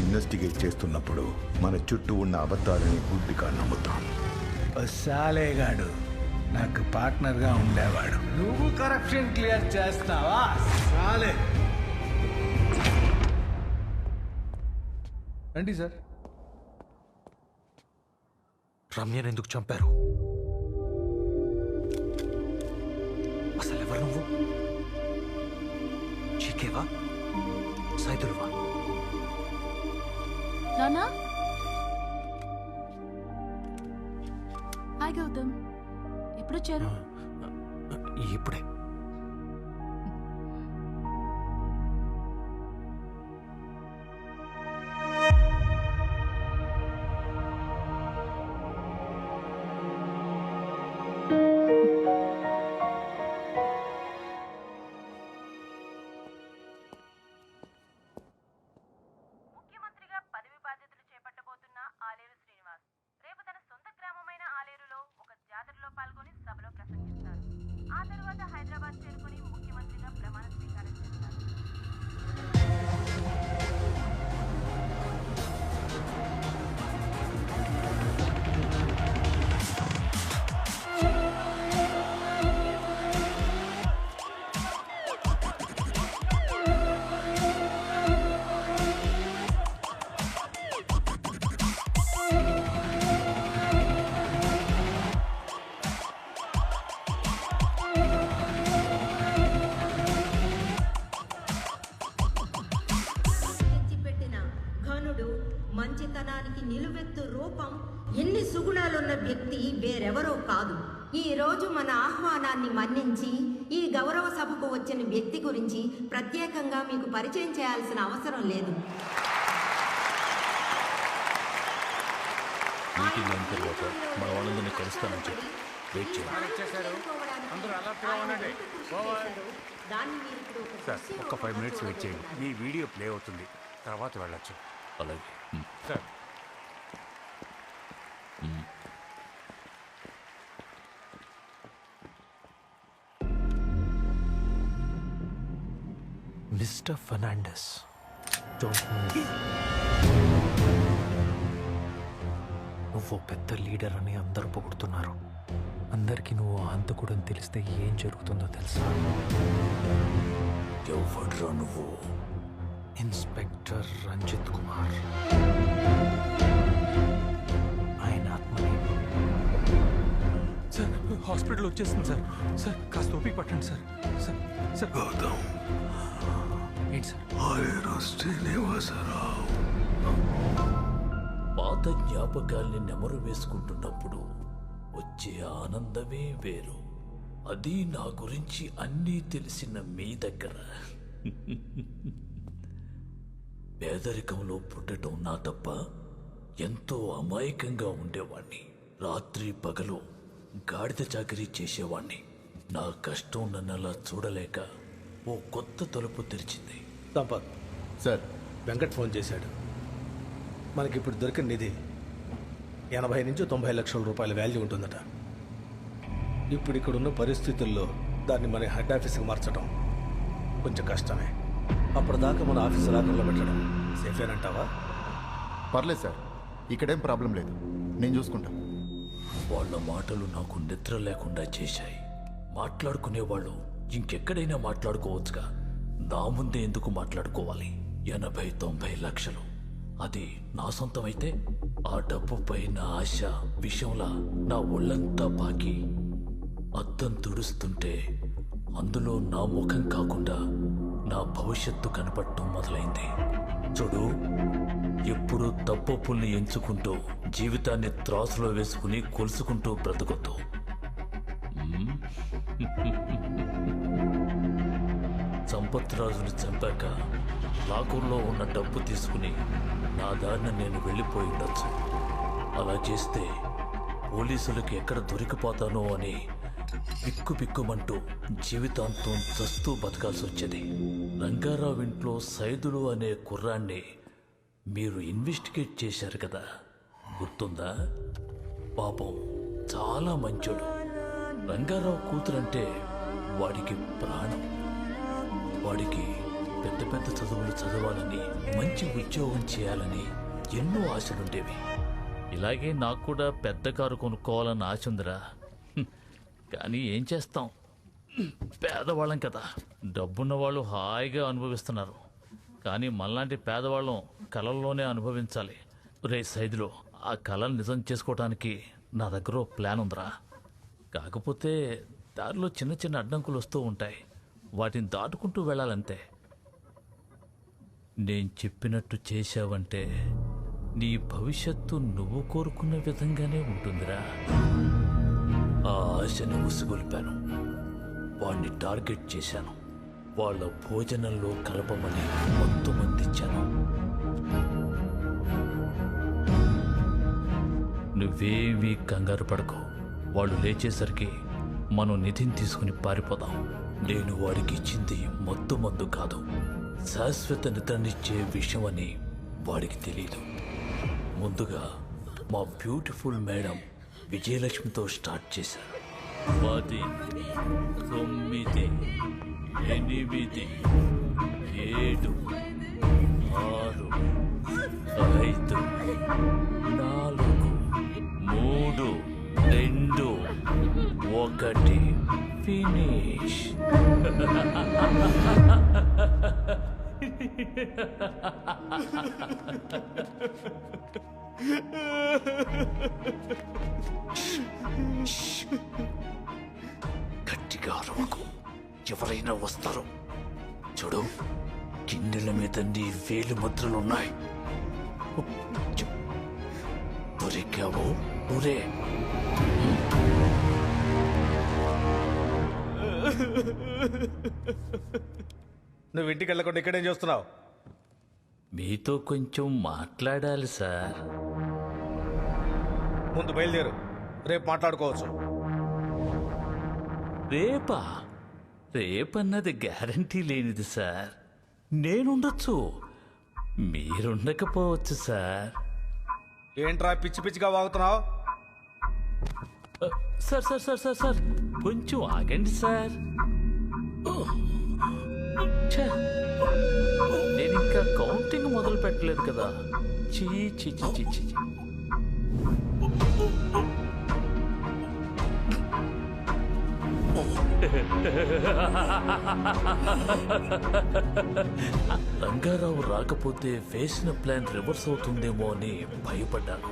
Speaker 6: ఇన్వెస్టిగేట్ చేస్తున్నప్పుడు మన చుట్టూ ఉన్న అబద్ధాలని గుడ్డిగా నమ్ముతాం.
Speaker 8: సాలేగాడు నాకు పార్ట్నర్గా ఉండేవాడు. నువ్వు కరప్షన్ క్లియర్ చేస్తావా? సాలే. రండి సార్.
Speaker 1: రమ్యను ఎందుకు చంపారు? అసలు ఎవరు నువ్వు? చీకేవా? సైదులువా?
Speaker 2: రానా? హాయ్ గౌతమ్, ఎప్పుడొచ్చారు?
Speaker 1: ఇప్పుడే.
Speaker 20: ముఖ్యమంత్రిగా పదవి బాధ్యతలు చేపట్టబోతున్న ఆలేరు శ్రీనివాస్ రేపు తన సొంత గ్రామమైన ఆలేరులో ఒక జాతరలో పాల్గొని సభలో ప్రసంగిస్తారు. ఆ తర్వాత హైదరాబాద్ చేరుకుని ముఖ్యమంత్రిగా ప్రమాణ స్వీకారం చేస్తారు.
Speaker 10: మంచితనానికి నిలువెత్తు రూపం, ఎన్ని సుగుణాలున్న వ్యక్తి వేరెవరో కాదు. ఈ రోజు మన ఆహ్వానాన్ని మన్నించి ఈ గౌరవ సభకు వచ్చిన వ్యక్తి గురించి ప్రత్యేకంగా మీకు పరిచయం చేయాల్సిన అవసరం లేదు.
Speaker 16: మీటింగ్ అయిన తర్వాత మన వాళ్ళందరినీ కలుస్తానని చెప్పి వెయిట్ చేయండి.
Speaker 4: సార్, ఒక 5 minutes వెయిట్ చేయండి. మీ వీడియో ప్లే అవుతుంది, తర్వాత వెళ్ళొచ్చు.
Speaker 16: అలాగే
Speaker 4: sir.
Speaker 1: Mister Fernandes, don't move. నువ్వు పెద్ద లీడర్ అని అందరూ పొగుడుతున్నారు. అందరికీ నువ్వు హంతకుడని తెలిస్తే ఏం జరుగుతుందో తెలుసా? ఎవడ్రా నువ్వు? ఇన్స్పెక్టర్ రంజిత్ కుమార్. ఆయన ఆత్మని.
Speaker 7: సార్, హాస్పిటల్ వచ్చేస్తుంది సార్. సార్, కాస్త ఓపిక పట్టండి సార్. సార్ సార్
Speaker 1: గౌతమ్, ఏంటి సార్?
Speaker 6: శ్రీనివాసరావు
Speaker 16: పాత జ్ఞాపకాల్ని నెమరు వేసుకుంటున్నప్పుడు వచ్చే ఆనందమే వేరు. అది నా గురించి అన్నీ తెలిసిన మీ దగ్గర. పేదరికంలో పుట్టడం నా తప్ప. ఎంతో అమాయకంగా ఉండేవాణ్ణి. రాత్రి పగలు గాడిద చాకరీ చేసేవాణ్ణి. నా కష్టం నన్నలా చూడలేక ఓ కొత్త తలుపు తెరిచింది.
Speaker 15: సంపత్
Speaker 14: సార్,
Speaker 15: వెంకట్ ఫోన్ చేశాడు. మనకిప్పుడు దొరికిన నిధి 80 నుంచి 90 లక్షల రూపాయల వాల్యూ ఉంటుందట. ఇప్పుడు ఇక్కడున్న పరిస్థితుల్లో దాన్ని మన హెడ్ ఆఫీస్కి మార్చడం కొంచెం కష్టమే. అప్పటిదాకా మన ఆఫీస్ లాకర్లో పెట్టడం సేఫేనంటావా?
Speaker 14: పర్లేదు సార్, ఇక్కడేం ప్రాబ్లం లేదు, నేను చూసుకుంటా.
Speaker 16: వాళ్ళ మాటలు నాకు నిద్ర లేకుండా చేశాయి. మాట్లాడుకునేవాళ్ళు ఇంకెక్కడైనా మాట్లాడుకోవచ్చుగా, నా ముందే ఎందుకు మాట్లాడుకోవాలి? 80-90 లక్షలు అది నా సొంతమైతే ఆ డబ్బుపై నా ఆశ విషయంలా నా ఒళ్ళంతా బాకి అద్దం తుడుస్తుంటే అందులో నా ముఖం కాకుండా నా భవిష్యత్తు కనపడటం మొదలైంది. చూడు, ఎప్పుడూ తప్పొప్పుల్ని ఎంచుకుంటూ జీవితాన్ని త్రాసులో వేసుకుని కొలుసుకుంటూ బ్రతకొద్దు. సంపత్ రాజుని చంపాక లాకూర్లో ఉన్న డబ్బు తీసుకుని నా దారిన నేను వెళ్ళిపోయి ఉండొచ్చు. అలా చేస్తే పోలీసులకు ఎక్కడ దొరికిపోతానో అని బిక్కుబిక్కుమంటూ జీవితాంతం చస్తూ బతకాల్సి వచ్చేది. రంగారావు ఇంట్లో సైదులు అనే కుర్రాన్ని మీరు ఇన్వెస్టిగేట్ చేశారు కదా, గుర్తుందా? పాపం చాలా మంచోడు. రంగారావు కూతురంటే వాడికి ప్రాణం. వాడికి పెద్ద పెద్ద చదువులు చదవాలని, మంచి ఉద్యోగం చేయాలని ఎన్నో ఆశలుండేవి. ఇలాగే నాకు కూడా పెద్ద కారు కొనుక్కోవాలని ఆశ ఉందిరా. కానీ ఏం చేస్తాం, పేదవాళ్ళం కదా. డబ్బున్న వాళ్ళు హాయిగా అనుభవిస్తున్నారు, కానీ మనలాంటి పేదవాళ్ళం కళల్లోనే అనుభవించాలి. రే సైదులో, ఆ కళను నిజం చేసుకోవటానికి నా దగ్గర ఓ ప్లాన్ ఉందిరా. కాకపోతే దారిలో చిన్న చిన్న అడ్డంకులు వస్తూ ఉంటాయి, వాటిని దాటుకుంటూ వెళ్ళాలంతే. నేను చెప్పినట్టు చేశావంటే నీ భవిష్యత్తు నువ్వు కోరుకున్న విధంగానే ఉంటుందిరా. ఆ ఆశని ఉసిగొల్పాను, వాణ్ణి టార్గెట్ చేశాను. వాళ్ళ భోజనంలో కలపమని మొత్తం అందించాను. నువ్వేమీ కంగారు పడకు. వాళ్ళు లేచేసరికి మనం నిధిని తీసుకుని పారిపోదాం. నేను వాడికి ఇచ్చింది మొత్తం మందు కాదు, శాశ్వత నిద్రనిచ్చే విషయం అని వాడికి తెలీదు. ముందుగా మా బ్యూటిఫుల్ మేడం విజయలక్ష్మితో స్టార్ట్ చేశాను. 10, 9, 8, 7, 6, 5, 4, 3, 2, 1 ఫినిష్. గట్టిగా అరవకు, ఎవరైనా వస్తారు. చూడు, గిన్నెల మీద నీ వేలు ముద్రలున్నాయి. దొరికావు ఊరే.
Speaker 15: నువ్వు ఇంటికి వెళ్ళకుండా ఇక్కడేం చేస్తున్నావు?
Speaker 16: మీతో కొంచెం మాట్లాడాలి సార్.
Speaker 15: ముందు బయలుదేరు, రేపు మాట్లాడుకోవచ్చు.
Speaker 16: రేపా? రేపన్నది గ్యారంటీ లేనిది సార్. నేనుండొచ్చు, మీరుండకపోవచ్చు సార్.
Speaker 15: ఏంట్రా పిచ్చి పిచ్చిగా వాగుతున్నావు?
Speaker 16: Sir sir sir sir sir కొంచెం ఆగండి సార్. ఛే, నేను ఇంకా కౌంటింగ్ మొదలు పెట్టలేదు కదా. చీ చీ చీ చీ చీ. రంగారావు రాకపోతే వేసిన ప్లాన్ రివర్స్ అవుతుందేమో అని భయపడ్డాను.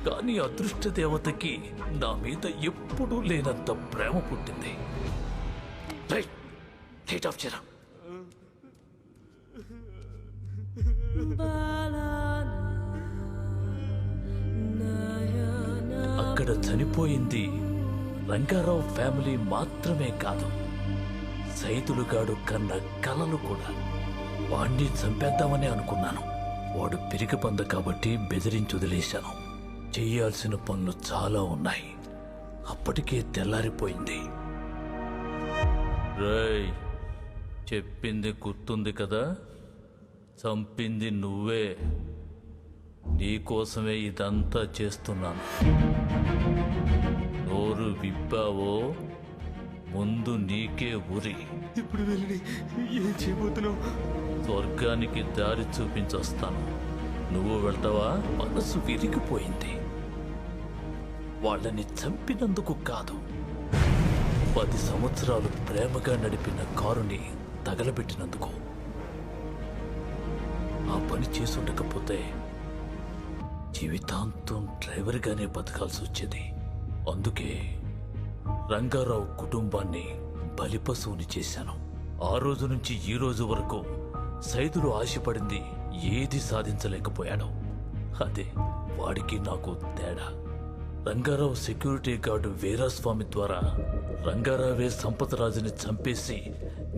Speaker 16: కానీ అదృష్ట దేవతకి నా మీద ఎప్పుడూ లేనంత ప్రేమ పుట్టింది. లైట్ ఆఫ్ చేయరా. అక్కడ చనిపోయింది రంగారావు ఫ్యామిలీ మాత్రమే కాదు, సైదులుగాడు కన్న కలలు కూడా. వాణ్ణి చంపేద్దామని అనుకున్నాను. వాడు పిరికి పంద కాబట్టి బెదిరించి వదిలేశాను. చెయ్యాల్సిన పనులు చాలా ఉన్నాయి. అప్పటికే తెల్లారిపోయింది. రేయ్, చెప్పింది గుర్తుంది కదా? చంపింది నువ్వే. నీకోసమే ఇదంతా చేస్తున్నాను. నోరు విప్పావో ముందు నీకే ఉరి.
Speaker 11: ఇప్పుడు వెళ్ళి ఏం చేయబోతున్నావు?
Speaker 16: స్వర్గానికి దారి చూపించొస్తాను. నువ్వు వెళ్తావా? మనసు విరిగిపోయింది. వాళ్ళని చంపినందుకు కాదు, 10 సంవత్సరాలు ప్రేమగా నడిపిన కారుని తగలబెట్టినందుకు. ఆ పని చేసుండకపోతే జీవితాంతం డ్రైవర్గానే బతకాల్సి వచ్చేది. అందుకే రంగారావు కుటుంబాన్ని బలిపశువుని చేశాను. ఆ రోజు నుంచి ఈ రోజు వరకు సైదులు ఆశపడింది ఏది సాధించలేకపోయాడు. అదే వాడికి నాకు తేడా. రంగారావు సెక్యూరిటీ గార్డు వీరాస్వామి ద్వారా రంగారావే సంపతరాజుని చంపేసి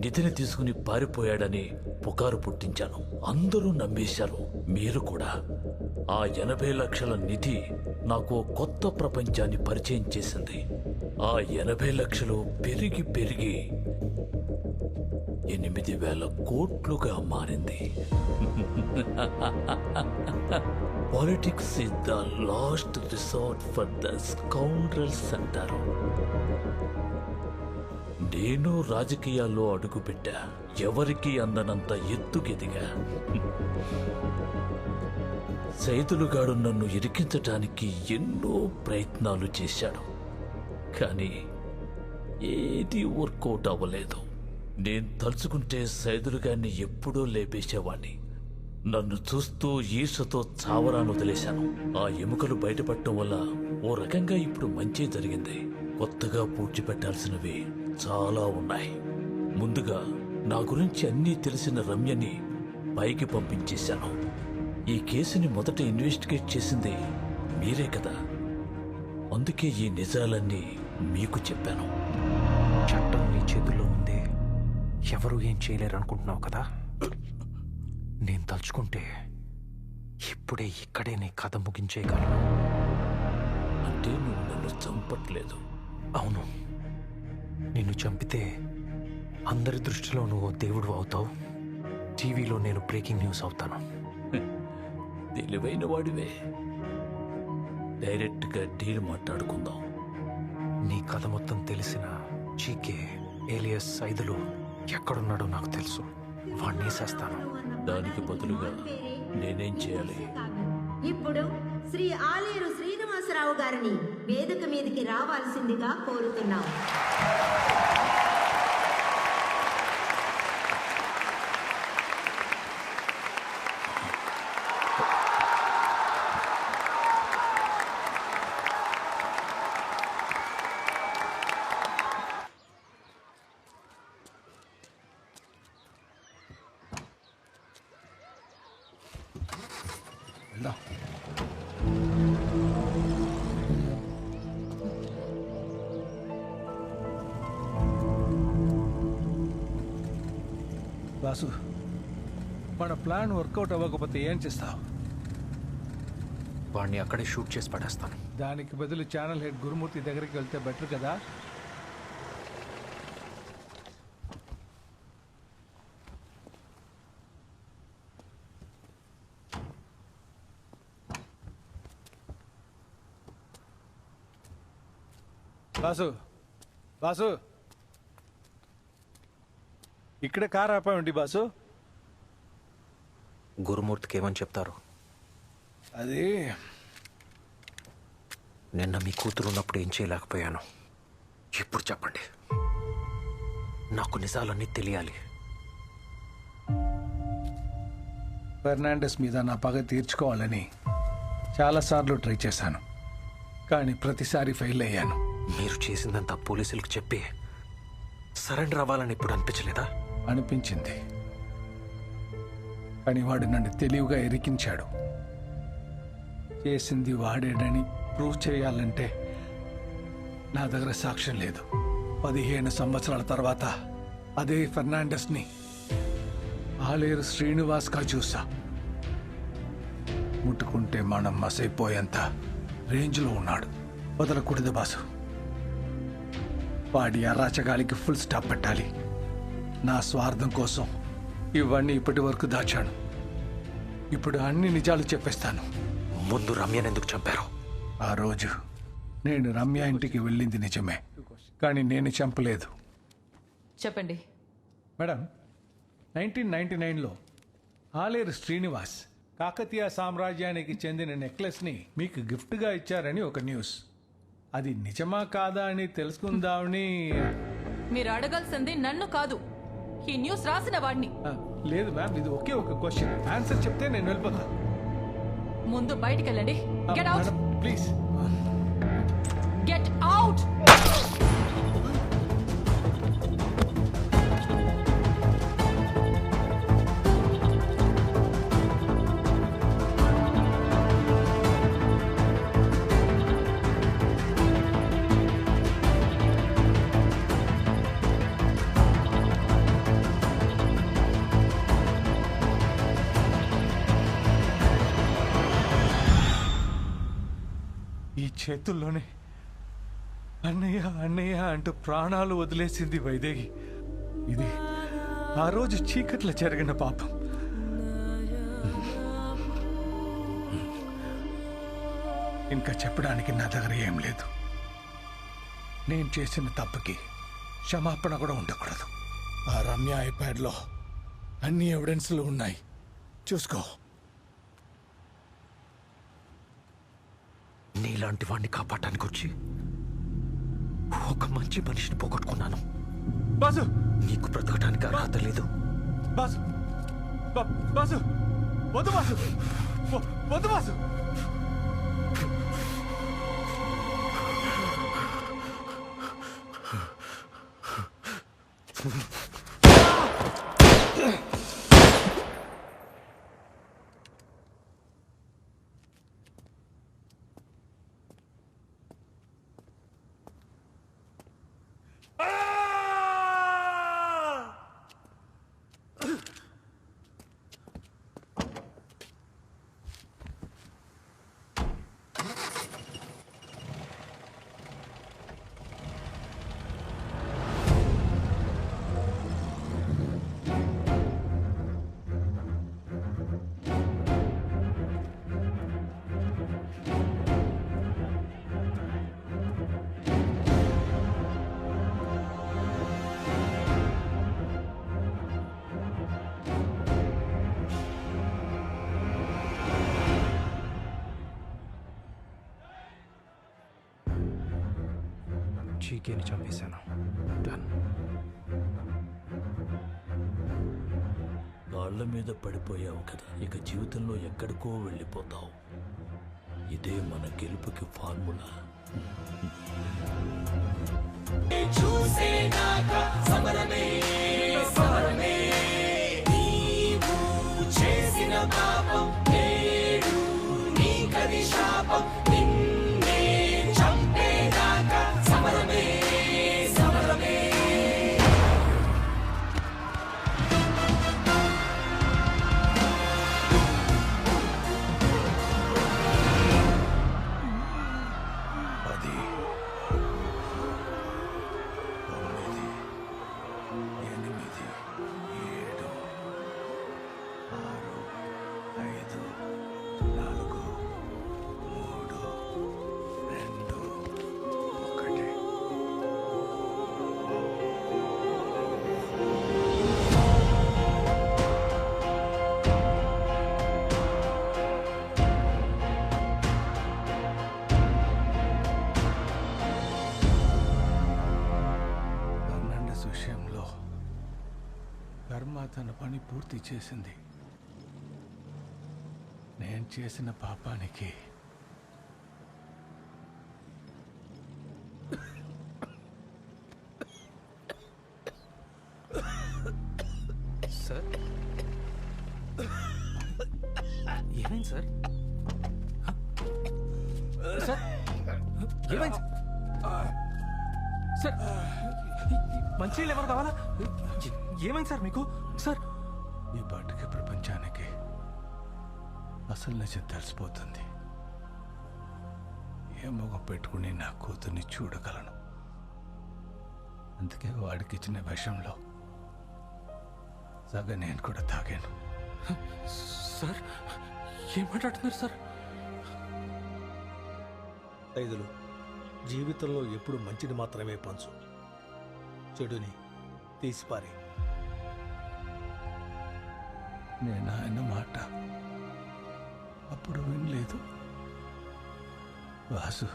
Speaker 16: నిధిని తీసుకుని పారిపోయాడని పుకారు పుట్టించాను. అందరూ నమ్మేశారు, మీరు కూడా. ఆ 80 లక్షల నిధి నాకు కొత్త ప్రపంచాన్ని పరిచయం చేసింది. ఆ 80 లక్షలు పెరిగి పెరిగి 8,000 కోట్లుగా మారింది. Politics is the last resort for the scoundrels అంటారు. నేను రాజకీయాల్లో అడుగుపెట్టా, ఎవరికీ అందనంత ఎత్తుకెదిగా. సైదులుగాడు నన్ను ఇరికించటానికి ఎన్నో ప్రయత్నాలు చేశాడు, కానీ ఏది వర్కౌట్ అవ్వలేదు. నేను తలుచుకుంటే సైదులుగాన్ని ఎప్పుడూ లేపేసేవాణ్ణి. నన్ను చూస్తూ ఈర్షతో చావరాను వదిలేశాను. ఆ ఎముకలు బయటపడటం వల్ల ఓ రకంగా ఇప్పుడు మంచి జరిగింది. కొత్తగా పూడ్చిపెట్టాల్సినవి చాలా ఉన్నాయి. ముందుగా నా గురించి అన్నీ తెలిసిన రమ్యని పైకి పంపించేశాను. ఈ కేసుని మొదట ఇన్వెస్టిగేట్ చేసింది మీరే కదా, అందుకే ఈ నిజాలన్నీ మీకు చెప్పాను.
Speaker 1: చట్టం నీ చేతుల్లో ఉందే, ఎవరు ఏం చేయలేరు అనుకుంటున్నావు కదా? నేను తలుచుకుంటే ఇప్పుడే ఇక్కడే నీ కథ ముగించేయగలను.
Speaker 16: అంటే నువ్వు నన్ను చంపట్లేదు?
Speaker 1: అవును, నిన్ను చంపితే అందరి దృష్టిలో నువ్వు దేవుడు అవుతావు. టీవీలో నేను బ్రేకింగ్ న్యూస్ అవుతాను.
Speaker 16: తెలివైన వాడివే. డైరెక్ట్గా డీల్ మాట్లాడుకుందాం.
Speaker 1: నీ కథ మొత్తం తెలిసిన చీకే ఏలియస్ సైదులు ఎక్కడున్నాడో నాకు తెలుసు. వాణ్ణి వేసేస్తాను.
Speaker 16: దానికి బదులుగా నేనేం చేయాలి?
Speaker 10: ఇప్పుడు శ్రీ ఆలేరు శ్రీనివాసరావు గారిని వేదిక మీదకి రావాల్సిందిగా కోరుతున్నాం.
Speaker 8: బాసు, మన ప్లాన్ వర్కౌట్ అవ్వకపోతే ఏం చేస్తావు?
Speaker 1: వాణ్ణి అక్కడే షూట్ చేసి పడేస్తాను.
Speaker 8: దానికి బదులు ఛానల్ హెడ్ గురుమూర్తి దగ్గరికి వెళ్తే బెటర్ కదా. బాసు, బాసు, ఇక్కడ కార్ ఆపామండి బాసు.
Speaker 1: గురుమూర్తికి ఏమని చెప్తారు?
Speaker 8: అది
Speaker 1: నిన్న మీ కూతురు ఉన్నప్పుడు ఏం చేయలేకపోయాను. ఇప్పుడు చెప్పండి, నాకు నిజాలన్నీ తెలియాలి.
Speaker 8: ఫెర్నాండెస్ మీద నా పగ తీర్చుకోవాలని చాలాసార్లు ట్రై చేశాను, కానీ ప్రతిసారి ఫెయిల్ అయ్యాను.
Speaker 1: మీరు చేసిందంతా పోలీసులకు చెప్పి సరెండర్ అవ్వాలని ఇప్పుడు అనిపించలేదా?
Speaker 8: అనిపించింది, కానీ వాడు నన్ను తెలివిగా ఇరికించాడు. చేసింది వాడేడని ప్రూవ్ చేయాలంటే నా దగ్గర సాక్ష్యం లేదు. 15 సంవత్సరాల తర్వాత అదే ఫెర్నాండెస్ని ఆలేరు శ్రీనివాస్గా చూసా. ముట్టుకుంటే మనం మసైపోయేంత రేంజ్లో ఉన్నాడు. వదలకూడదు బాసు. వాడి అరాచకాలకి ఫుల్ స్టాప్ పెట్టాలి. నా స్వార్థం కోసం ఇవన్నీ ఇప్పటి వరకు దాచాను. ఇప్పుడు అన్ని నిజాలు చెప్పేస్తాను.
Speaker 1: ముందు రమ్యను ఎందుకు చంపారు?
Speaker 8: ఆ రోజు నేను రమ్య ఇంటికి వెళ్ళింది నిజమే, కానీ నేను చంపలేదు.
Speaker 7: చెప్పండి.
Speaker 8: మేడం, 1999లో ఆలేరు శ్రీనివాస్ కాకతీయ సామ్రాజ్యానికి చెందిన నెక్లెస్ని మీకు గిఫ్ట్గా ఇచ్చారని ఒక న్యూస్. అది నిజమా కాదా అని తెలుసుకుందామని.
Speaker 7: మీరు అడగాల్సింది నన్ను కాదు, ఈ న్యూస్ రాసిన వాడిని.
Speaker 8: లేదు మ్యామ్, ఇది ఒకే ఒక క్వశ్చన్. ఆన్సర్ చెప్తే నేను వెళ్ళిపోతా.
Speaker 7: ముందు బయటికి వెళ్ళండి. Get out
Speaker 8: please.
Speaker 7: Get out.
Speaker 8: ఈ చేతుల్లోనే అన్నయ్య అన్నయ్య అంటూ ప్రాణాలు వదిలేసింది వైదేహి. ఇది ఆ రోజు చీకట్లో జరిగిన పాపం. ఇంకా చెప్పడానికి నా దగ్గర ఏం లేదు. నేను చేసిన తప్పుకి క్షమాపణ కూడా ఉండకూడదు. ఆ రమ్య ఐప్యాడ్లో అన్ని ఎవిడెన్స్లు ఉన్నాయి, చూసుకో.
Speaker 1: నీలాంటి వాడిని కాపాడటానికి వచ్చి ఒక మంచి మనిషిని పోగొట్టుకున్నాను.
Speaker 8: బాసు,
Speaker 1: నీకు బ్రతకడానికి అర్హత లేదు.
Speaker 8: బాసు, బాసు, వద్దు బాసు, వద్దు బాసు.
Speaker 1: చీకేని చంపేశాను. డన్.
Speaker 16: రాళ్ల మీద పడిపోయావు కదా, ఇక జీవితంలో ఎక్కడికో వెళ్ళిపోతావు. ఇదే మన గెలుపుకి ఫార్ములా.
Speaker 18: చూసేదాకా సమరమే సమరమే, నీవు చేసిన పాపం నేడు నీకది శాపం. నిన్నే చంపేదాకా సమరమే సమరమే.
Speaker 8: విషయంలో కర్మ తన పని పూర్తి చేసింది. నేను చేసిన పాపానికి
Speaker 1: సార్ సార్? సార్ ఏమైంది సార్? మంచినీళ్ళు ఎవరు కావాలా? ఏమైంది సార్ మీకు? సార్
Speaker 8: ఈ పాటికి ప్రపంచానికి అసలు నిజం తెలిసిపోతుంది. ఏ మొగ పెట్టుకుని నా కూతుర్ని చూడగలను. అందుకే వాడికి ఇచ్చిన విషంలో సగం నేను కూడా తాగాను.
Speaker 1: సార్ ఏం మాట్లాడుతున్నారు సార్?
Speaker 15: ఖైదులు జీవితంలో ఎప్పుడు మంచిని మాత్రమే పంచు, చెడుని తీసిపారి. నేను ఆయన మాట అప్పుడు వినలేదు. వాసు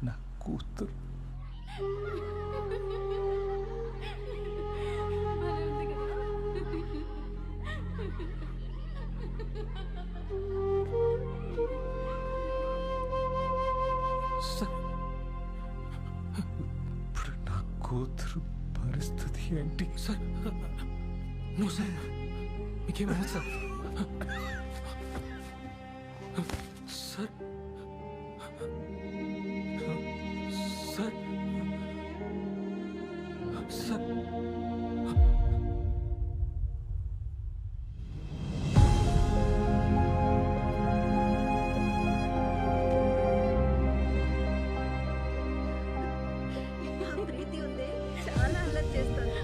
Speaker 15: నా కూతురు. ఇప్పుడు నా కూతురు పరిస్థితి ఏంటి?
Speaker 1: సార్ నో సార్, మీకేమైనా sir? Sir sir sir
Speaker 10: Preethi ఉంది, చాలా అల్లరి చేస్తాను.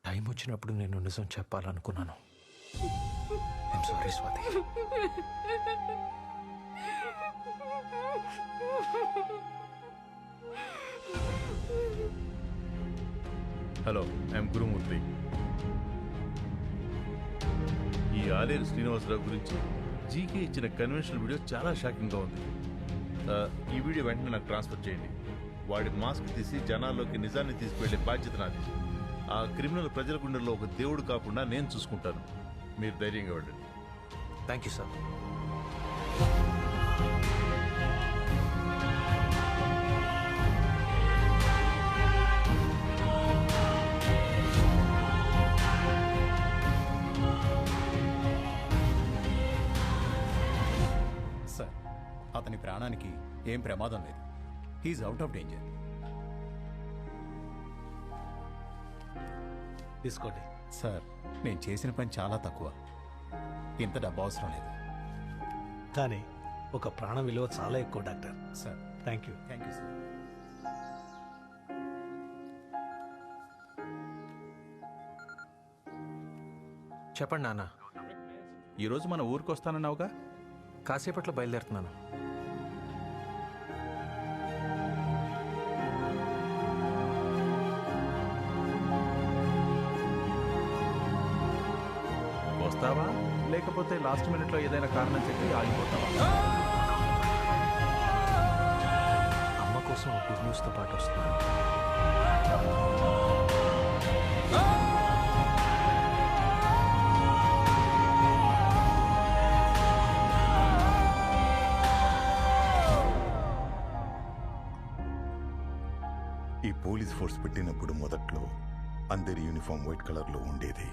Speaker 1: టైం వచ్చినప్పుడు నేను నిజం చెప్పాలనుకున్నాను. I'm sorry Swathi.
Speaker 22: Hello, I'm Gurumurthy. ఈ ఆలేరు శ్రీనివాసరావు గురించి జీకే ఇచ్చిన కన్వెన్షనల్ వీడియో చాలా షాకింగ్గా ఉంది. ఈ వీడియో వెంటనే నాకు ట్రాన్స్ఫర్ చేయండి. వాడి మాస్క్ తీసి జనాల్లోకి నిజాన్ని తీసుకువెళ్లే బాధ్యత నాది. ఆ క్రిమినల్ ప్రజల గుండెల్లో ఒక దేవుడు కాకుండా నేను చూసుకుంటాను. మీరు ధైర్యంగా వెళ్ళండి.
Speaker 1: Thank you sir.
Speaker 19: సార్, అతని ప్రాణానికి ఏం ప్రమాదం లేదు. He's out of danger.
Speaker 15: తీసుకోండి.
Speaker 19: సార్, నేను చేసిన పని చాలా తక్కువ. ఇంత డబ్బు అవసరం లేదు.
Speaker 15: కానీ ఒక ప్రాణం విలువ చాలా ఎక్కువ doctor.
Speaker 19: Sir,
Speaker 15: thank you.
Speaker 19: Thank you sir.
Speaker 1: చెప్పండి నాన్న.
Speaker 22: ఈరోజు మన ఊరికి వస్తానన్నావుగా?
Speaker 1: కాసేపట్లో బయలుదేరుతున్నాను.
Speaker 22: వస్తావా లేకపోతే లాస్ట్ మినిట్లో ఏదైనా కారణం చెప్పి ఆగిపోతావా?
Speaker 1: అమ్మ కోసం గుడ్ న్యూస్తో పాటు వస్తున్నాను.
Speaker 6: ఈ పోలీస్ ఫోర్స్ పెట్టినప్పుడు మొదట్లో అందరి యూనిఫామ్ వైట్ కలర్లో ఉండేది.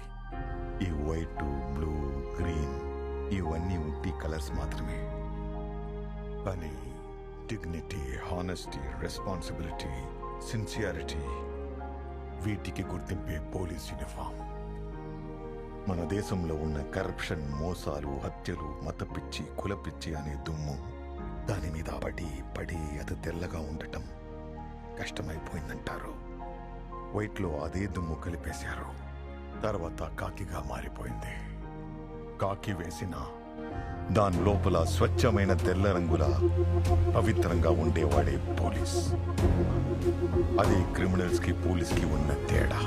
Speaker 6: ఈ వైట్, బ్లూ, గ్రీన్ ఇవన్నీ ఉట్టి కలర్స్ మాత్రమే. కానీ డిగ్నిటీ, హానెస్టీ, రెస్పాన్సిబిలిటీ, సిన్సియారిటీ వీటికి గుర్తింపే పోలీస్ యూనిఫామ్. మన దేశంలో ఉన్న కరప్షన్, మోసాలు, హత్యలు, మతపిచ్చి, కులపిచ్చి అనే దుమ్ము దాని మీద పడి అది తెల్లగా ఉండటం కష్టమైపోయిందంటారు. వైట్లో అదే దుమ్ము కలిపేశారు. తర్వాత కాకిగా మారిపోయింది. కాకి వేసిన దాని లోపల స్వచ్ఛమైన తెల్ల రంగుల పవిత్రంగా ఉండేవాడే పోలీస్. అది క్రిమినల్స్కి పోలీస్కి ఉన్న తేడా.